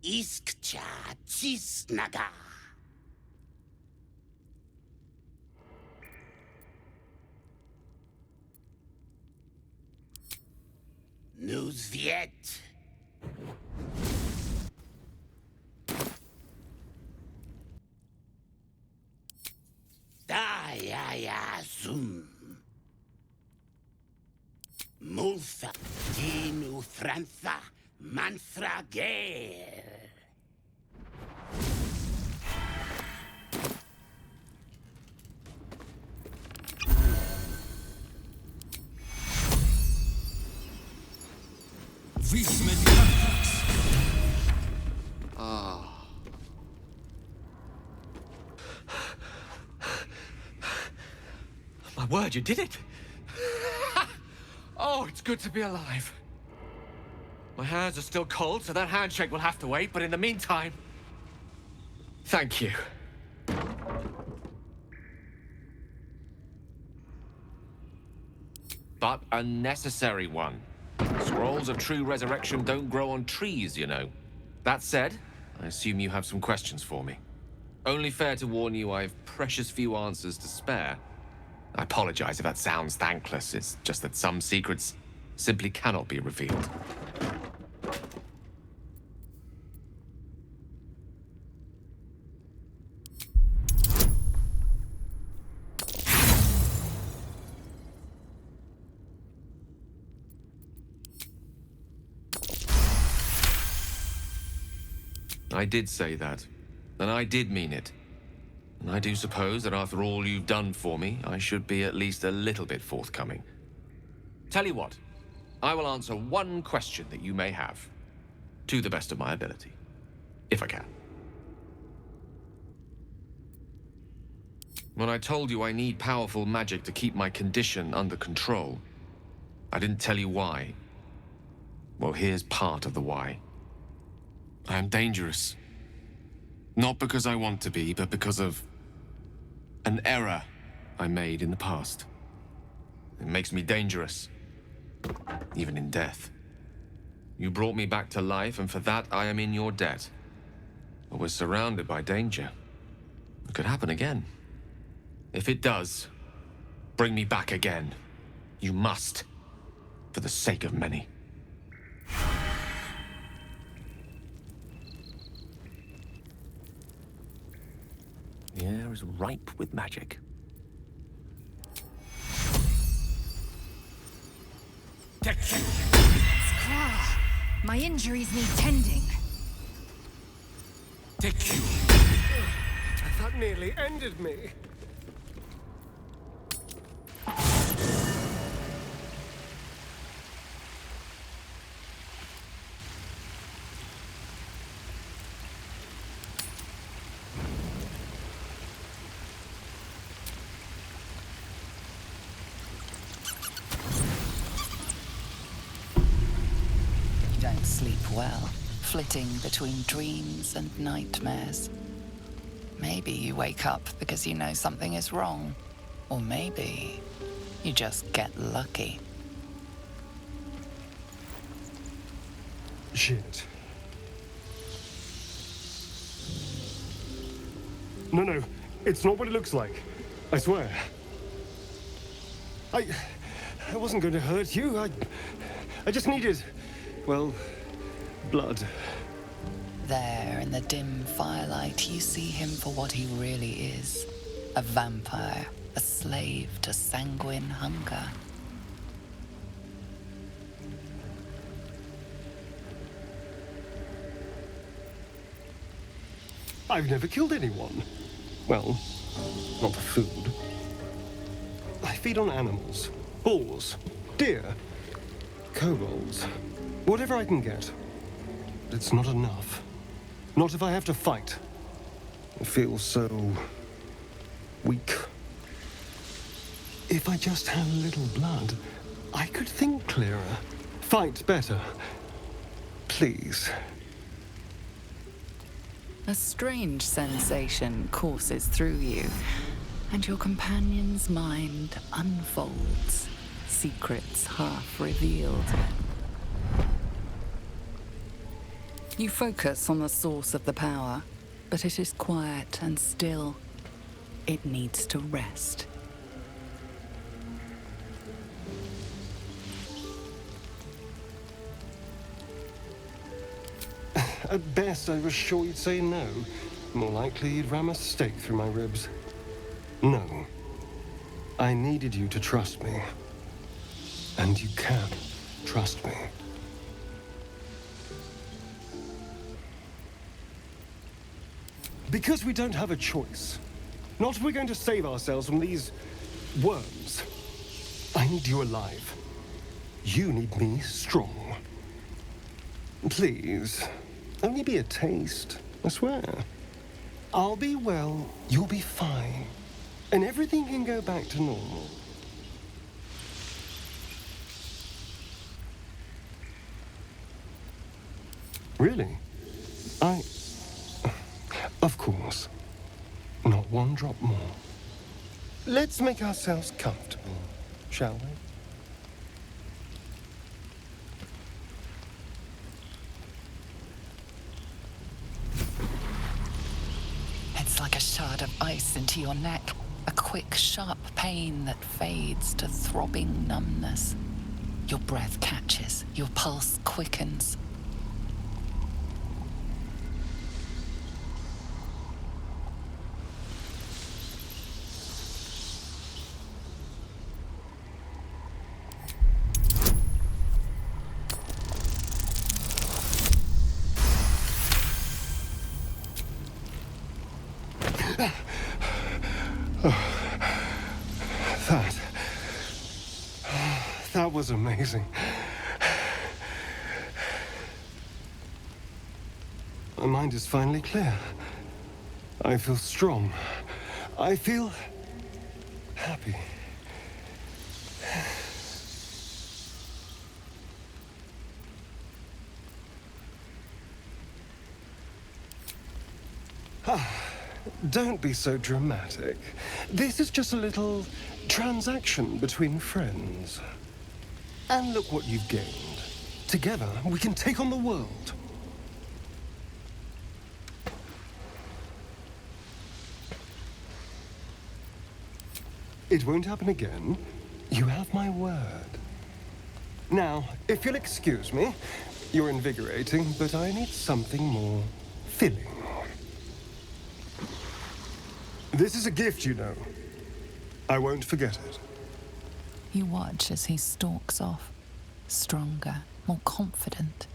Iskcha Cisnaga. News Viet. Daya Zoom. Multha Dinu Frantha Manthra Gale. Ah. My word, you did it! Oh, it's good to be alive. My hands are still cold, so that handshake will have to wait, but in the meantime, thank you. But a necessary one. Scrolls of true resurrection don't grow on trees, you know. That said, I assume you have some questions for me. Only fair to warn you I've precious few answers to spare. I apologize if that sounds thankless. It's just that some secrets simply cannot be revealed. I did say that, and I did mean it. And I do suppose that after all you've done for me, I should be at least a little bit forthcoming. Tell you what, I will answer one question that you may have, to the best of my ability, if I can. When I told you I need powerful magic to keep my condition under control, I didn't tell you why. Well, here's part of the why. I am dangerous. Not because I want to be, but because of an error I made in the past. It makes me dangerous, even in death. You brought me back to life, and for that I am in your debt. But we're surrounded by danger. It could happen again. If it does, bring me back again. You must, for the sake of many. The air is ripe with magic. Skra! My injuries need tending. That nearly ended me. You don't sleep well, flitting between dreams and nightmares. Maybe you wake up because you know something is wrong. Or maybe you just get lucky. Shit. No, it's not what it looks like. I swear. I wasn't going to hurt you. I just needed, well, blood. There, in the dim firelight, you see him for what he really is. A vampire, a slave to sanguine hunger. I've never killed anyone. Well, not for food. I feed on animals. Bulls, deer, kobolds, whatever I can get. But it's not enough. Not if I have to fight. I feel so weak. If I just had a little blood, I could think clearer, fight better. Please. A strange sensation courses through you, and your companion's mind unfolds, secrets half revealed. You focus on the source of the power, but it is quiet and still. It needs to rest. At best, I was sure you'd say no. More likely, you'd ram a stake through my ribs. No. I needed you to trust me. And you can trust me. Because we don't have a choice. Not if we're going to save ourselves from these worms. I need you alive. You need me strong. Please, only be a taste, I swear. I'll be well, you'll be fine. And everything can go back to normal. Really? Of course. Not one drop more. Let's make ourselves comfortable, shall we? It's like a shard of ice into your neck. A quick, sharp pain that fades to throbbing numbness. Your breath catches, your pulse quickens. That was amazing. My mind is finally clear. I feel strong. I feel happy. Don't be so dramatic. This is just a little transaction between friends. And look what you've gained. Together, we can take on the world. It won't happen again. You have my word. Now, if you'll excuse me, you're invigorating, but I need something more filling. This is a gift, you know. I won't forget it. You watch as he stalks off, stronger, more confident,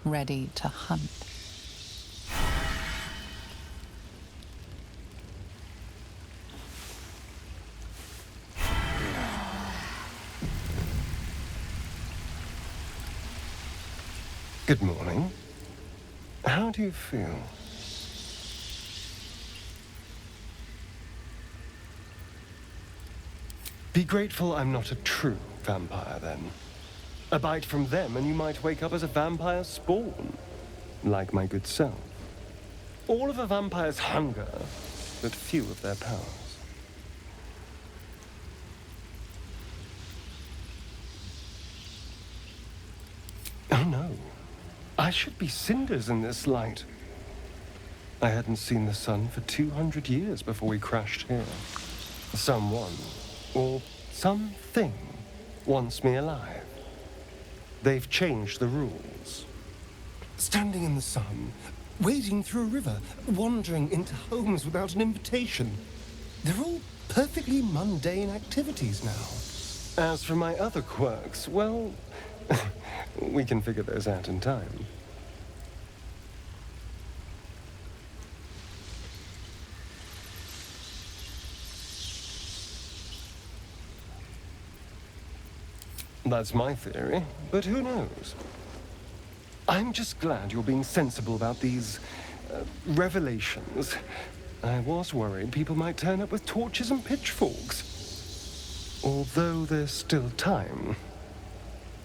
ready to hunt. Good morning. How do you feel? Be grateful I'm not a true vampire, then. A bite from them and you might wake up as a vampire spawn, like my good self. All of a vampire's hunger, but few of their powers. Oh no, I should be cinders in this light. I hadn't seen the sun for 200 years before we crashed here. Someone, or something, wants me alive. They've changed the rules. Standing in the sun, wading through a river, wandering into homes without an invitation. They're all perfectly mundane activities now. As for my other quirks, well, we can figure those out in time. That's my theory, but who knows? I'm just glad you're being sensible about these revelations. I was worried people might turn up with torches and pitchforks. Although there's still time.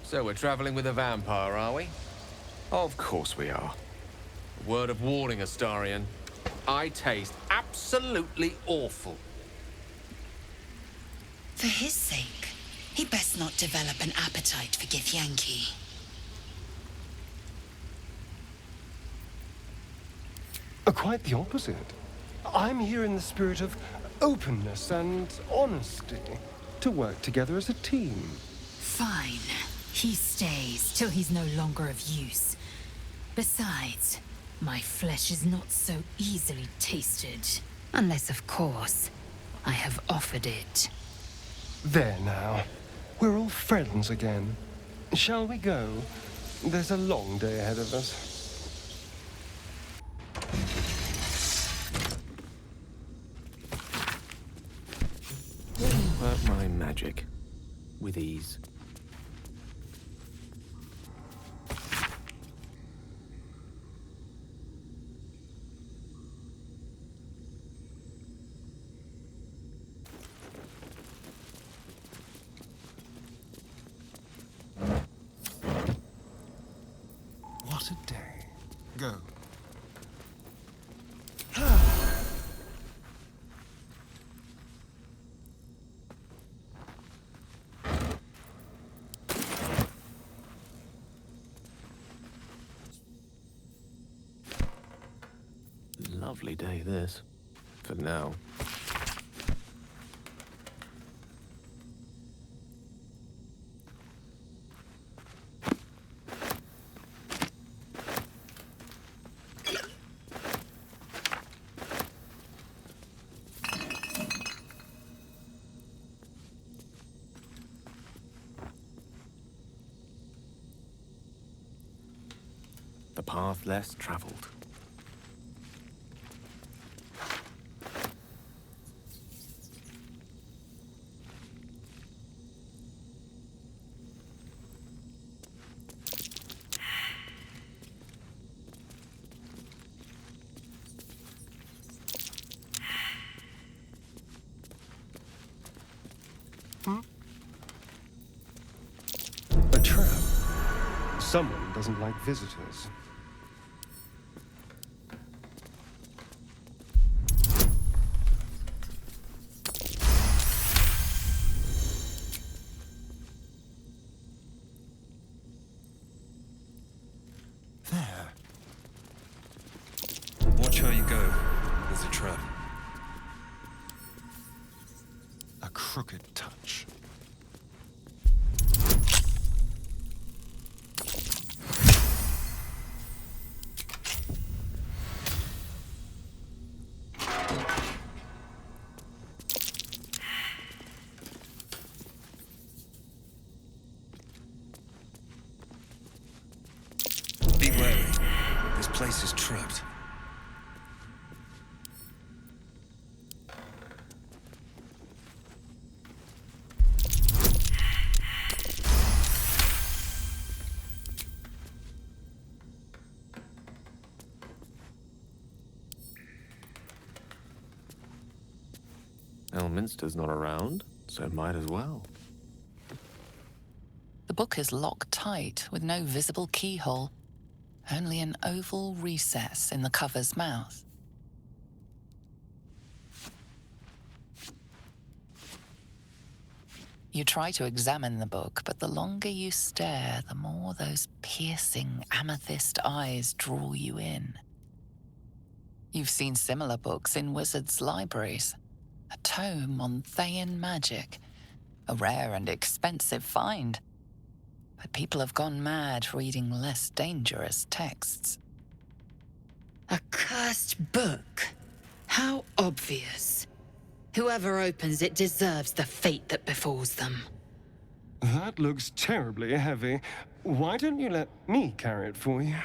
So we're traveling with a vampire, are we? Of course we are. A word of warning, Astarion. I taste absolutely awful. For his sake, he best not develop an appetite for Githyanki. Quite the opposite. I'm here in the spirit of openness and honesty, to work together as a team. Fine. He stays till he's no longer of use. Besides, my flesh is not so easily tasted. Unless, of course, I have offered it. There now. We're all friends again. Shall we go? There's a long day ahead of us. Work my magic with ease. What a day. Go. Lovely day, this. For now. The path less traveled. A trap. Someone doesn't like visitors. There. Watch how you go. There's a trap. A crooked touch. Be wary. This place is trapped. Elminster's not around, so might as well. The book is locked tight with no visible keyhole, only an oval recess in the cover's mouth. You try to examine the book, but the longer you stare, the more those piercing amethyst eyes draw you in. You've seen similar books in wizards' libraries. A tome on Thayan magic, a rare and expensive find. But people have gone mad reading less dangerous texts. A cursed book? How obvious. Whoever opens it deserves the fate that befalls them. That looks terribly heavy. Why don't you let me carry it for you?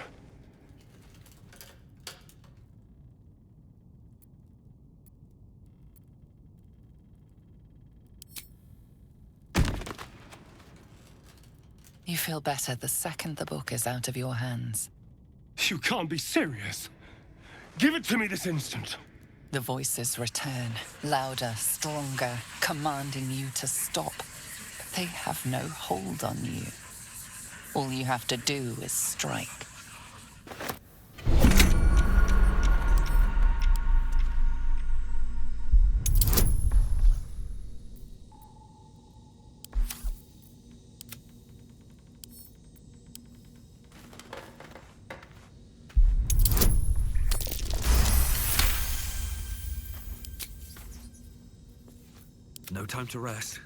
You feel better the second the book is out of your hands. You can't be serious. Give it to me this instant. The voices return, louder, stronger, commanding you to stop. But they have no hold on you. All you have to do is strike. no time to rest.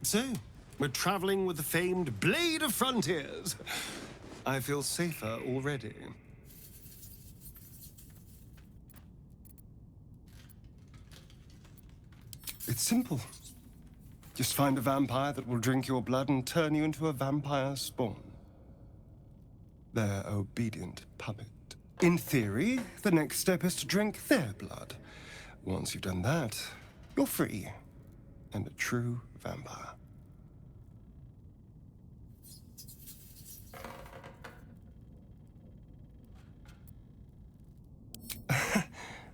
So, we're traveling with the famed Blade of Frontiers. I feel safer already. It's simple. Just find a vampire that will drink your blood and turn you into a vampire spawn. Their obedient puppet. In theory, the next step is to drink their blood. Once you've done that, you're free and a true vampire.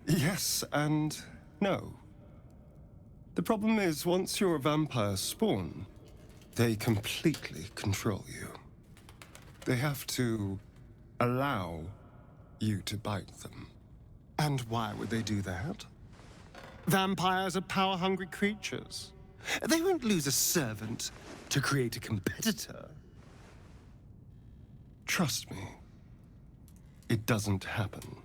Yes and no. The problem is, once you're a vampire spawn, they completely control you. They have to allow you to bite them. And why would they do that? Vampires are power-hungry creatures. They won't lose a servant to create a competitor. Trust me, it doesn't happen.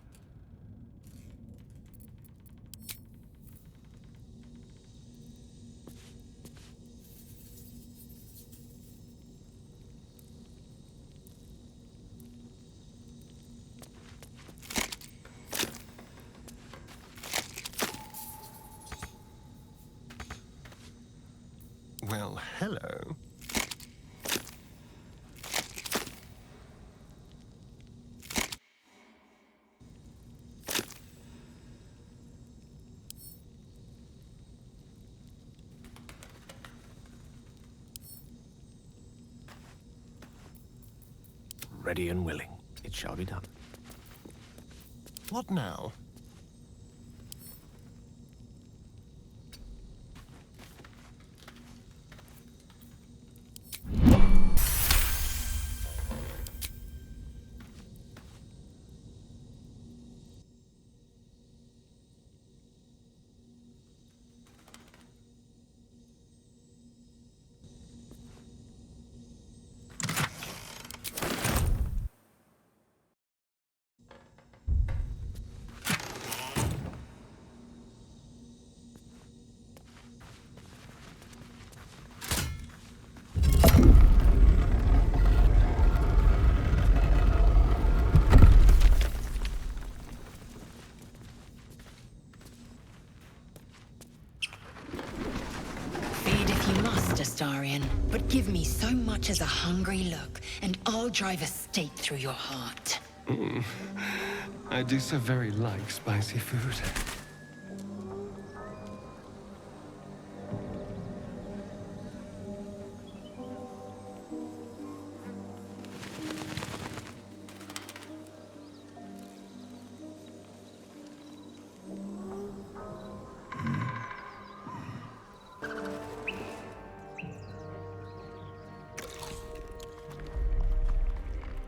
Well, hello. Ready and willing. It shall be done. What now? But give me so much as a hungry look, and I'll drive a stake through your heart. I do so very like spicy food.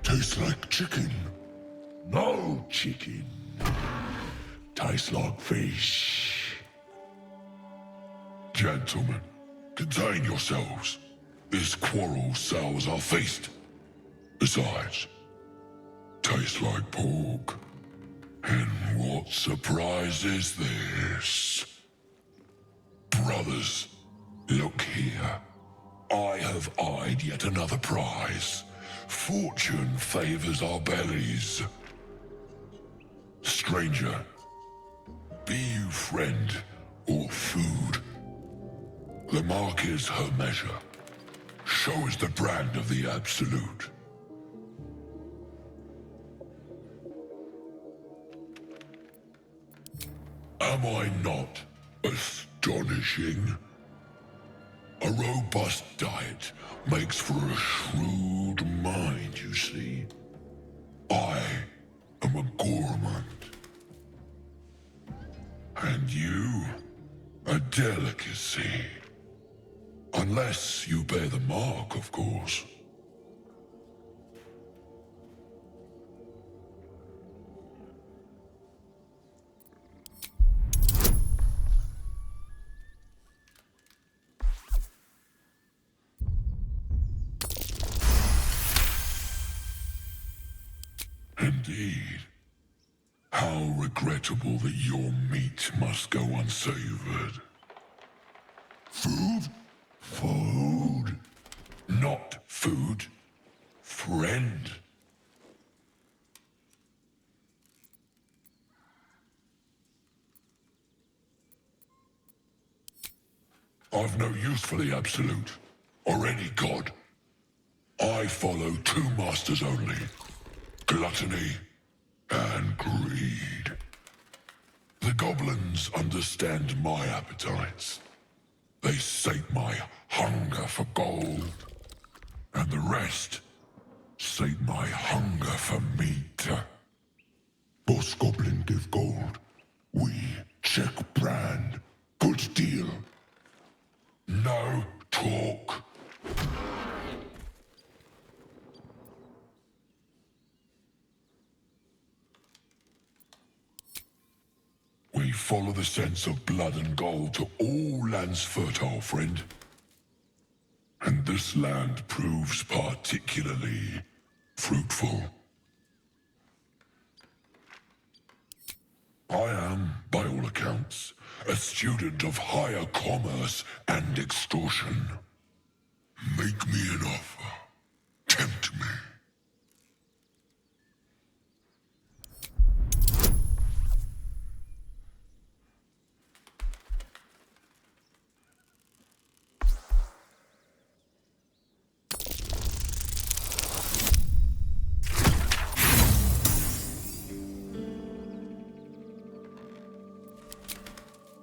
Tastes like chicken. No chicken. Tastes like fish. Gentlemen, contain yourselves. This quarrel sours our feast. Besides, tastes like pork. And what surprise is this? Brothers, look here. I have eyed yet another prize. Fortune favors our bellies. Stranger, be you friend or food. The mark is her measure. Show is the brand of the absolute. Am I not astonishing? A robust diet makes for a shrewd mind, you see. I am a gourmand. And you, a delicacy. Unless you bear the mark, of course. Indeed. How regrettable that your meat must go unsavored. Food? Food. Not food. Friend. I've no use for the Absolute, or any god. I follow two masters only. Gluttony and greed. The goblins understand my appetites. They sate my hunger for gold. And the rest sate my hunger for meat. Boss goblin give gold. We check brand. Good deal. No talk. We follow the sense of blood and gold to all lands fertile, friend. And this land proves particularly fruitful. I am, by all accounts, a student of higher commerce and extortion. Make me an offer. Tempt me.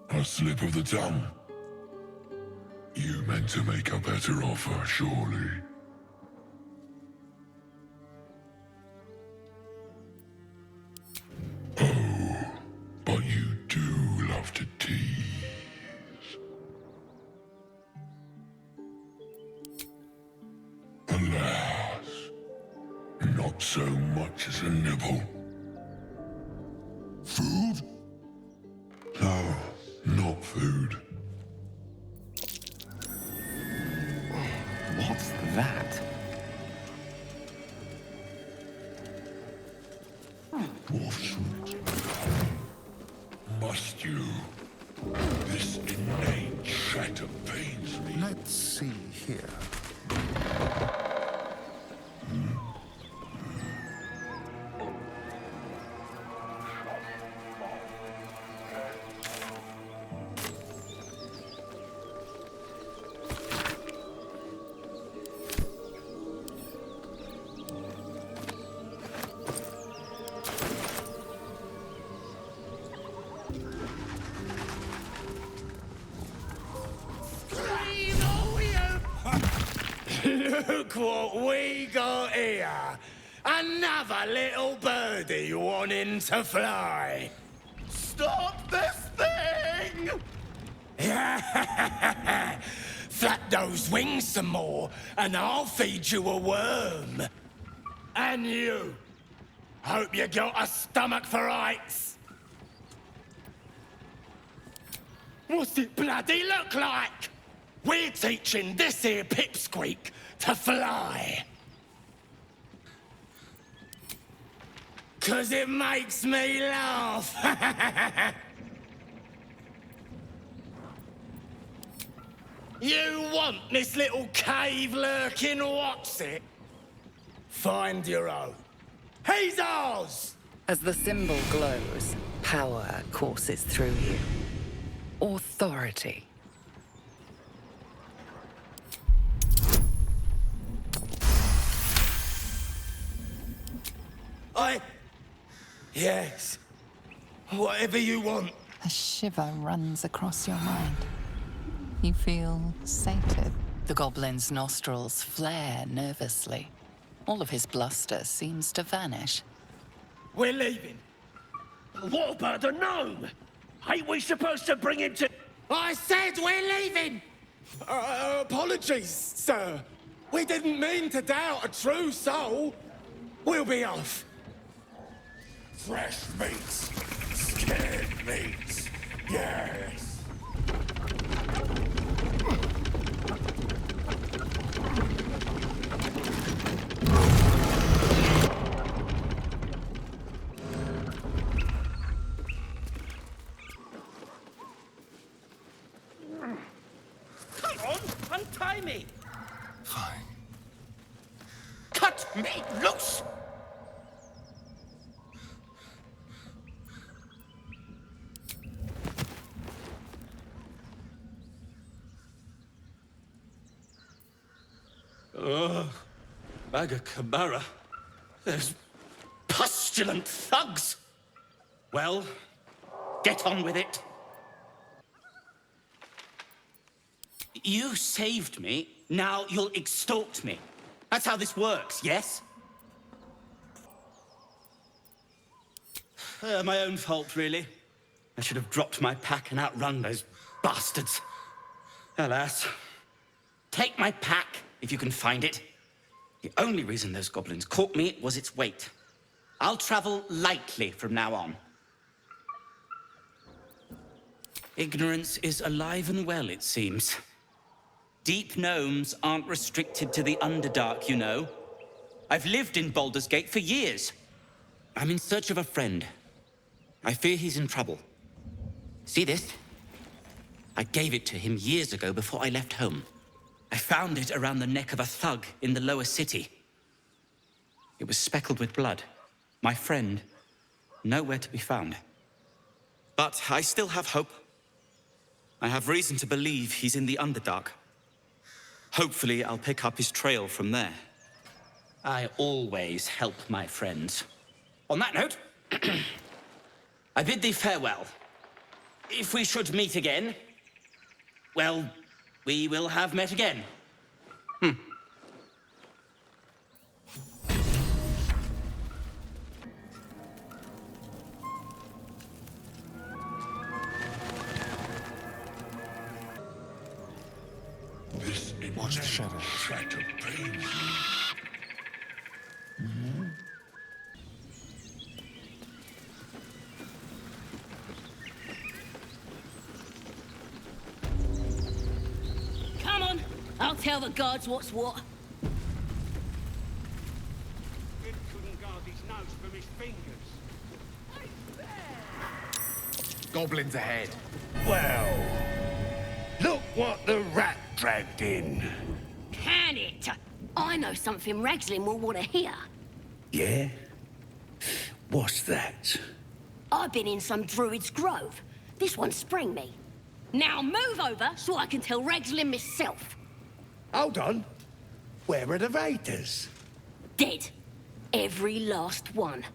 A slip of the tongue. You meant to make a better offer, surely. Oh, but you do love to tease. Alas, not so much as a nibble. Food? No, not food. What's that? Dwarf suit. Must you? This inane chatter pains me. Let's see here. Look what we got here. Another little birdie wanting to fly. Stop this thing! Flap those wings some more, and I'll feed you a worm. And you. Hope you got a stomach for heights. What's it bloody look like? We're teaching this here pipsqueak to fly. 'Cause it makes me laugh. You want this little cave lurking, what's it? Find your own. He's ours! As the symbol glows, power courses through you. Authority. Yes. Whatever you want. A shiver runs across your mind. You feel sated. The goblin's nostrils flare nervously. All of his bluster seems to vanish. We're leaving. What about the gnome? Ain't we supposed to bring him to... I said we're leaving! Apologies, sir. We didn't mean to doubt a true soul. We'll be off. Fresh meats. Scared meats. Yes. Obey me! Fine. Cut me loose! Ugh. Bagakabara. Those pustulant thugs! Well, get on with it. You saved me, now you'll extort me. That's how this works, yes? My own fault, really. I should have dropped my pack and outrun those bastards. Alas. Take my pack, if you can find it. The only reason those goblins caught me was its weight. I'll travel lightly from now on. Ignorance is alive and well, it seems. Deep gnomes aren't restricted to the Underdark, you know. I've lived in Baldur's Gate for years. I'm in search of a friend. I fear he's in trouble. See this? I gave it to him years ago before I left home. I found it around the neck of a thug in the lower city. It was speckled with blood. My friend, nowhere to be found. But I still have hope. I have reason to believe he's in the Underdark. Hopefully, I'll pick up his trail from there. I always help my friends. On that note, I bid thee farewell. If we should meet again, well, we will have met again. Watch the shadows. Come on, I'll tell the guards what's what. Kid couldn't guard his nose from his fingers. Goblins ahead. Well, look what the rat dragged in. Can it? I know something Ragslin will want to hear. Yeah? What's that? I've been in some druid's grove. This one sprang me. Now move over so I can tell Ragslin myself. Hold on. Where are the raiders? Dead. Every last one.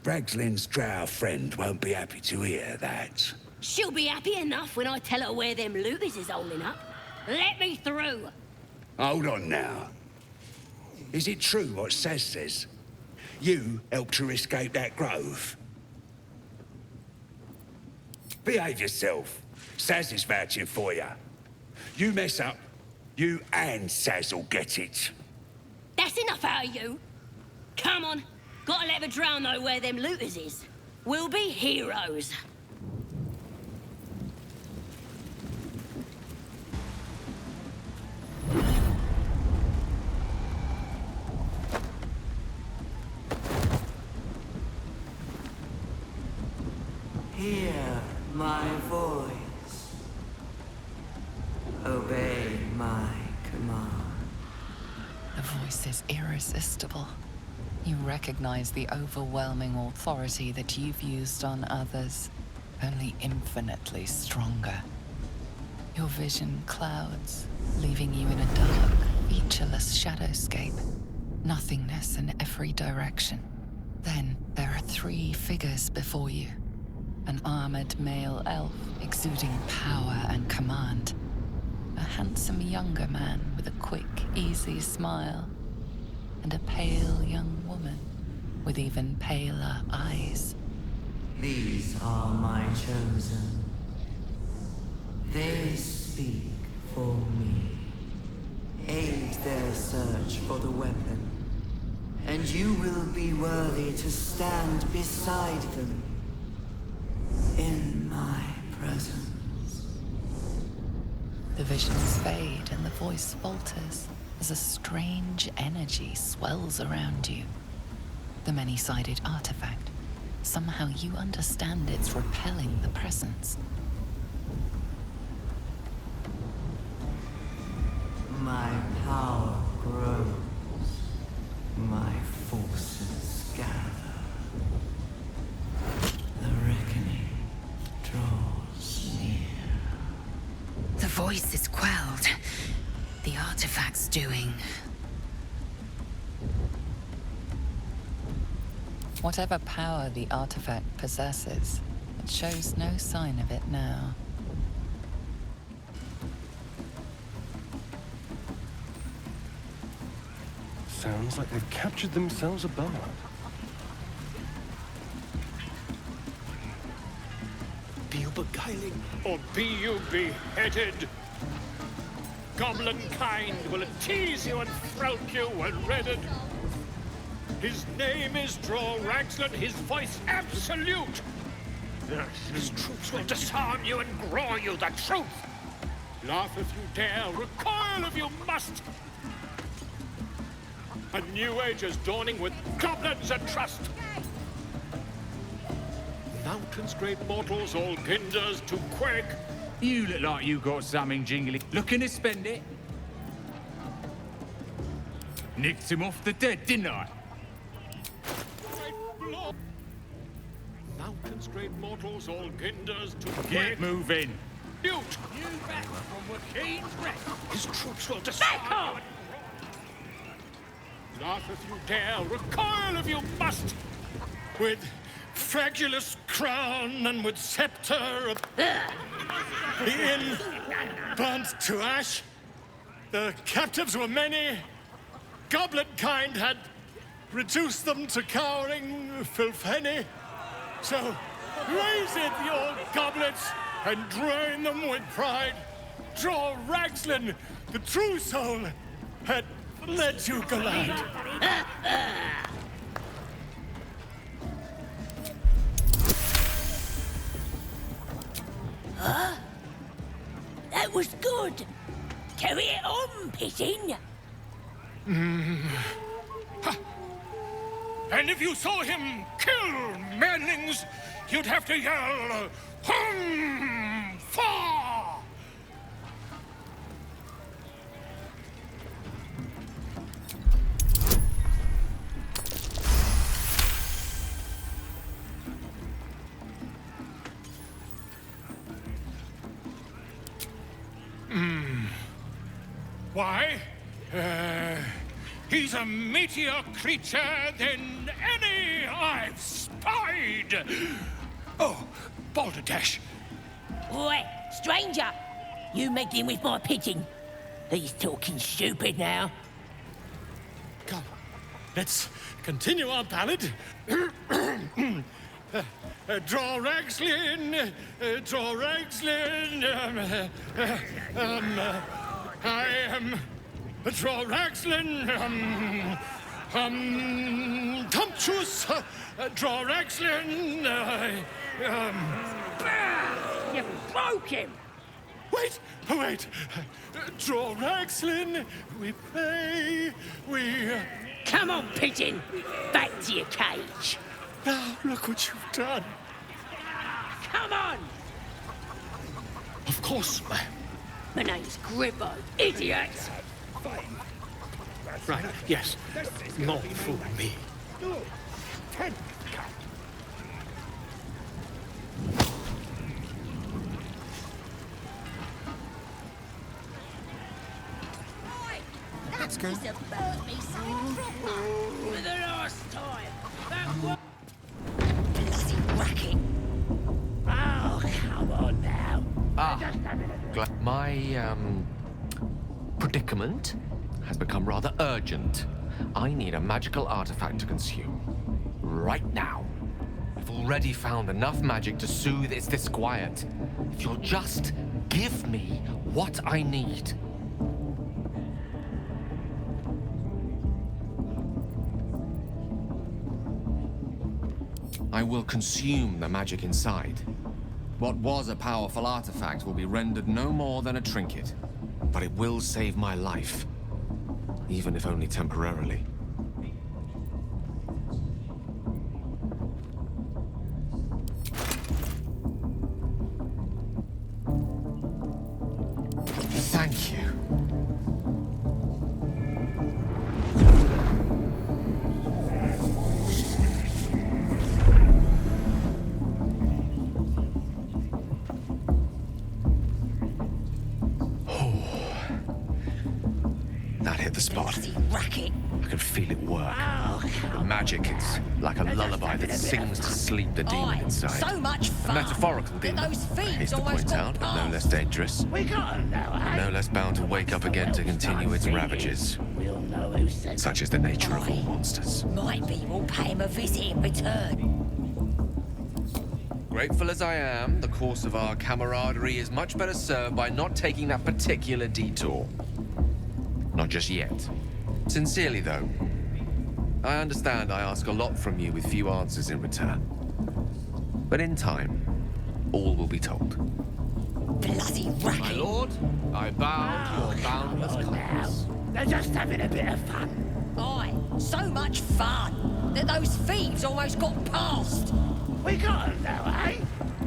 Ragslin's drow friend won't be happy to hear that. She'll be happy enough when I tell her where them looters is holding up. Let me through. Hold on now. Is it true what Saz says? You helped her escape that grove? Behave yourself. Saz is vouching for you. You mess up, you and Saz will get it. That's enough out of you. Come on. Gotta let the drow know where them looters is. We'll be heroes. Hear my voice. Obey my command. The voice is irresistible. You recognize the overwhelming authority that you've used on others, only infinitely stronger. Your vision clouds, leaving you in a dark, featureless shadowscape. Nothingness in every direction. Then there are 3 figures before you. An armored male elf exuding power and command. A handsome younger man with a quick, easy smile. And a pale young woman with even paler eyes. These are my chosen. They speak for me. Aid their search for the weapon, and you will be worthy to stand beside them in my presence. The visions fade and the voice falters as a strange energy swells around you. The many-sided artifact. Somehow you understand it's repelling the presence. voice is quelled. The artifact's doing. Whatever power the artifact possesses, it shows no sign of it now. Sounds like they've captured themselves a bard. Be you beguiling, or be you beheaded? Goblin kind will tease you and throat you when redded. His name is Draw Ragsland, his voice absolute. His troops will disarm you and grow you the truth. Laugh if you dare, recoil if you must. A new age is dawning with goblins and trust. Mountains, great mortals, all ginders to quake. You look like you got something jingly. Looking to spend it? Nicked him off the dead, didn't I? Mountains, great mortals, all ginders to quake. Get moving. Mute! You back from Wakeen's rest. His troops will disarm you. Laugh if you dare, recoil if you must. With fragulous crown and with scepter, the inn burnt to ash. The captives were many. Goblin kind had reduced them to cowering filthenny. So raise it, your goblets, and drain them with pride. Draw Ragsland, the true soul, had let you glide. Huh? That was good. Carry it on, Pigeon. And if you saw him kill manlings, you'd have to yell, hum, fa! Why? He's a meatier creature than any I've spied. Oh, Balderdash. Oi, stranger! You meddling with my pigeon. He's talking stupid now. Come, let's continue our ballad. Draw Ragslin, draw Ragslin. I am Draw Ragslin. Tumptuous. Draw Ragslin. You broke him. Wait, wait. Draw Ragslin. We pray. We. Come on, pigeon. Back to your cage. Now look what you've done. Come on. Of course, ma'am. My name's Gribbo, idiot. Right, yes. Not for me. That's good. For the last time. That was... Bloody racket. Oh, come on now. My, predicament has become rather urgent. I need a magical artifact to consume. Right now. I've already found enough magic to soothe its disquiet. If you'll just give me what I need. I will consume the magic inside. What was a powerful artifact will be rendered no more than a trinket. But it will save my life. Even if only temporarily. Thank you. hit the spot. Racket. I can feel it work. The magic, it's like a lullaby that sings to sleep the demon inside. So much A fun. metaphorical demon, Those I fiends haste to almost point got out, but no past. less dangerous. We got 'em now, eh? And no less bound to wake up again to continue its ravages. We'll know who sent Such is the nature of all monsters. Might be we'll pay him a visit in return. Grateful as I am, the course of our camaraderie is much better served by not taking that particular detour. Not just yet. Sincerely, though. I understand I ask a lot from you with few answers in return. But in time, all will be told. Bloody racket. My lord, I bow to your boundless kindness. They're just having a bit of fun. Aye, so much fun that those thieves almost got past. We got 'em now, eh?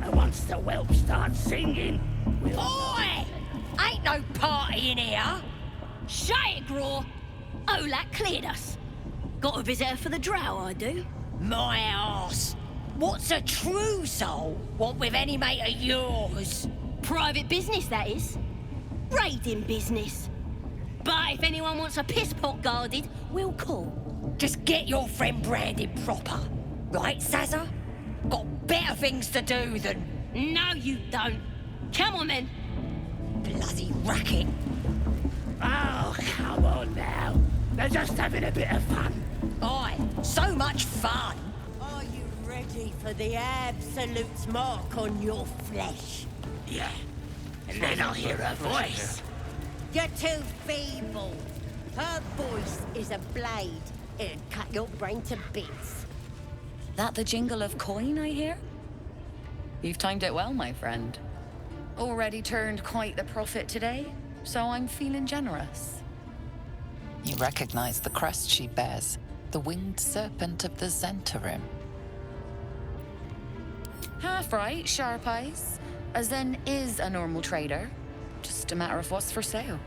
And once the whelp starts singing, we'll... Oi! Ain't no party in here. Shut it, Graw. Olak cleared us. Got a visitor for the drow, I do. My arse. What's a true soul want with any mate of yours? Private business, that is. Raiding business. But if anyone wants a piss pot guarded, we'll call. Just get your friend branded proper. Right, Sazza? Got better things to do than... No, you don't. Come on, then. Bloody racket. Oh, come on now. They're just having a bit of fun. Aye, so much fun. Are you ready for the absolute mark on your flesh? Yeah. And then I'll hear her voice. You're too feeble. Her voice is a blade. It'd cut your brain to bits. That the jingle of coin I hear? You've timed it well, my friend. Already turned quite the profit today, so I'm feeling generous. You recognize the crest she bears, the winged serpent of the Zentarim. Half right, sharp eyes. Azen is a normal trader. Just a matter of what's for sale.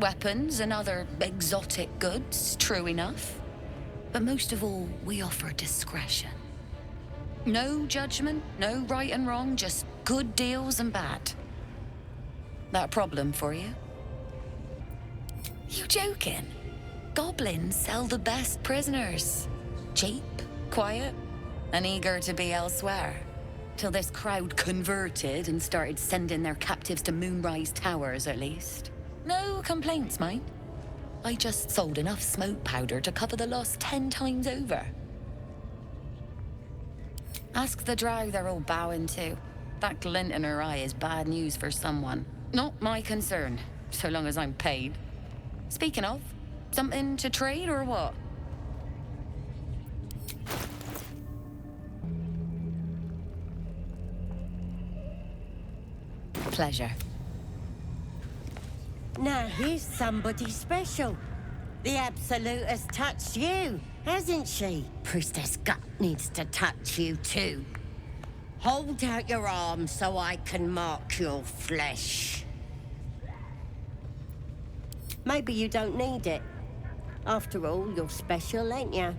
Weapons and other exotic goods, true enough. But most of all, we offer discretion. No judgment, no right and wrong, just good deals and bad. That a problem for you? You joking? Goblins sell the best prisoners. Cheap, quiet, and eager to be elsewhere. Till this crowd converted and started sending their captives to Moonrise Towers, at least. No complaints, mind. I just sold enough smoke powder to cover the loss 10 times over. Ask the drow they're all bowing to. That glint in her eye is bad news for someone. Not my concern, so long as I'm paid. Speaking of, something to trade or what? Pleasure. Now here's somebody special. The Absolute has touched you, hasn't she? Priestess Gut needs to touch you too. Hold out your arm so I can mark your flesh. Maybe you don't need it. After all, you're special, ain't you?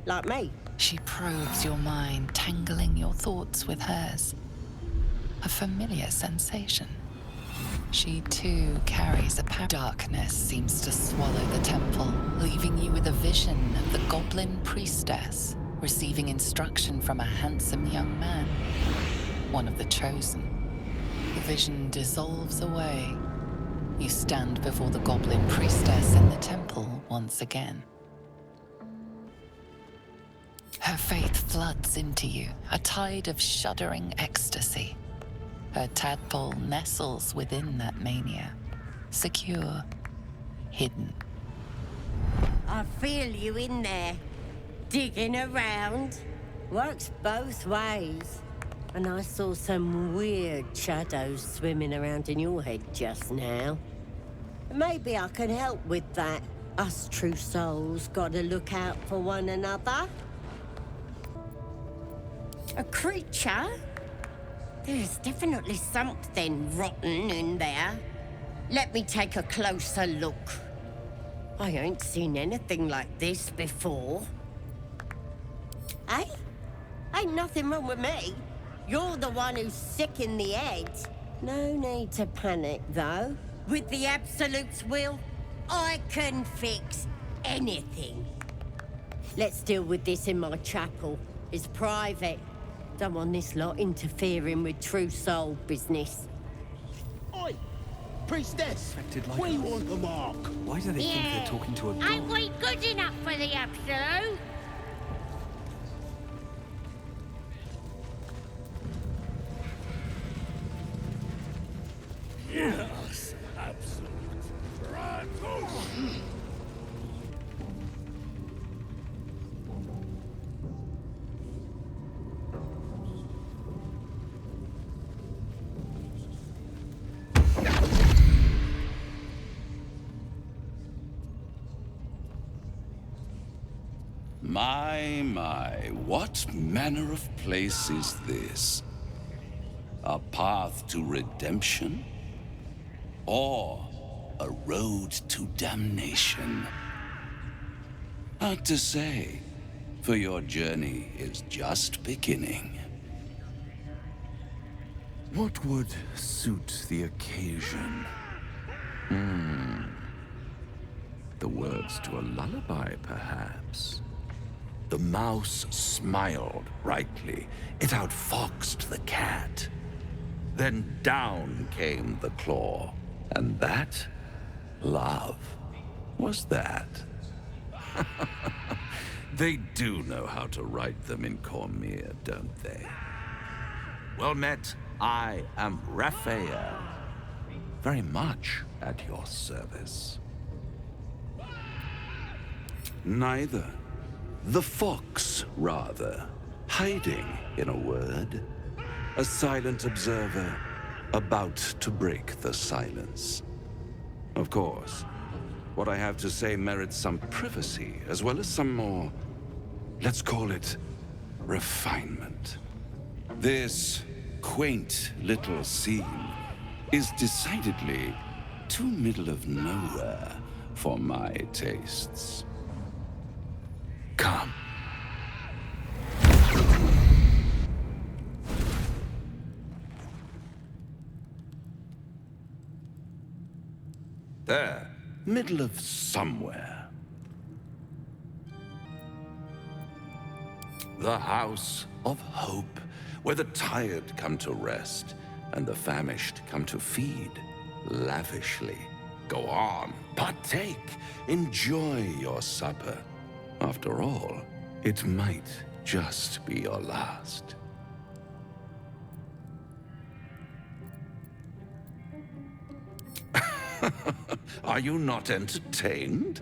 Like me. She probes your mind, tangling your thoughts with hers. A familiar sensation. She too carries a power. Darkness seems to swallow the temple, leaving you with a vision of the goblin priestess receiving instruction from a handsome young man, one of the chosen. The vision dissolves away. You stand before the goblin priestess in the temple once again. Her faith floods into you, a tide of shuddering ecstasy. Her tadpole nestles within that mania, secure, hidden. I feel you in there, digging around. Works both ways. And I saw some weird shadows swimming around in your head just now. Maybe I can help with that. Us true souls gotta look out for one another. A creature? There's definitely something rotten in there. Let me take a closer look. I ain't seen anything like this before. Eh? Ain't nothing wrong with me. You're the one who's sick in the head. No need to panic, though. With the Absolute's will, I can fix anything. Let's deal with this in my chapel. It's private. Don't want this lot interfering with true soul business. Oi! Priestess! Like we us. want the mark. Why do they think they're talking to a god? Ain't we good enough for the absolute? Yes, absolute. My, what manner of place is this? A path to redemption? Or a road to damnation? Hard to say, for your journey is just beginning. What would suit the occasion? The words to a lullaby, perhaps? The mouse smiled brightly. It outfoxed the cat. Then down came the claw. And that? Love. Was that? They do know how to write them in Cormier, don't they? Well met, I am Raphael. Very much at your service. Neither. The fox, rather. Hiding, in a word. A silent observer, about to break the silence. Of course, what I have to say merits some privacy, as well as some more, let's call it, refinement. This quaint little scene is decidedly too middle of nowhere for my tastes. Come. There, middle of somewhere. The House of Hope, where the tired come to rest and the famished come to feed lavishly. Go on, partake, enjoy your supper. After all, it might just be your last. Are you not entertained?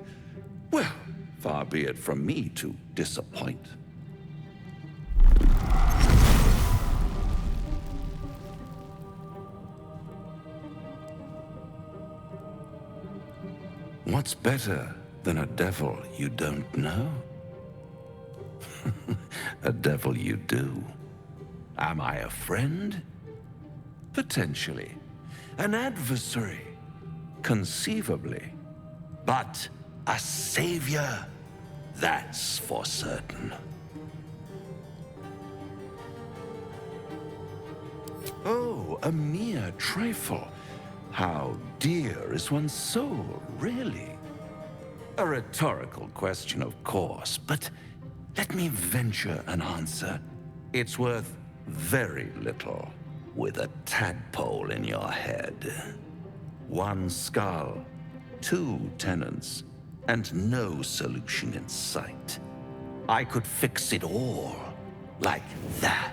Well, far be it from me to disappoint. What's better than a devil you don't know? A devil you do. Am I a friend? Potentially. An adversary? Conceivably. But a savior? That's for certain. Oh, a mere trifle. How dear is one's soul, really? A rhetorical question, of course, but let me venture an answer. It's worth very little with a tadpole in your head. One skull, two tenants, and no solution in sight. I could fix it all like that.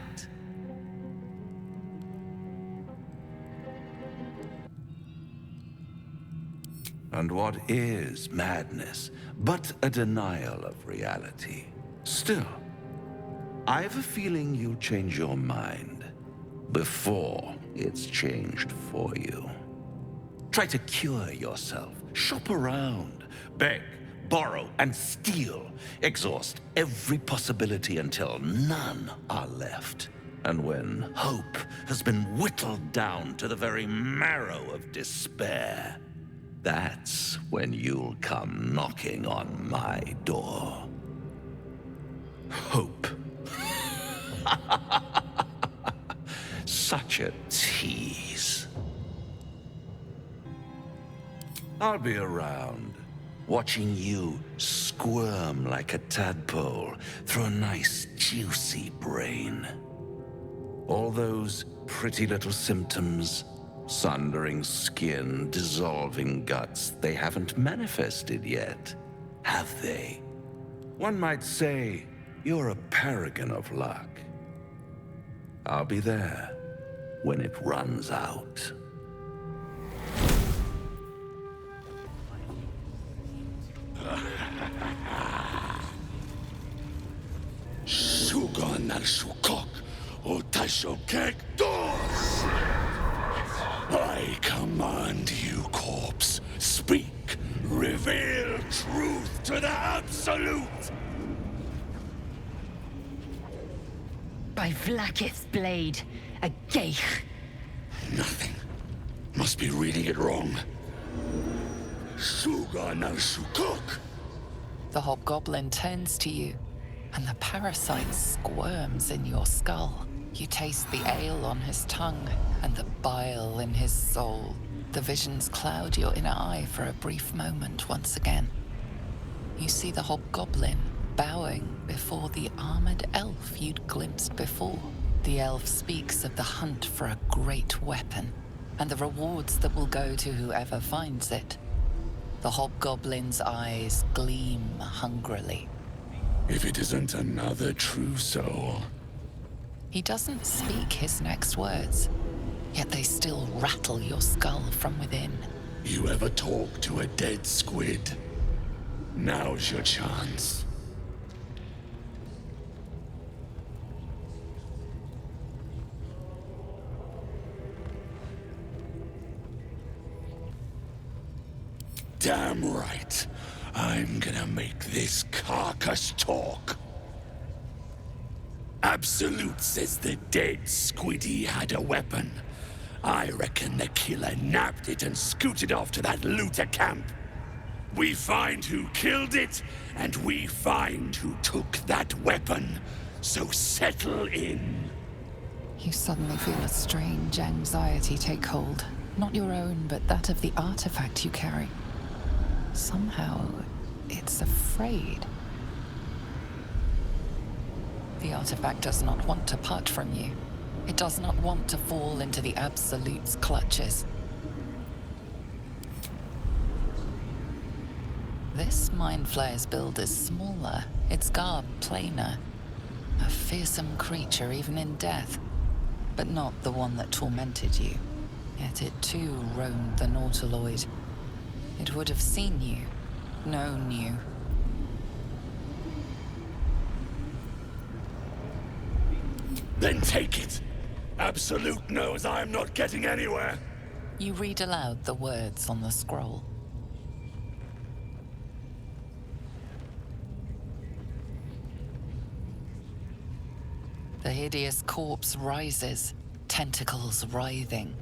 And what is madness but a denial of reality? Still, I've a feeling you'll change your mind before it's changed for you. Try to cure yourself, shop around, beg, borrow, and steal. Exhaust every possibility until none are left. And when hope has been whittled down to the very marrow of despair, that's when you'll come knocking on my door. Hope. Such a tease. I'll be around watching you squirm like a tadpole through a nice, juicy brain. All those pretty little symptoms, sundering skin, dissolving guts, they haven't manifested yet, have they? One might say you're a paragon of luck. I'll be there when it runs out. Suga na shukok, o taisho kek dos! I command you, corpse. Speak. Reveal truth to the absolute! By Vlaakith's blade, a geich. Nothing. Must be reading it wrong. Suga na shukok. The hobgoblin turns to you, and the parasite squirms in your skull. You taste the ale on his tongue, and the bile in his soul. The visions cloud your inner eye for a brief moment once again. You see the hobgoblin bowing before the armored elf you'd glimpsed before. The elf speaks of the hunt for a great weapon, and the rewards that will go to whoever finds it. The hobgoblin's eyes gleam hungrily. If it isn't another true soul. He doesn't speak his next words, yet they still rattle your skull from within. You ever talk to a dead squid? Now's your chance. Damn right. I'm gonna make this carcass talk. Absolute says the dead squiddy had a weapon. I reckon the killer nabbed it and scooted off to that looter camp. We find who killed it, and we find who took that weapon. So settle in. You suddenly feel a strange anxiety take hold. Not your own, but that of the artifact you carry. Somehow, it's afraid. The artifact does not want to part from you. It does not want to fall into the Absolute's clutches. This Mind Flayer's build is smaller, its garb plainer. A fearsome creature even in death, but not the one that tormented you. Yet it too roamed the Nautiloid. It would have seen you, known you. Then take it. Absolute knows I'm not getting anywhere. You read aloud the words on the scroll. The hideous corpse rises, tentacles writhing.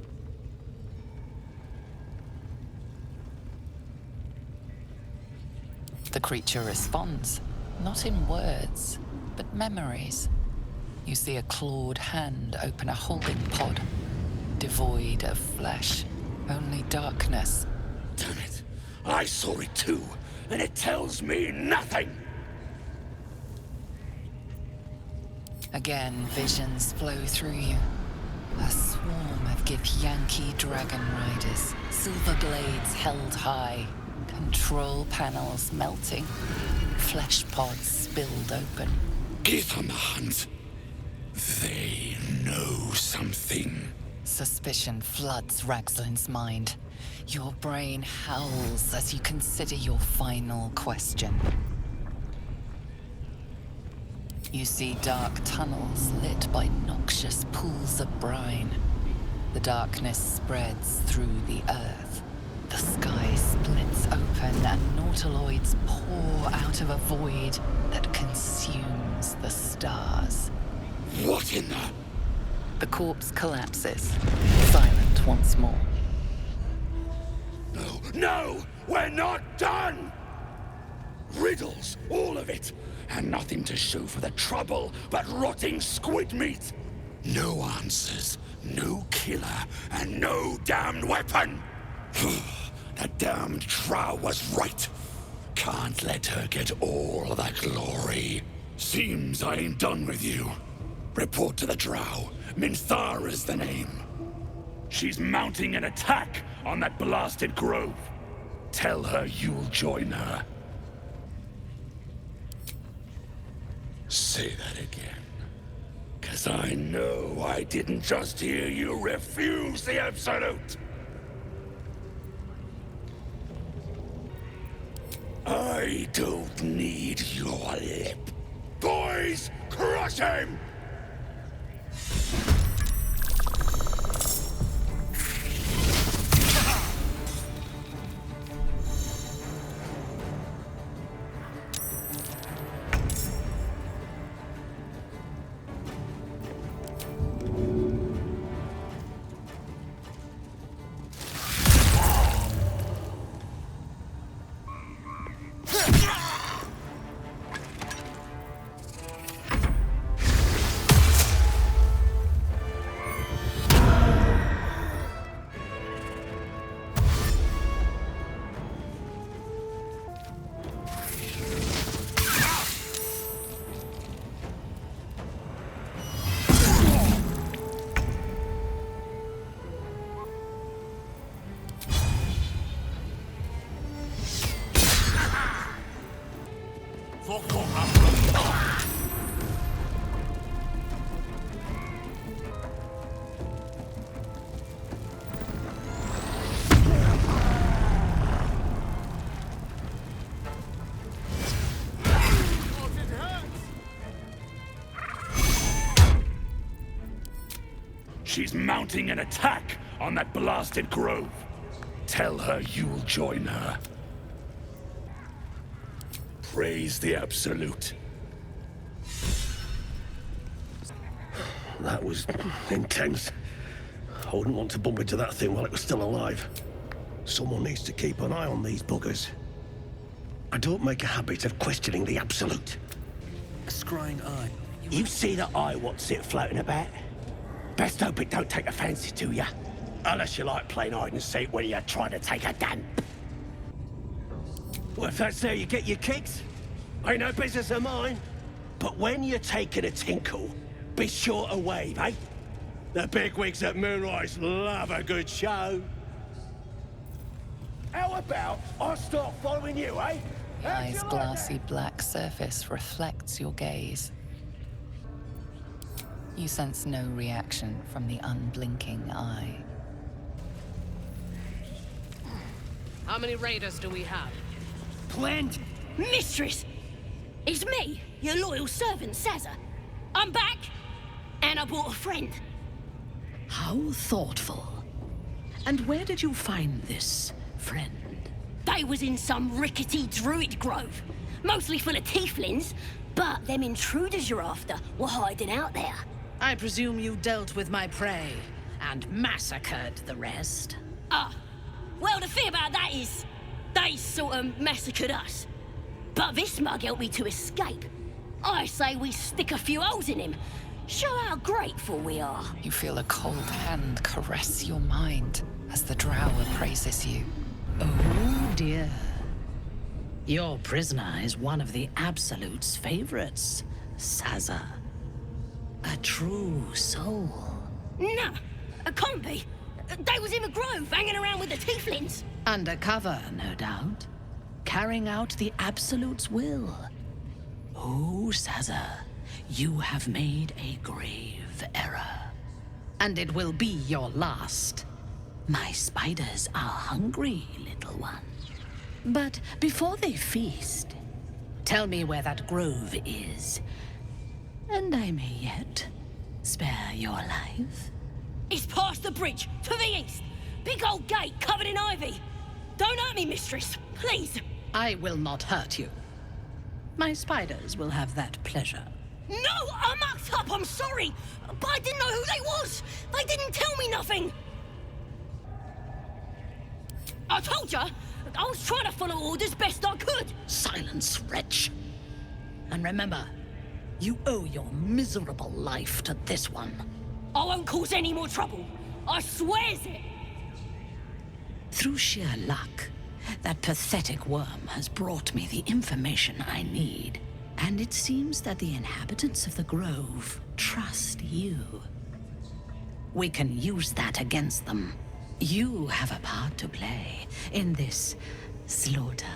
The creature responds, not in words, but memories. You see a clawed hand open a holding pod, devoid of flesh, only darkness. Damn it. I saw it too, and it tells me nothing. Again, visions flow through you. A swarm of Githyanki dragon riders, silver blades held high, control panels melting, flesh pods spilled open. Give them a hunt. They know something. Suspicion floods Ragslin's mind. Your brain howls as you consider your final question. You see dark tunnels lit by noxious pools of brine. The darkness spreads through the earth. The sky splits open and nautiloids pour out of a void that consumes the stars. What in the... The corpse collapses, silent once more. No, no! We're not done! Riddles, all of it, and nothing to show for the trouble but rotting squid meat. No answers, no killer, and no damned weapon. The damned Trow was right. can't let her get all that glory. Seems I ain't done with you. Report to the Drow. Minthara's the name. She's mounting an attack on that blasted grove. Tell her you'll join her. Say that again. 'Cause I know I didn't just hear you refuse the Absolute. I don't need your lip. Boys, crush him! She's mounting an attack on that blasted grove. Tell her you'll join her. Praise the Absolute. That was intense. I wouldn't want to bump into that thing while it was still alive. Someone needs to keep an eye on these buggers. I don't make a habit of questioning the Absolute. A scrying eye. You see that eye what's it floating about? Best hope it don't take a fancy to you. Unless you like playing hide and seek when you're trying to take a dump. Well, if that's how you get your kicks, ain't no business of mine. But when you're taking a tinkle, be sure to wave, eh? The bigwigs at Moonrise love a good show. How about I start following you, eh? The eye's glassy black surface reflects your gaze. You sense no reaction from the unblinking eye. How many raiders do we have? Plenty. Mistress! It's me, your loyal servant, Sazza. I'm back, and I brought a friend. How thoughtful. And where did you find this friend? They was in some rickety druid grove, mostly full of tieflings, but them intruders you're after were hiding out there. I presume you dealt with my prey and massacred the rest. Well, the thing about that is, they sort of massacred us. But this mug helped me to escape. I say we stick a few holes in him. Show how grateful we are. You feel a cold hand caress your mind as the drow appraises you. Oh dear. Your prisoner is one of the Absolute's favorites, Sazza. A true soul. Nah, it can't be. They was in the grove, hanging around with the tieflings. Undercover, no doubt. Carrying out the Absolute's will. Oh, Sazza, you have made a grave error. And it will be your last. My spiders are hungry, little one. But before they feast, tell me where that grove is. And I may yet spare your life. It's past the bridge, to the east. Big old gate covered in ivy. Don't hurt me, mistress, please. I will not hurt you. My spiders will have that pleasure. No, I mucked up, I'm sorry. But I didn't know who they was. They didn't tell me nothing. I told ya, I was trying to follow orders best I could. Silence, wretch. And remember, you owe your miserable life to this one. I won't cause any more trouble. I swears it. Through sheer luck, That pathetic worm has brought me the information I need. And it seems that the inhabitants of the Grove trust you. We can use that against them. You have a part to play in this slaughter.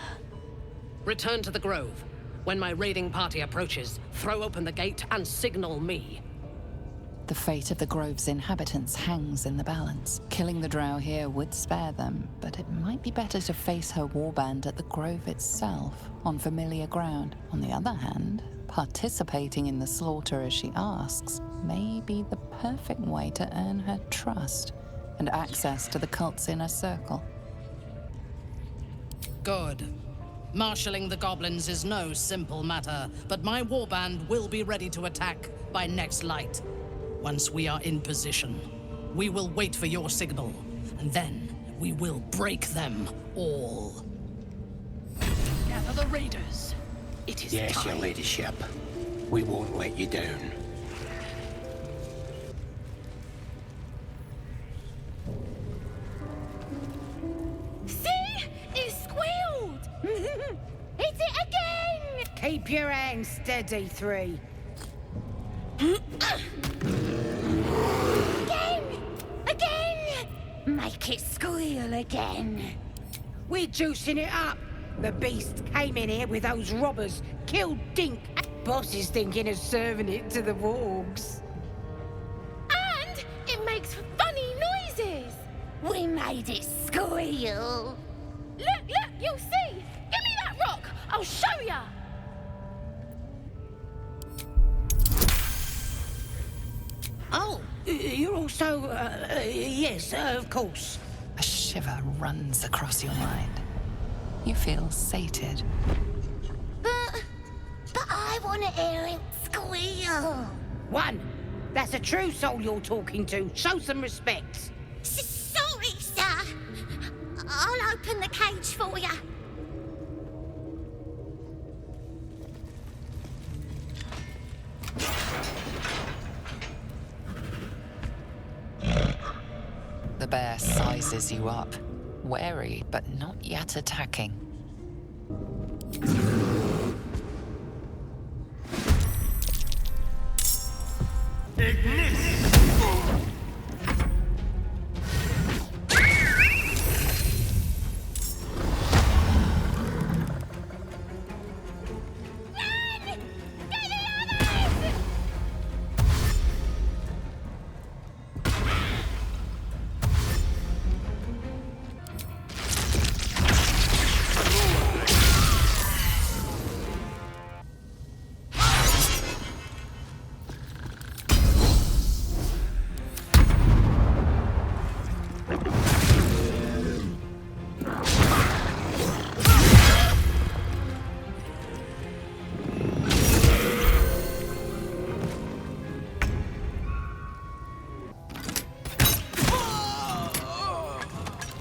Return to the Grove. When my raiding party approaches, throw open the gate and signal me. The fate of the Grove's inhabitants hangs in the balance. Killing the drow here would spare them, but it might be better to face her warband at the Grove itself, on familiar ground. On the other hand, participating in the slaughter as she asks may be the perfect way to earn her trust and access to the cult's inner circle. Good. Marshalling the goblins is no simple matter, but my warband will be ready to attack by next light. Once we are in position, we will wait for your signal, and then we will break them all. Gather the raiders. It is Yes, time. your ladyship. We won't let you down. See? It squealed! Hit it again! Keep your hands steady, Three. Again! Make it squeal again. We're juicing it up. The beast came in here with those robbers, killed Dink. Boss is thinking of serving it to the wargs. And it makes funny noises! We made it squeal. Look, you'll see! Give me that rock! I'll show ya! Oh, you're also, yes, of course. A shiver runs across your mind. You feel sated. But I want to hear it squeal. One, that's a true soul you're talking to. Show some respect. Sorry, sir. I'll open the cage for ya. The bear sizes you up, wary but not yet attacking.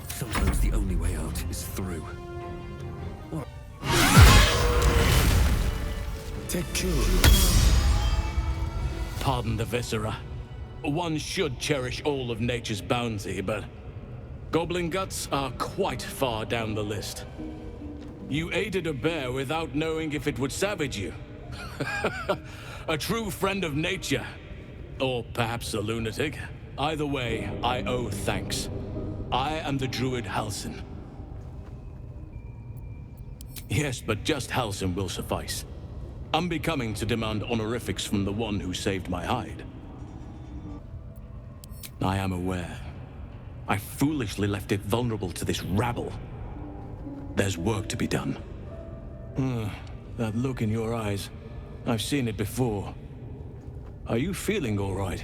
Sometimes the only way out is through. Take two. Pardon the viscera. One should cherish all of nature's bounty, but goblin guts are quite far down the list. You aided a bear without knowing if it would savage you. A true friend of nature. Or perhaps a lunatic. Either way, I owe thanks. I am the druid Halsin. Yes, but just Halsin will suffice. Unbecoming to demand honorifics from the one who saved my hide. I am aware. I foolishly left it vulnerable to this rabble. There's work to be done. That look in your eyes. I've seen it before. Are you feeling all right?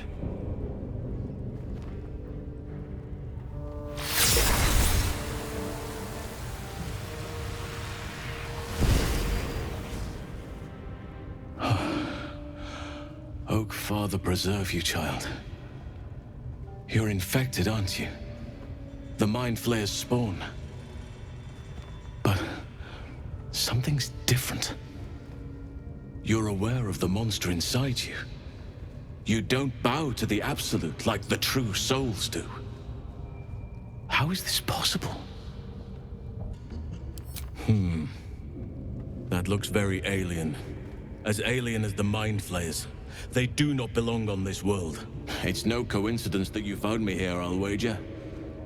Oak Father preserve you, child. You're infected, aren't you? The Mind Flayer's spawn. But something's different. You're aware of the monster inside you. You don't bow to the Absolute like the true souls do. How is this possible? That looks very alien. As alien as the Mind Flayers. They do not belong on this world. It's no coincidence that you found me here, I'll wager.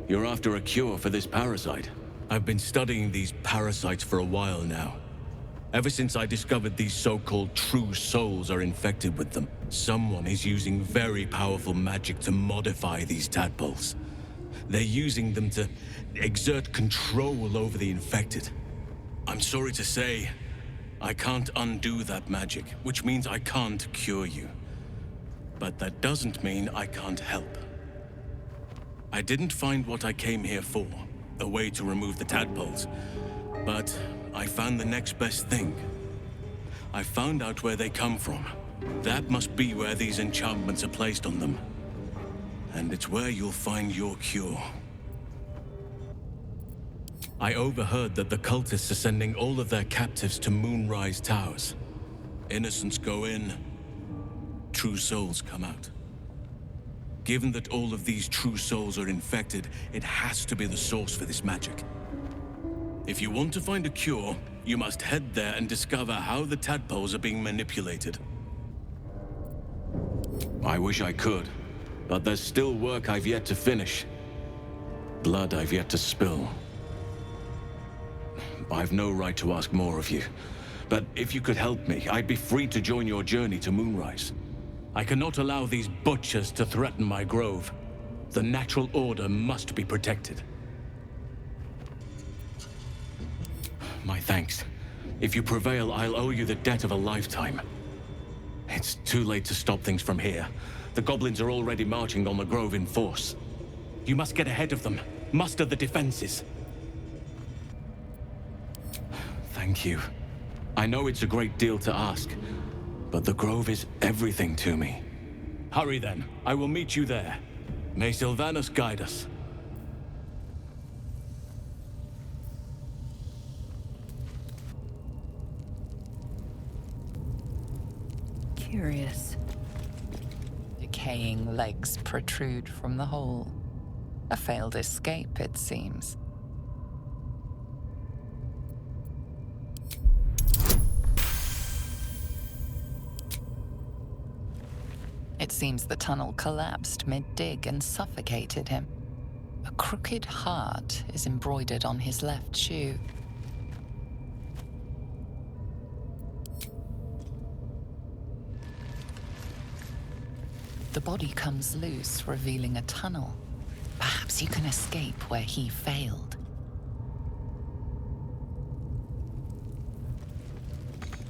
You're after a cure for this parasite. I've been studying these parasites for a while now. Ever since I discovered these so-called true souls are infected with them, someone is using very powerful magic to modify these tadpoles. They're using them to exert control over the infected. I'm sorry to say, I can't undo that magic, which means I can't cure you. But that doesn't mean I can't help. I didn't find what I came here for, a way to remove the tadpoles, but I found the next best thing. I found out where they come from. That must be where these enchantments are placed on them. And it's where you'll find your cure. I overheard that the cultists are sending all of their captives to Moonrise Towers. Innocents go in, true souls come out. Given that all of these true souls are infected, it has to be the source for this magic. If you want to find a cure, you must head there and discover how the tadpoles are being manipulated. I wish I could, but there's still work I've yet to finish. Blood I've yet to spill. I've no right to ask more of you, but if you could help me, I'd be free to join your journey to Moonrise. I cannot allow these butchers to threaten my grove. The natural order must be protected. My thanks. If you prevail, I'll owe you the debt of a lifetime. It's too late to stop things from here. The goblins are already marching on the grove in force. You must get ahead of them. Muster the defenses. Thank you. I know it's a great deal to ask, but the grove is everything to me. Hurry then. I will meet you there. May Sylvanus guide us. Curious. Decaying legs protrude from the hole. A failed escape, it seems. It seems the tunnel collapsed mid-dig and suffocated him. A crooked heart is embroidered on his left shoe. The body comes loose, revealing a tunnel. Perhaps you can escape where he failed.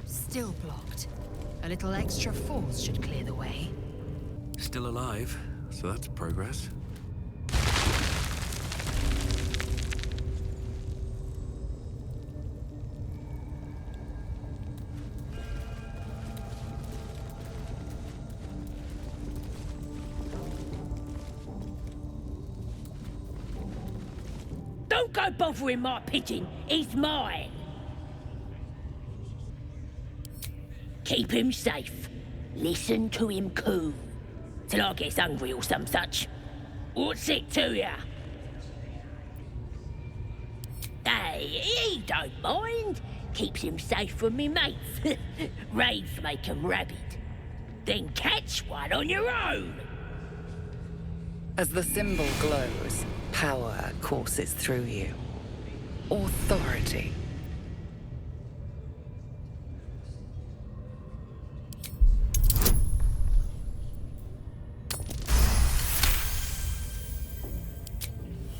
Still blocked. A little extra force should clear the way. Still alive, so that's progress. Don't go bothering my pigeon. He's mine. Keep him safe. Listen to him coo. Till I gets hungry or some such. What's it to ya? Hey, he don't mind. Keeps him safe from me mates. Raids make 'em rabid. Then catch one on your own. As the symbol glows, power courses through you. Authority.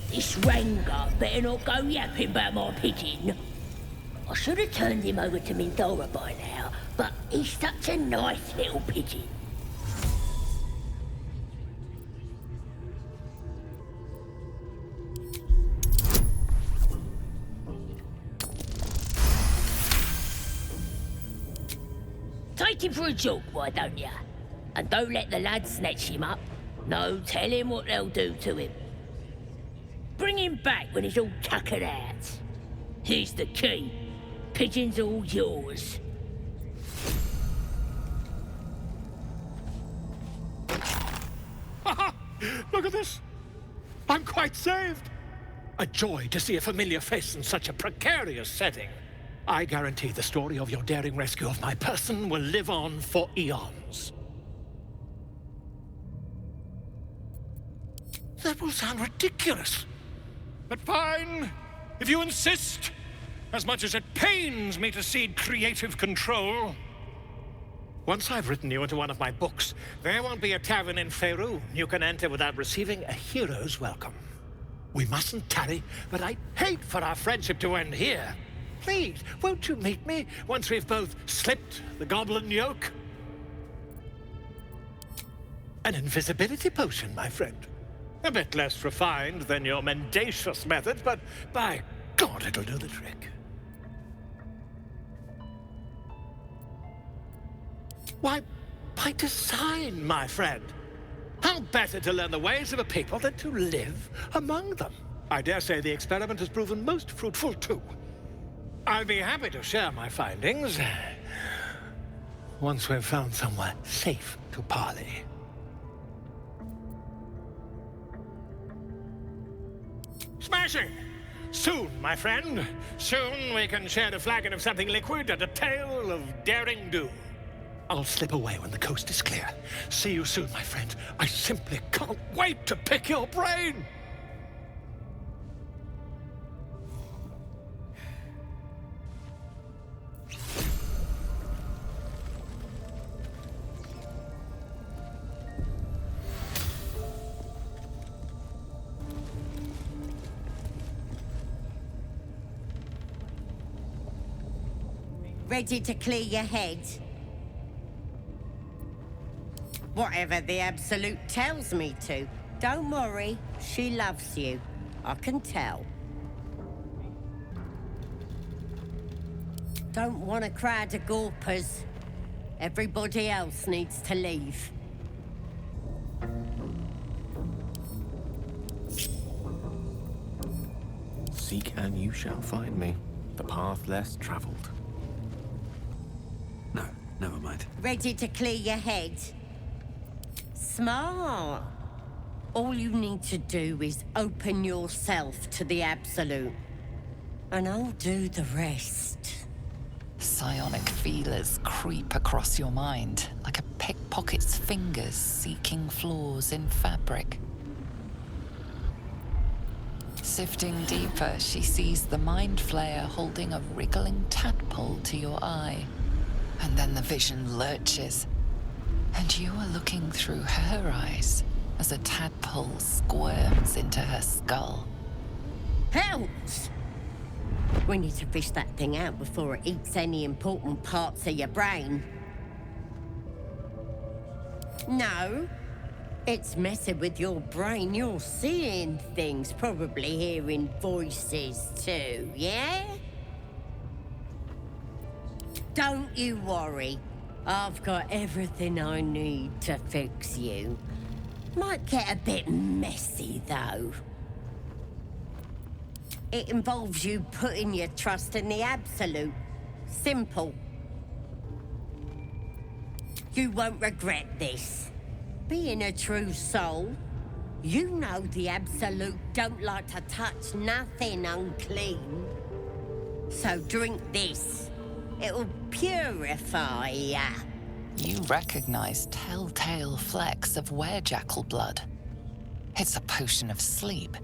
This Ranger better not go yapping about my pigeon. I should have turned him over to Mindora by now, but he's such a nice little pigeon. Take him for a jog, why don't ya? And don't let the lads snatch him up. No, tell him what they'll do to him. Bring him back when he's all tuckered out. Here's the key. Pigeon's all yours. Look at this! I'm quite saved! A joy to see a familiar face in such a precarious setting. I guarantee the story of your daring rescue of my person will live on for eons. That will sound ridiculous. But fine, if you insist. As much as it pains me to cede creative control. Once I've written you into one of my books, there won't be a tavern in Faerûn you can enter without receiving a hero's welcome. We mustn't tarry, but I'd hate for our friendship to end here. Please, won't you meet me once we've both slipped the goblin yoke? An invisibility potion, my friend. A bit less refined than your mendacious methods, but by God, it'll do the trick. Why, by design, my friend. How better to learn the ways of a people than to live among them? I dare say the experiment has proven most fruitful, too. I'll be happy to share my findings once we've found somewhere safe to parley. Smashing! Soon, my friend. Soon we can share a flagon of something liquid and a tale of daring do. I'll slip away when the coast is clear. See you soon, my friend. I simply can't wait to pick your brain! Ready to clear your head? Whatever the Absolute tells me to. Don't worry, she loves you. I can tell. Don't want a crowd of gawpers. Everybody else needs to leave. Seek and you shall find me. The path less traveled. No, never mind. Ready to clear your head? Smart. All you need to do is open yourself to the Absolute. And I'll do the rest. Psionic feelers creep across your mind like a pickpocket's fingers seeking flaws in fabric. Sifting deeper, she sees the mind flayer holding a wriggling tadpole to your eye. And then the vision lurches, and you are looking through her eyes as a tadpole squirms into her skull. Helps! We need to fish that thing out before it eats any important parts of your brain. No, it's messing with your brain. You're seeing things, probably hearing voices too, yeah? Don't you worry. I've got everything I need to fix you. Might get a bit messy, though. It involves you putting your trust in the Absolute. Simple. You won't regret this. Being a true soul, you know the Absolute don't like to touch nothing unclean. So drink this. It'll purify ya. You recognize telltale flecks of werejackal blood. It's a potion of sleep.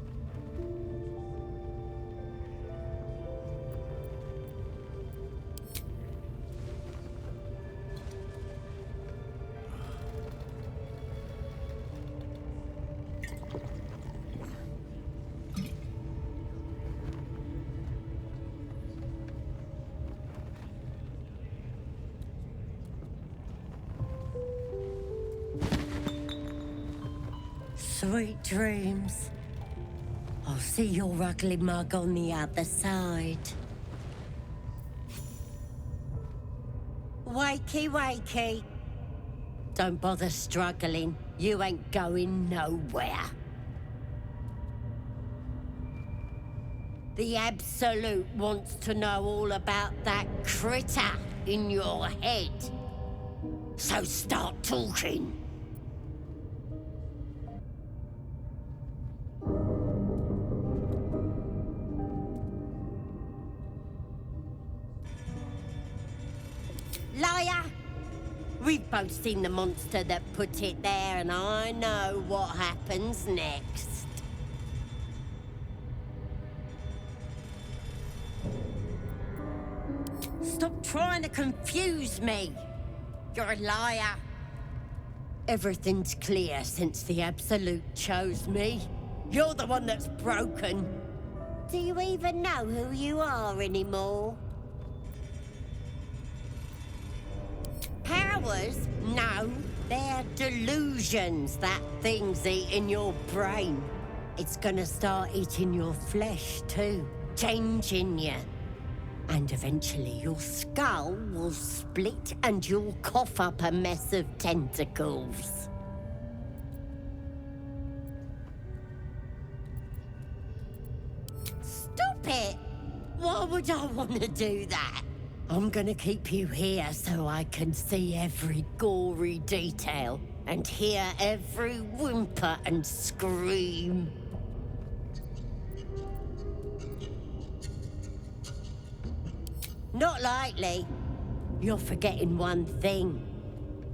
Sweet dreams. I'll see your ugly mug on the other side. Wakey, wakey. Don't bother struggling. You ain't going nowhere. The Absolute wants to know all about that critter in your head. So start talking. Liar! We've both seen the monster that put it there, and I know what happens next. Stop trying to confuse me! You're a liar. Everything's clear since the Absolute chose me. You're the one that's broken. Do you even know who you are anymore? Powers? No, they're delusions. That thing's eating your brain. It's gonna start eating your flesh too, changing you. And eventually your skull will split and you'll cough up a mess of tentacles. Stop it! Why would I want to do that? I'm gonna keep you here so I can see every gory detail and hear every whimper and scream. Not likely. You're forgetting one thing.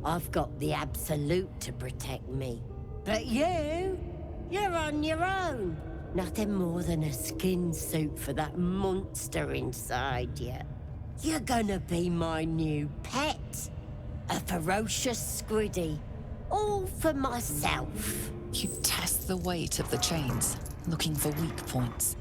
I've got the Absolute to protect me. But you're on your own. Nothing more than a skin suit for that monster inside you. You're gonna be my new pet. A ferocious squiddy. All for myself. You test the weight of the chains, looking for weak points.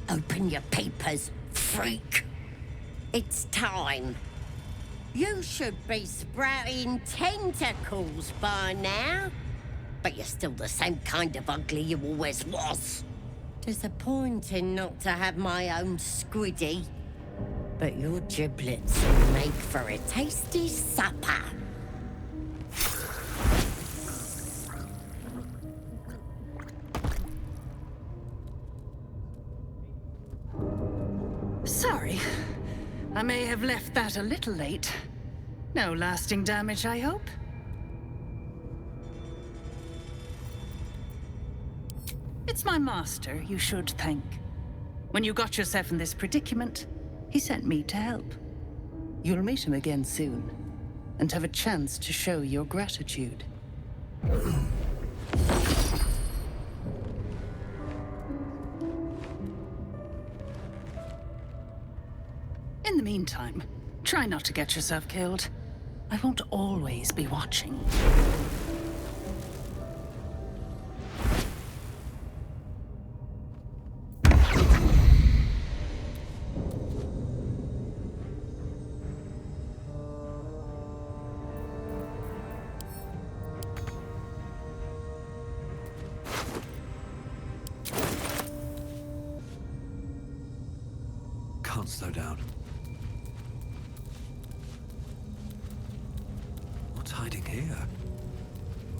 Open your papers, freak. It's time. You should be sprouting tentacles by now. But you're still the same kind of ugly you always was. Disappointing not to have my own squiddy. But your giblets will make for a tasty supper. Sorry. I may have left that a little late. No lasting damage, I hope? It's my master you should thank. When you got yourself in this predicament, he sent me to help. You'll meet him again soon, and have a chance to show your gratitude. In the meantime, try not to get yourself killed. I won't always be watching. Can't slow down. What's hiding here?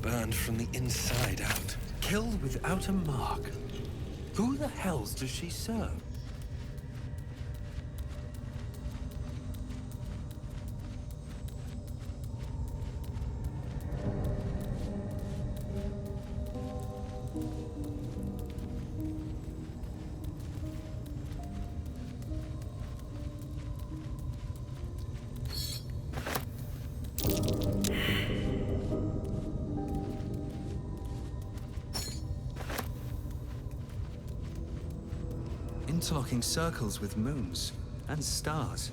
Burned from the inside out. Killed without a mark. Who the hells does she serve? Interlocking circles with moons and stars.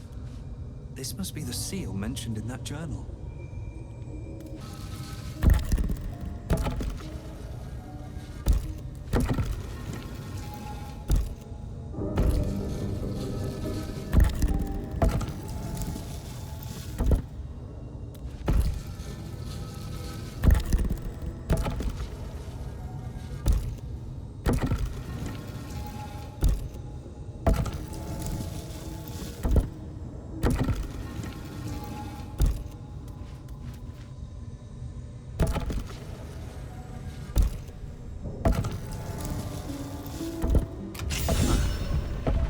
This must be the seal mentioned in that journal.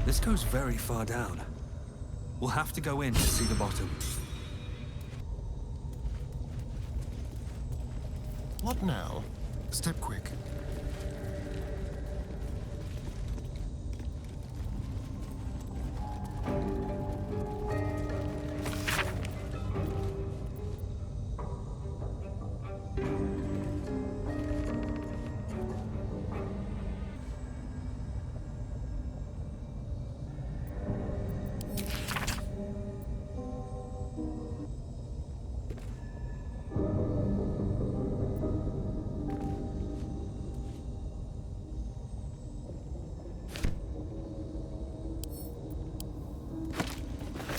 This goes very far down. We'll have to go in to see the bottom. What now? Step quick.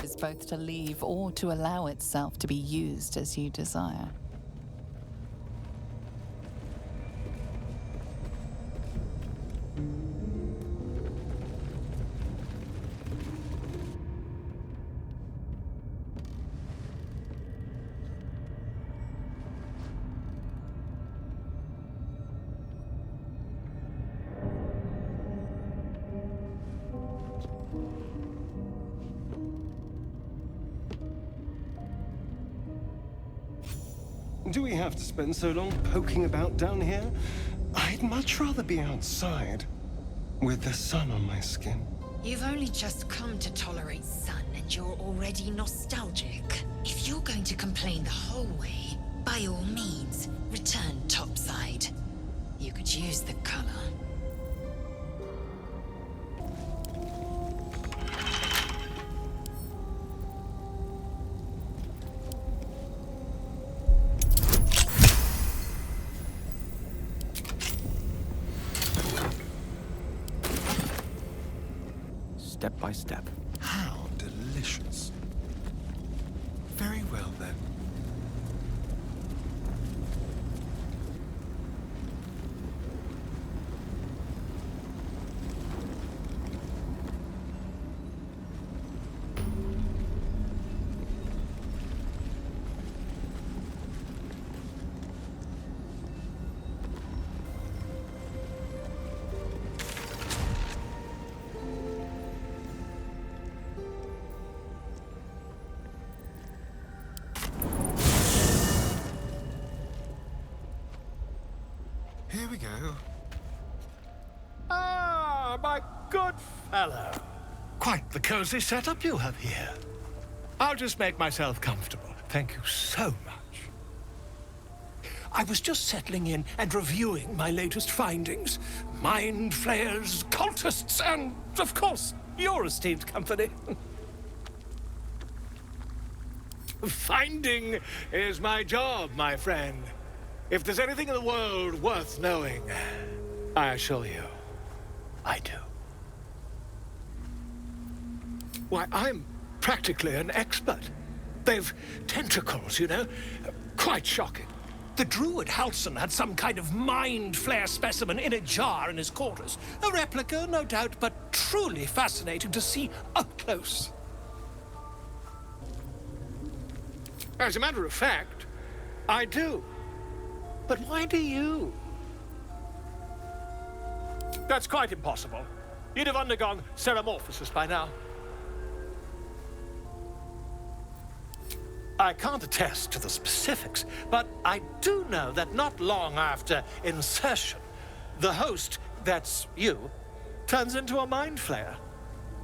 Is both to leave or to allow itself to be used as you desire. Do we have to spend so long poking about down here? I'd much rather be outside, with the sun on my skin. You've only just come to tolerate sun and you're already nostalgic. If you're going to complain the whole way, by all means, return topside. You could use the color. Step by step. How delicious. Very well, then. Here we go. Ah, my good fellow. Quite the cozy setup you have here. I'll just make myself comfortable. Thank you so much. I was just settling in and reviewing my latest findings. Mind flayers, cultists, and, of course, your esteemed company. Finding is my job, my friend. If there's anything in the world worth knowing, I assure you, I do. Why, I'm practically an expert. They've tentacles, you know? Quite shocking. The druid Halson had some kind of mind flare specimen in a jar in his quarters. A replica, no doubt, but truly fascinating to see up close. As a matter of fact, I do. But why do you? That's quite impossible. You'd have undergone ceramorphosis by now. I can't attest to the specifics, but I do know that not long after insertion, the host, that's you, turns into a mind flayer.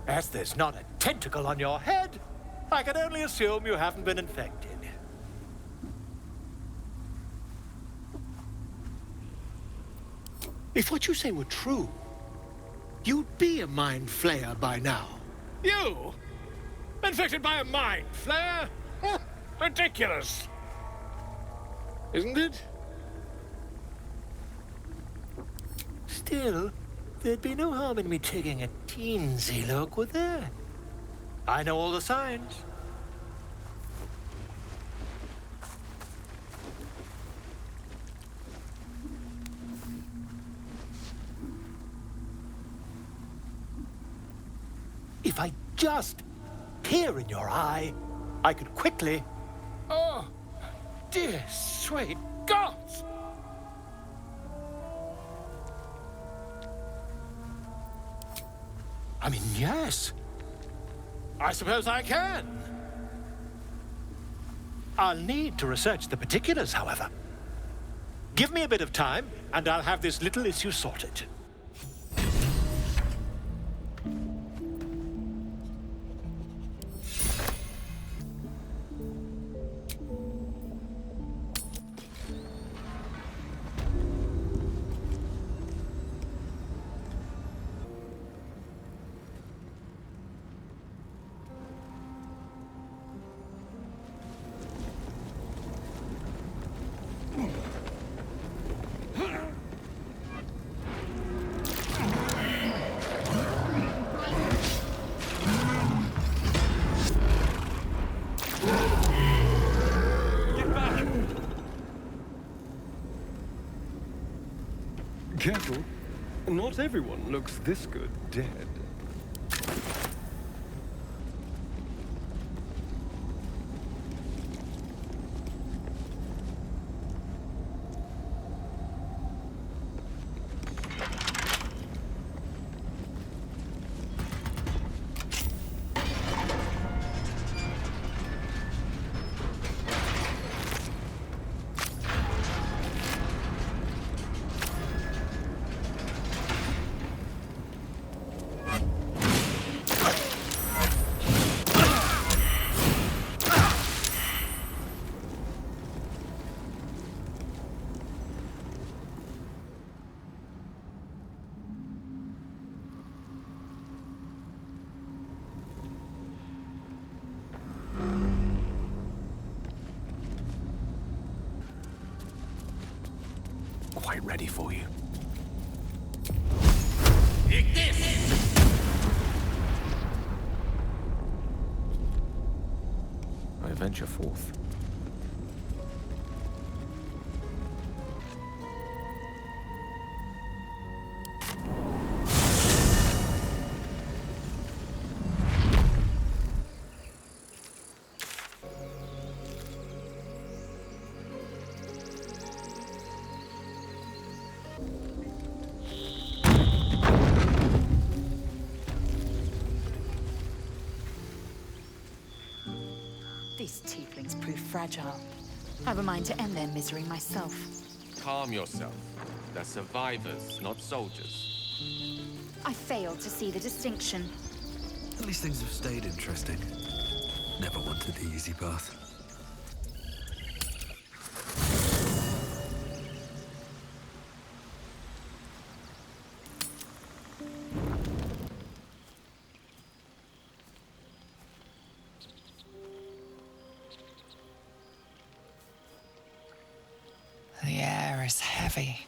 As there's not a tentacle on your head, I can only assume you haven't been infected. If what you say were true, you'd be a mind flayer by now. You? Infected by a mind flayer? Ridiculous. Isn't it? Still, there'd be no harm in me taking a teensy look, would there? I know all the signs. If I just peer in your eye, I could quickly... Oh, dear sweet gods! I mean, yes. I suppose I can. I'll need to research the particulars, however. Give me a bit of time, and I'll have this little issue sorted. Careful. Not everyone looks this good dead. Quite ready for you. Take this! I venture forth. These tieflings prove fragile. I've a mind to end their misery myself. Calm yourself. They're survivors, not soldiers. I fail to see the distinction. At least things have stayed interesting. Never wanted the easy path. The air is heavy.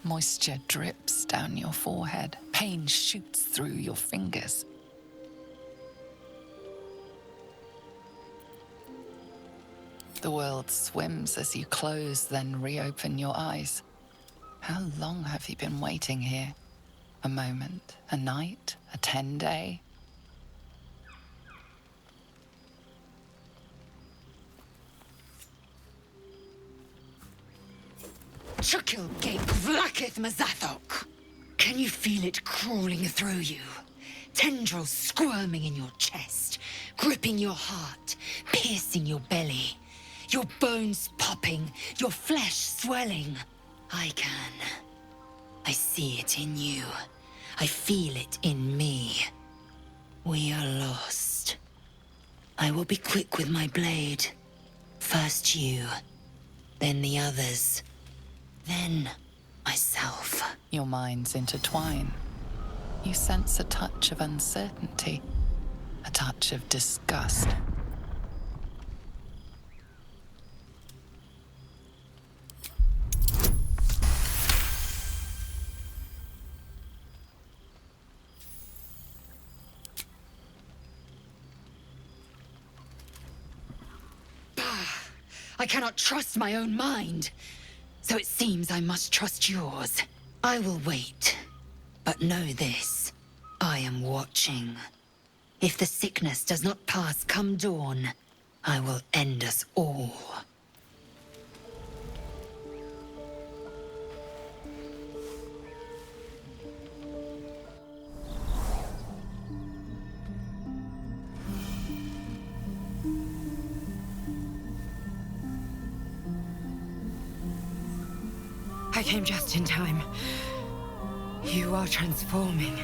Moisture drips down your forehead. Pain shoots through your fingers. The world swims as you close, then reopen your eyes. How long have you been waiting here? A moment, a night, a 10-day? Chukil Gate Vlakith Mazathok! Can you feel it crawling through you? Tendrils squirming in your chest, gripping your heart, piercing your belly. Your bones popping, your flesh swelling. I can. I see it in you. I feel it in me. We are lost. I will be quick with my blade. First you, then the others. Then, myself. Your minds intertwine. You sense a touch of uncertainty, a touch of disgust. I cannot trust my own mind. So it seems I must trust yours. I will wait. But know this. I am watching. If the sickness does not pass come dawn, I will end us all. I came just in time. You are transforming.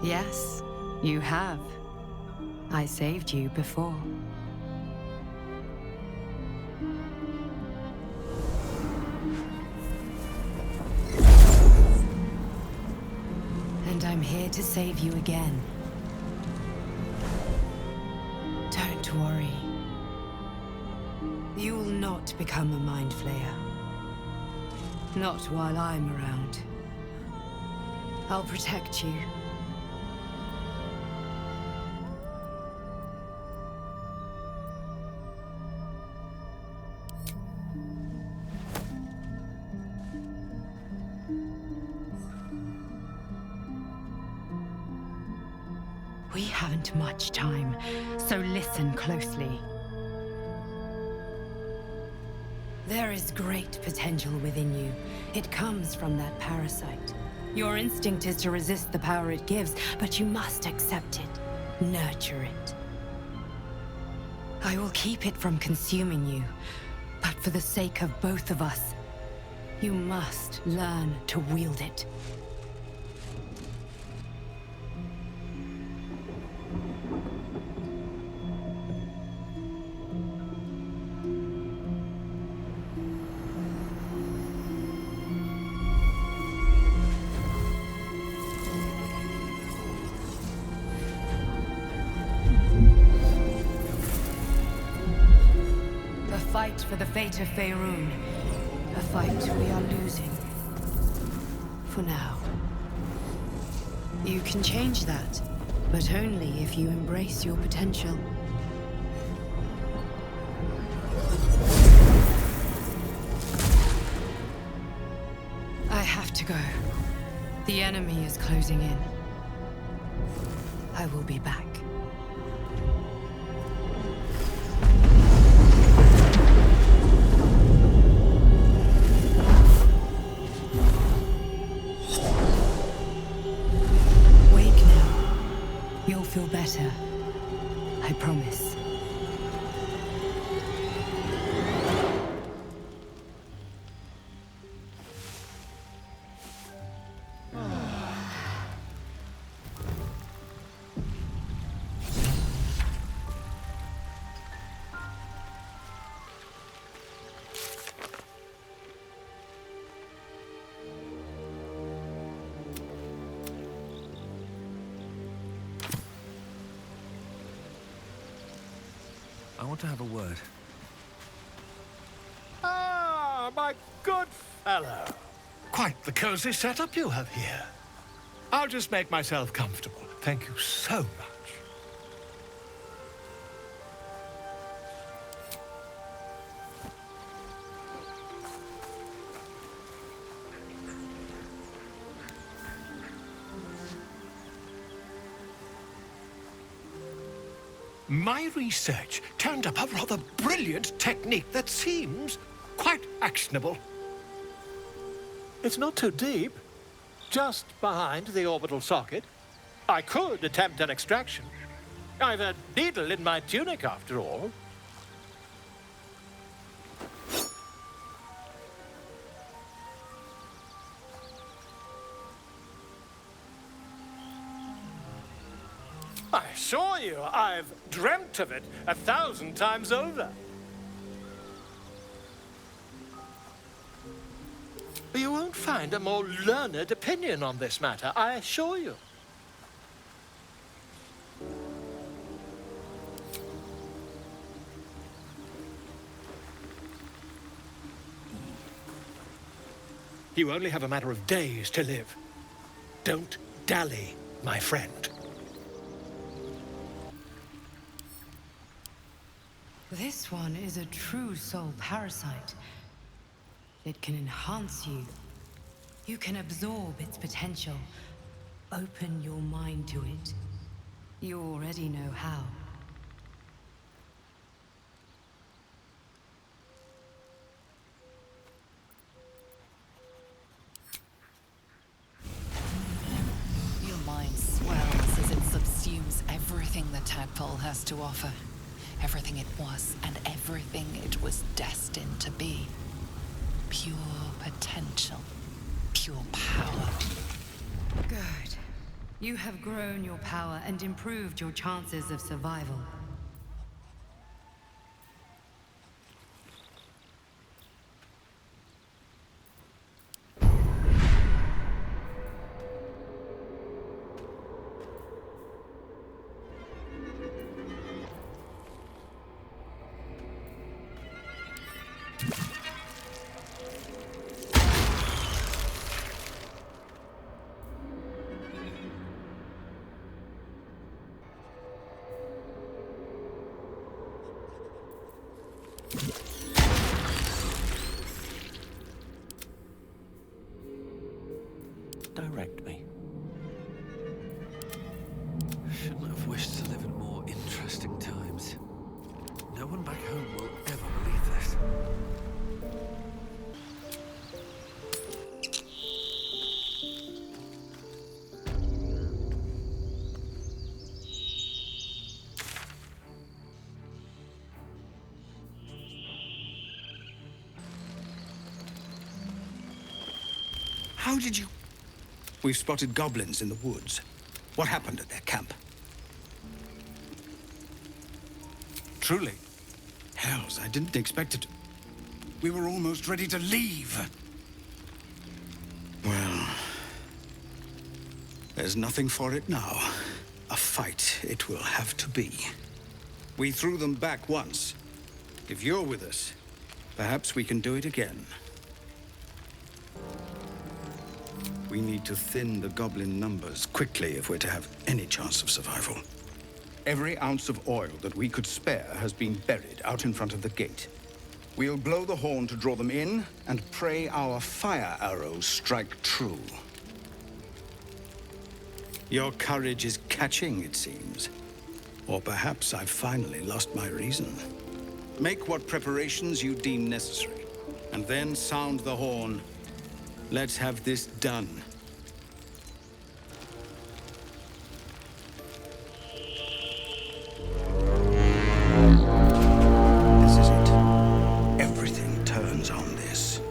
Yes, you have. I saved you before. And I'm here to save you again. Don't worry. You will not become a mind flayer. Not while I'm around. I'll protect you. We haven't much time, so listen closely. There is great potential within you. It comes from that parasite. Your instinct is to resist the power it gives, but you must accept it, nurture it. I will keep it from consuming you, but for the sake of both of us, you must learn to wield it. Fight for the fate of Faerûn. A fight we are losing. For now. You can change that, but only if you embrace your potential. I have to go. The enemy is closing in. I will be back. Feel better. I promise. I want to have a word. Ah, my good fellow. Quite the cozy setup you have here. I'll just make myself comfortable. Thank you so much. My research turned up a rather brilliant technique that seems quite actionable. It's not too deep. Just behind the orbital socket. I could attempt an extraction. I've a needle in my tunic, after all. I assure you, I've dreamt of it 1,000 times over. You won't find a more learned opinion on this matter, I assure you. You only have a matter of days to live. Don't dally, my friend. This one is a true soul parasite. It can enhance you. You can absorb its potential. Open your mind to it. You already know how. Your mind swells as it subsumes everything the tadpole has to offer. Everything it was and everything it was destined to be. Pure potential. Pure power. Good. You have grown your power and improved your chances of survival. Direct me. Shouldn't have wished to live in more interesting times. No one back home will ever believe this. How did you... We've spotted goblins in the woods. What happened at their camp? Truly? Hells, I didn't expect it. We were almost ready to leave. Well... there's nothing for it now. A fight it will have to be. We threw them back once. If you're with us, perhaps we can do it again. We need to thin the goblin numbers quickly if we're to have any chance of survival. Every ounce of oil that we could spare has been buried out in front of the gate. We'll blow the horn to draw them in and pray our fire arrows strike true. Your courage is catching, it seems. Or perhaps I've finally lost my reason. Make what preparations you deem necessary, and then sound the horn. Let's have this done. This is it. Everything turns on this.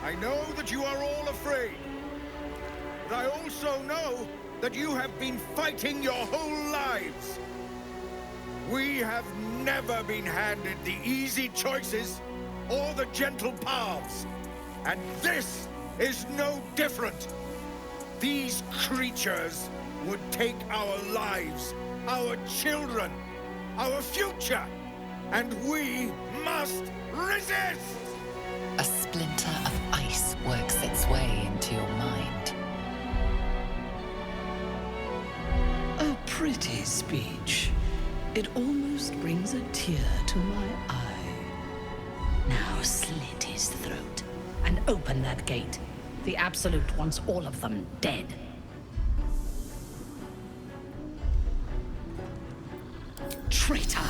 I know that you are all afraid, but I also know that you have been fighting your whole lives. We have never been handed the easy choices or the gentle paths, and this is no different. These creatures would take our lives, our children, our future, and we must resist! A splinter of ice works its way into your mind. A pretty speech. It almost brings a tear to my eye. Now slit his throat and open that gate. The Absolute wants all of them dead. Traitor!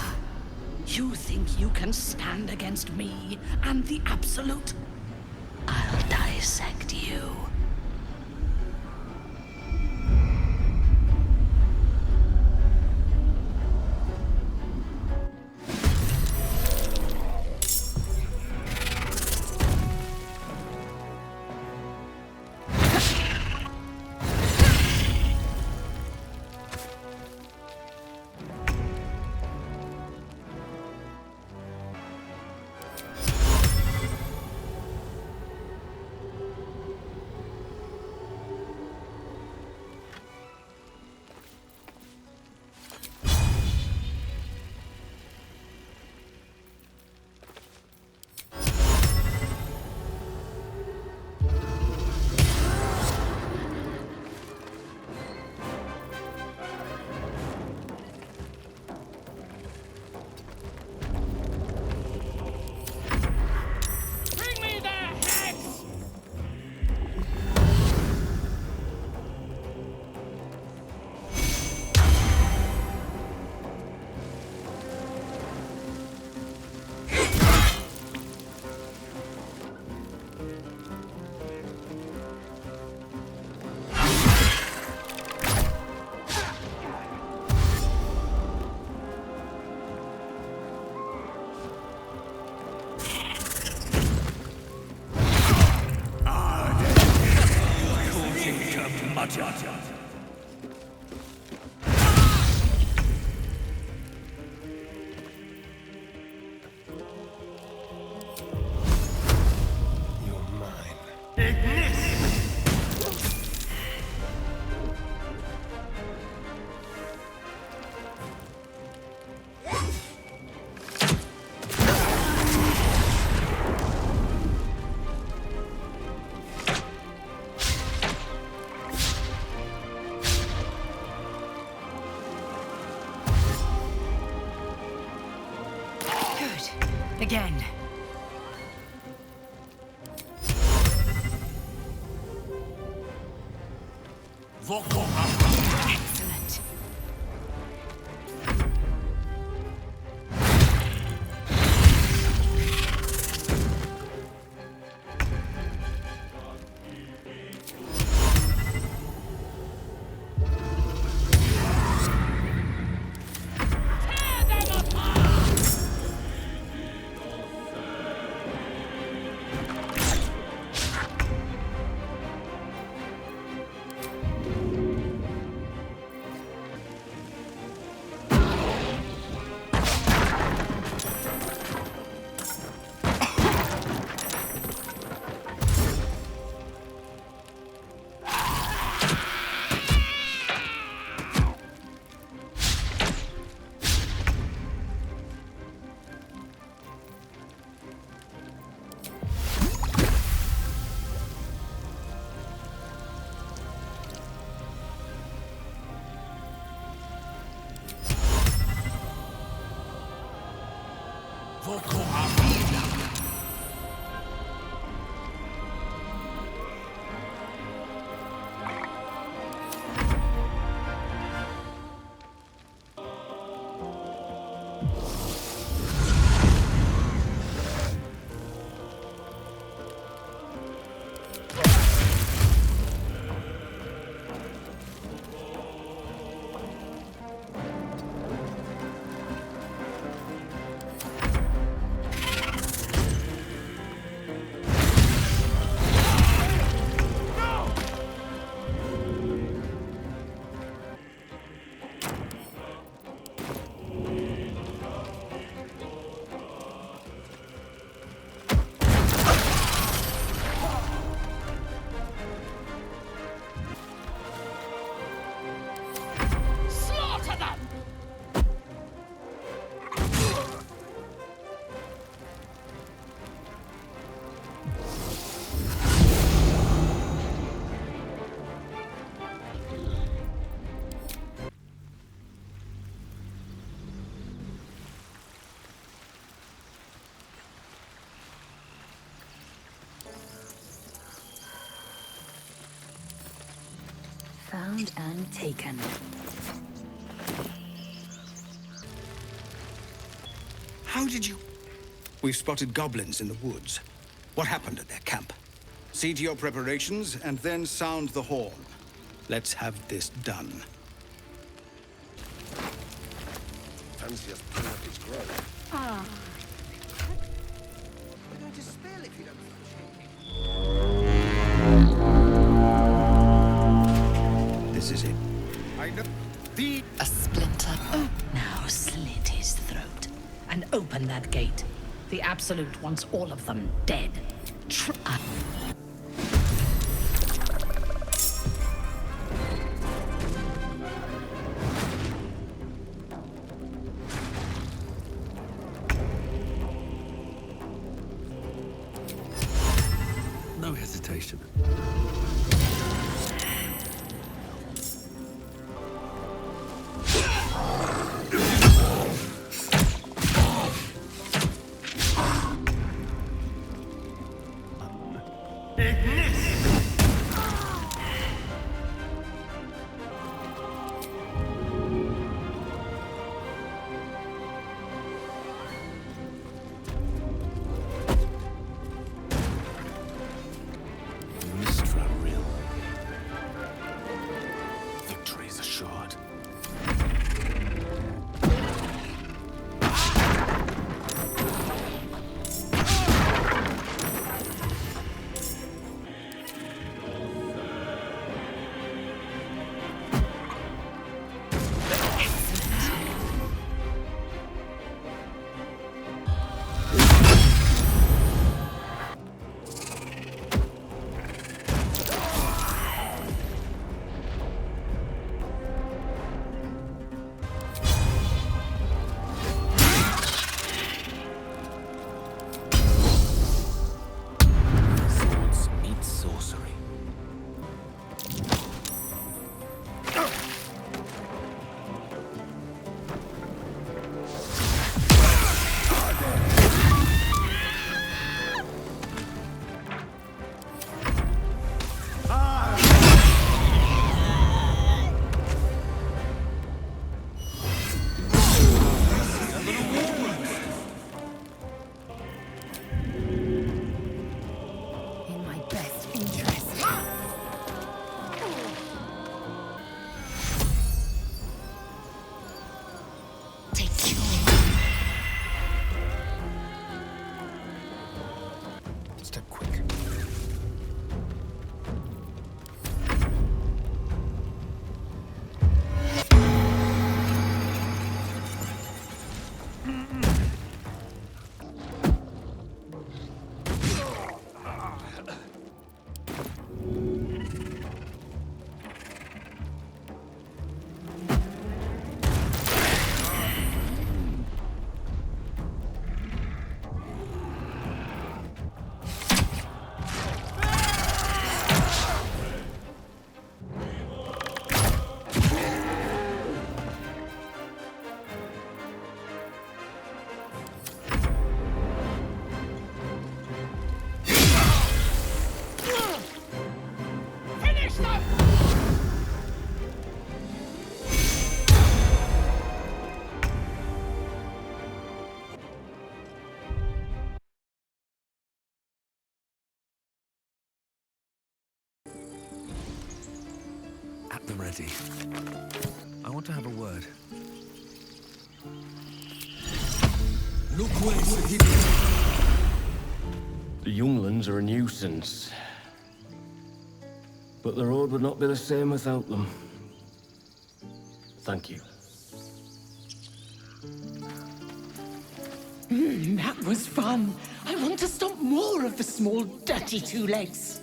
You think you can stand against me and the Absolute? I'll dissect you. Again. Excellent. Found and taken. How did you... We've spotted goblins in the woods. What happened at their camp? See to your preparations, and then sound the horn. Let's have this done. Fanciest pull up its growth. Ah. We're going to spill if you don't... This is it. I know. A splinter. Oh, now slit his throat. And open that gate. The Absolute wants all of them dead. No hesitation. Mystery. take yours. Step quick. At the ready. I want to have a word. Look where's he. The younglings are a nuisance. But the road would not be the same without them. Thank you. That was fun. I want to stop more of the small, dirty two legs.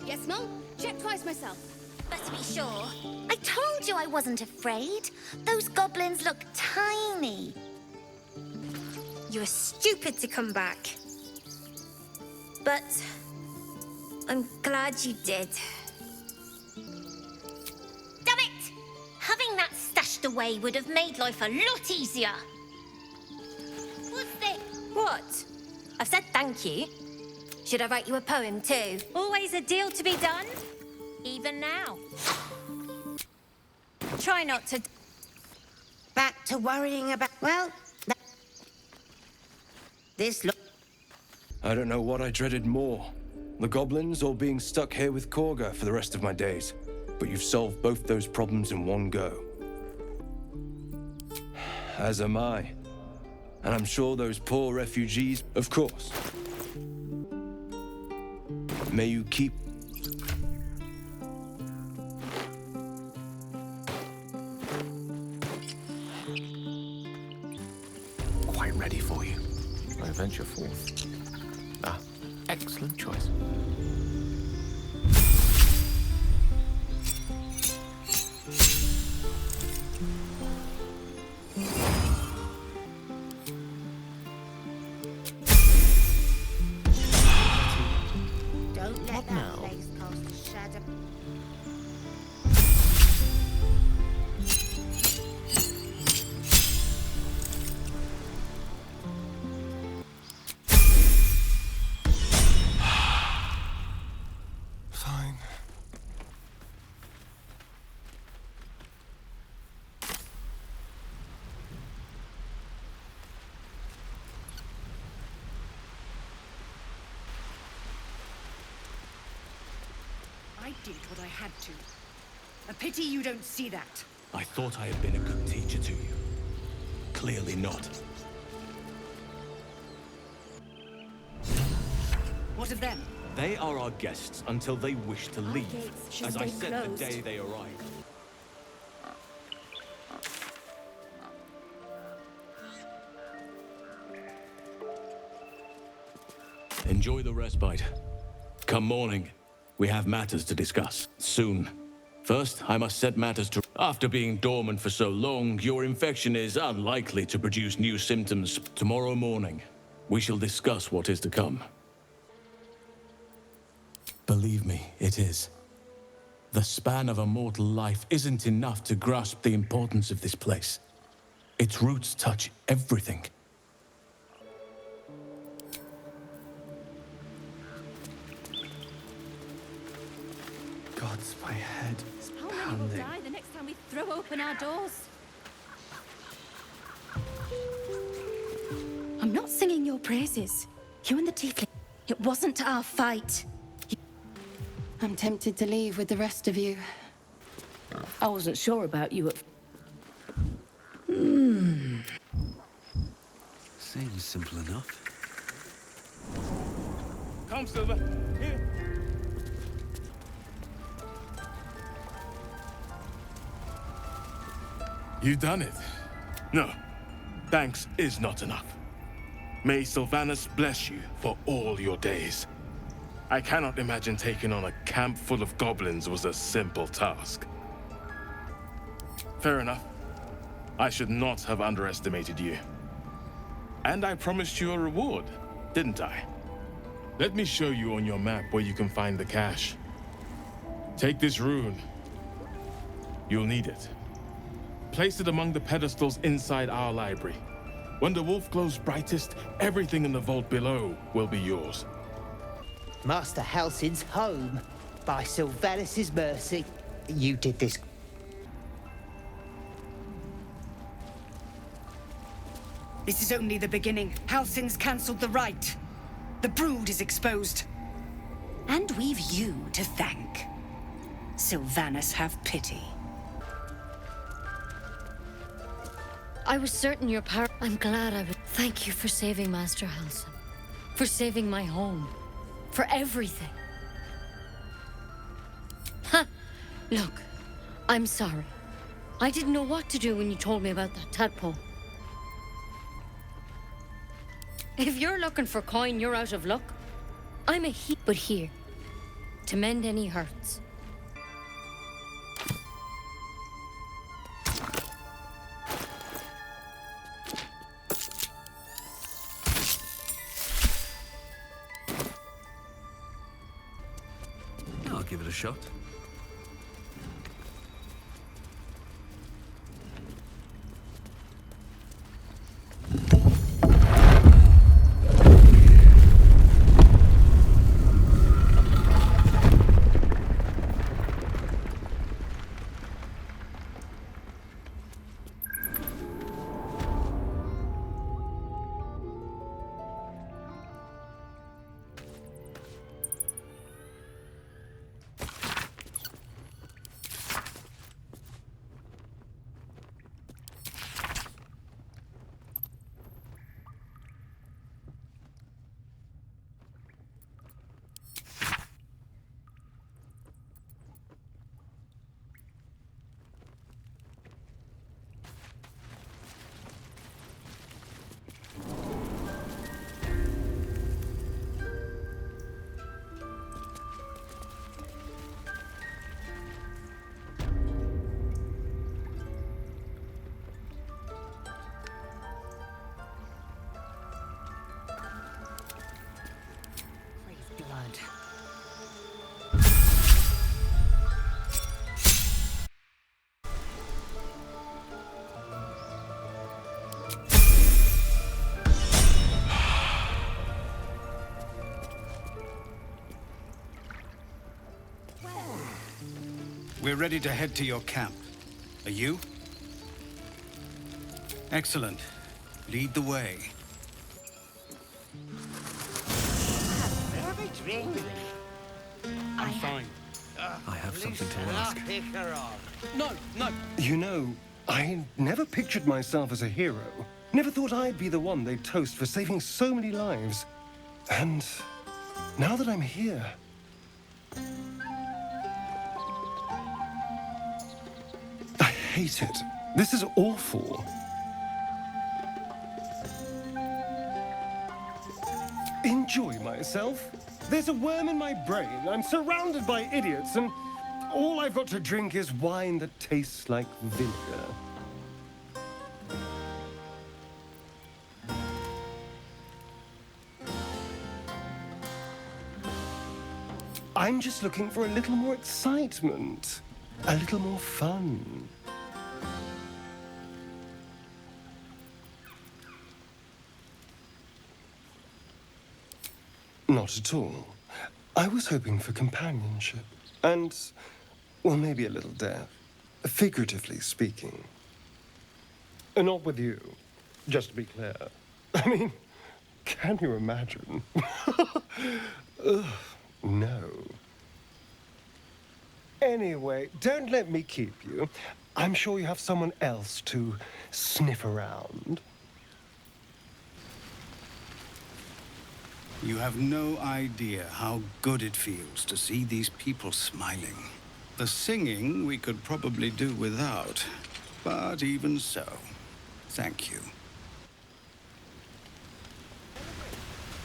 Yes, Mum? Check twice myself. But to be sure, I told you I wasn't afraid. Those goblins look tiny. You were stupid to come back. But I'm glad you did. Damn it! Having that stashed away would have made life a lot easier. What's this? What? I've said thank you. Should I write you a poem too? Always a deal to be done. Even now. Try not to... Back to worrying about... Well, this look... I don't know what I dreaded more. The goblins or being stuck here with Korga for the rest of my days. But you've solved both those problems in one go. As am I. And I'm sure those poor refugees... Of course. May you keep... Quite ready for you. I venture forth. Ah, excellent choice. Don't let that place cast a shadow. Fine. I did what I had to. A pity you don't see that. I thought I had been a good teacher to you. Clearly not. What of them? They are our guests until they wish to leave, should as I stay said closed. the day they arrived. Enjoy the respite. Come morning, we have matters to discuss. Soon. First, I must set matters to... After being dormant for so long, your infection is unlikely to produce new symptoms. Tomorrow morning, we shall discuss what is to come. Believe me, it is. The span of a mortal life isn't enough to grasp the importance of this place. Its roots touch everything. Gods, my head is How many will pounding. die the next time we throw open our doors? I'm not singing your praises. You and the tiefling. It wasn't our fight. I'm tempted to leave with the rest of you. I wasn't sure about you at... Seems simple enough. Come, Silver. Here. You've done it. No, thanks is not enough. May Sylvanas bless you for all your days. I cannot imagine taking on a camp full of goblins was a simple task. Fair enough. I should not have underestimated you. And I promised you a reward, didn't I? Let me show you on your map where you can find the cache. Take this rune. You'll need it. Place it among the pedestals inside our library. When the wolf glows brightest, everything in the vault below will be yours. Master Halsin's home. By Sylvanas' mercy, you did this. This is only the beginning. Halsin's cancelled the rite. The brood is exposed. And we've you to thank. Sylvanas, have pity. I was certain your power. I'm glad I would. Thank you for saving Master Halsin. For saving my home. For everything. Ha! Look, I'm sorry. I didn't know what to do when you told me about that tadpole. If you're looking for coin, you're out of luck. I'm a heap, but here. To mend any hurts. I'll give it a shot. We're ready to head to your camp. Are you? Excellent. Lead the way. Have a drink. I'm fine. I have something to ask. No. You know, I never pictured myself as a hero. Never thought I'd be the one they'd toast for saving so many lives. And now that I'm here... I hate it. This is awful. Enjoy myself? There's a worm in my brain. I'm surrounded by idiots, and all I've got to drink is wine that tastes like vinegar. I'm just looking for a little more excitement, a little more fun. Not at all. I was hoping for companionship and, well, maybe a little death, figuratively speaking. Not with you, just to be clear. I mean, can you imagine? Ugh, no. Anyway, don't let me keep you. I'm sure you have someone else to sniff around. You have no idea how good it feels to see these people smiling. The singing we could probably do without, but even so, thank you.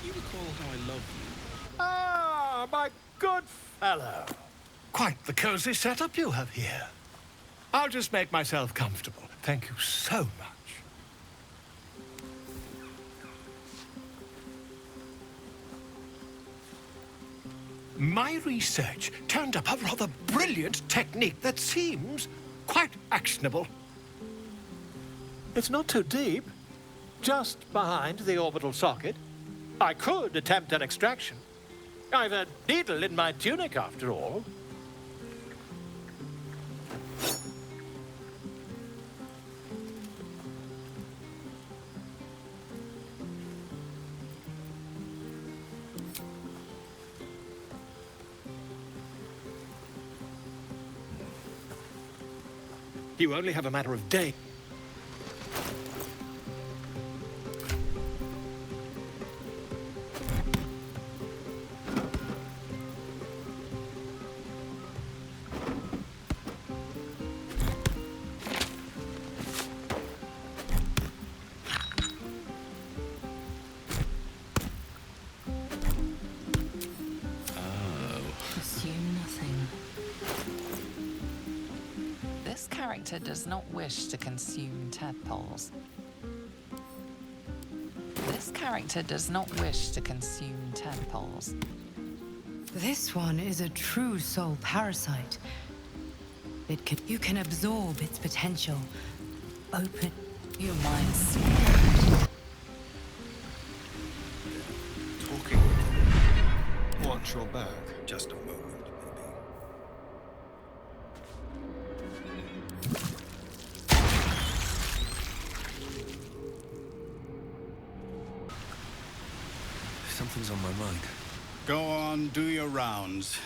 You recall how I love you? Ah, my good fellow. Quite the cozy setup you have here. I'll just make myself comfortable. Thank you so much. My research turned up a rather brilliant technique that seems quite actionable. It's not too deep, just behind the orbital socket. I could attempt an extraction. I've a needle in my tunic, after all. You only have a matter of days. Assume nothing. This character does not wish to consume tadpoles. This character does not wish to consume tadpoles. This one is a true soul parasite. You can absorb its potential. Open your minds. Talking. Watch your back. Just a moment. Something's on my mind. Go on, do your rounds.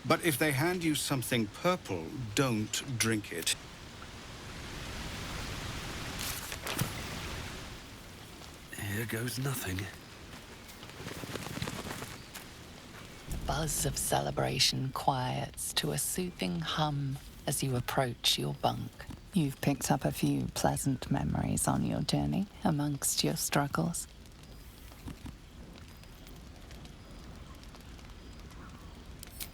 But if they hand you something purple, don't drink it. Here goes nothing. Buzz of celebration quiets to a soothing hum as you approach your bunk. You've picked up a few pleasant memories on your journey amongst your struggles.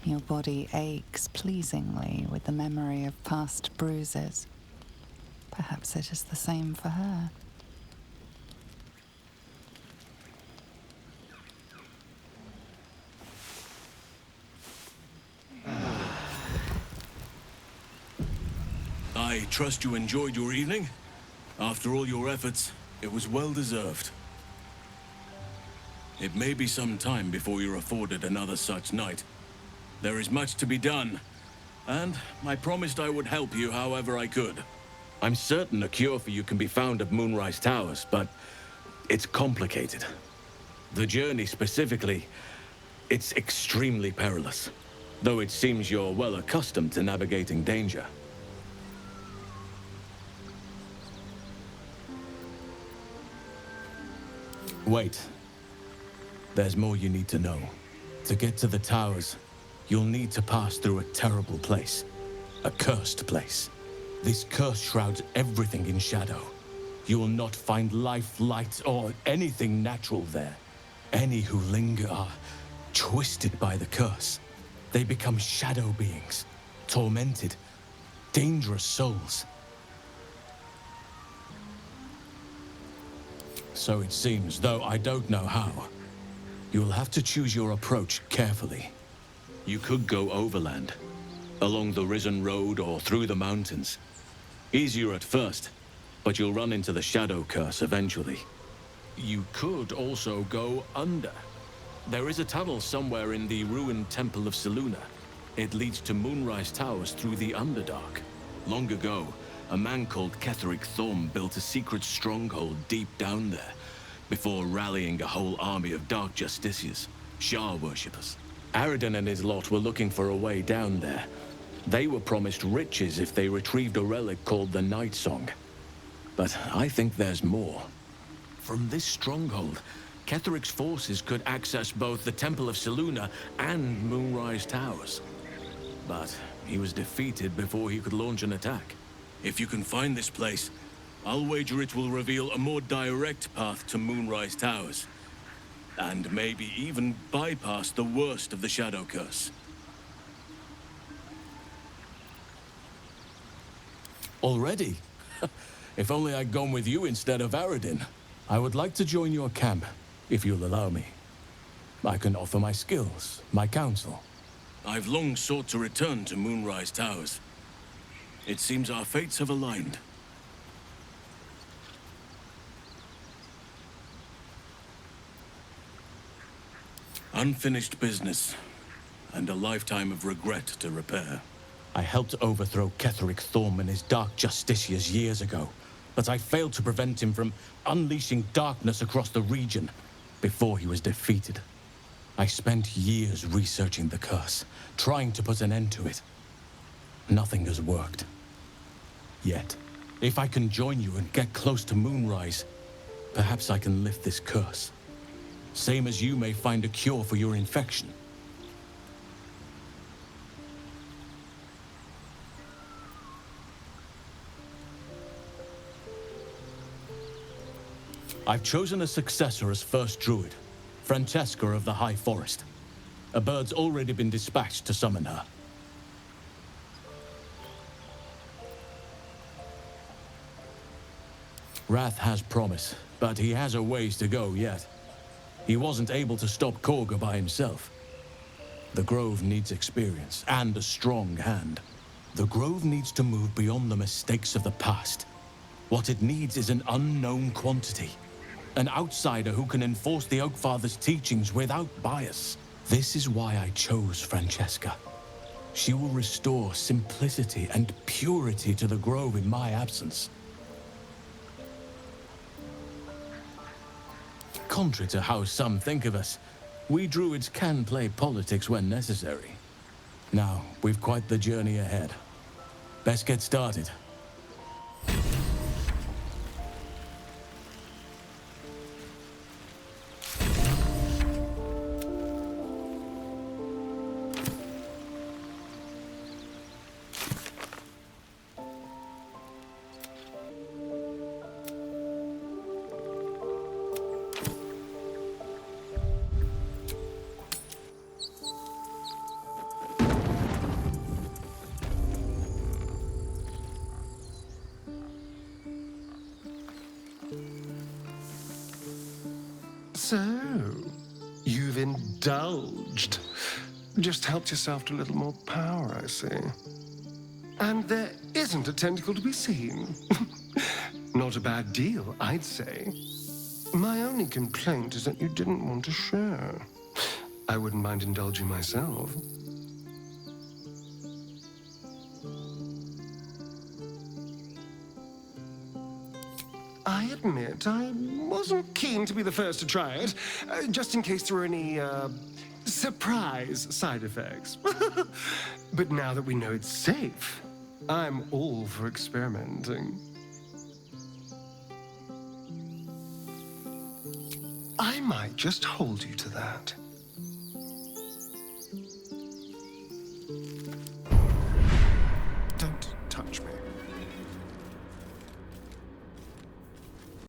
Your body aches pleasingly with the memory of past bruises. Perhaps it is the same for her. I trust you enjoyed your evening. After all your efforts, it was well deserved. It may be some time before you're afforded another such night. There is much to be done, and I promised I would help you however I could. I'm certain a cure for you can be found at Moonrise Towers, but it's complicated. The journey specifically, it's extremely perilous, though it seems you're well accustomed to navigating danger. Wait. There's more you need to know. To get to the towers, you'll need to pass through a terrible place. A cursed place. This curse shrouds everything in shadow. You will not find life, light, or anything natural there. Any who linger are twisted by the curse. They become shadow beings, tormented, dangerous souls. So it seems, though I don't know how. You'll have to choose your approach carefully. You could go overland, along the Risen Road or through the mountains. Easier at first, but you'll run into the Shadow Curse eventually. You could also go under. There is a tunnel somewhere in the ruined Temple of Selûne. It leads to Moonrise Towers through the Underdark. Long ago, a man called Ketheric Thorm built a secret stronghold deep down there, before rallying a whole army of Dark Justiciars, Shah worshippers. Aridon and his lot were looking for a way down there, They were promised riches if they retrieved a relic called the Night Song. But I think there's more. From this stronghold, Ketheric's forces could access both the Temple of Selûne and Moonrise Towers. But he was defeated before he could launch an attack. If you can find this place, I'll wager it will reveal a more direct path to Moonrise Towers. And maybe even bypass the worst of the Shadow Curse. Already? If only I'd gone with you instead of Aradin. I would like to join your camp, if you'll allow me. I can offer my skills, my counsel. I've long sought to return to Moonrise Towers. It seems our fates have aligned. Unfinished business, and a lifetime of regret to repair. I helped overthrow Ketheric Thorm and his Dark Justiciars years ago, but I failed to prevent him from unleashing darkness across the region before he was defeated. I spent years researching the curse, trying to put an end to it. Nothing has worked. Yet, if I can join you and get close to Moonrise, perhaps I can lift this curse. Same as you may find a cure for your infection. I've chosen a successor as first druid, Francesca of the High Forest. A bird's already been dispatched to summon her. Wrath has promise, but he has a ways to go yet. He wasn't able to stop Korga by himself. The Grove needs experience and a strong hand. The Grove needs to move beyond the mistakes of the past. What it needs is an unknown quantity. An outsider who can enforce the Oakfather's teachings without bias. This is why I chose Francesca. She will restore simplicity and purity to the Grove in my absence. Contrary to how some think of us, we druids can play politics when necessary. Now, we've quite the journey ahead. Best get started. So, you've indulged. Just helped yourself to a little more power, I see. And there isn't a tentacle to be seen. Not a bad deal, I'd say. My only complaint is that you didn't want to share. I wouldn't mind indulging myself. I admit, I wasn't keen to be the first to try it, just in case there were any, surprise side effects. But now that we know it's safe, I'm all for experimenting. I might just hold you to that.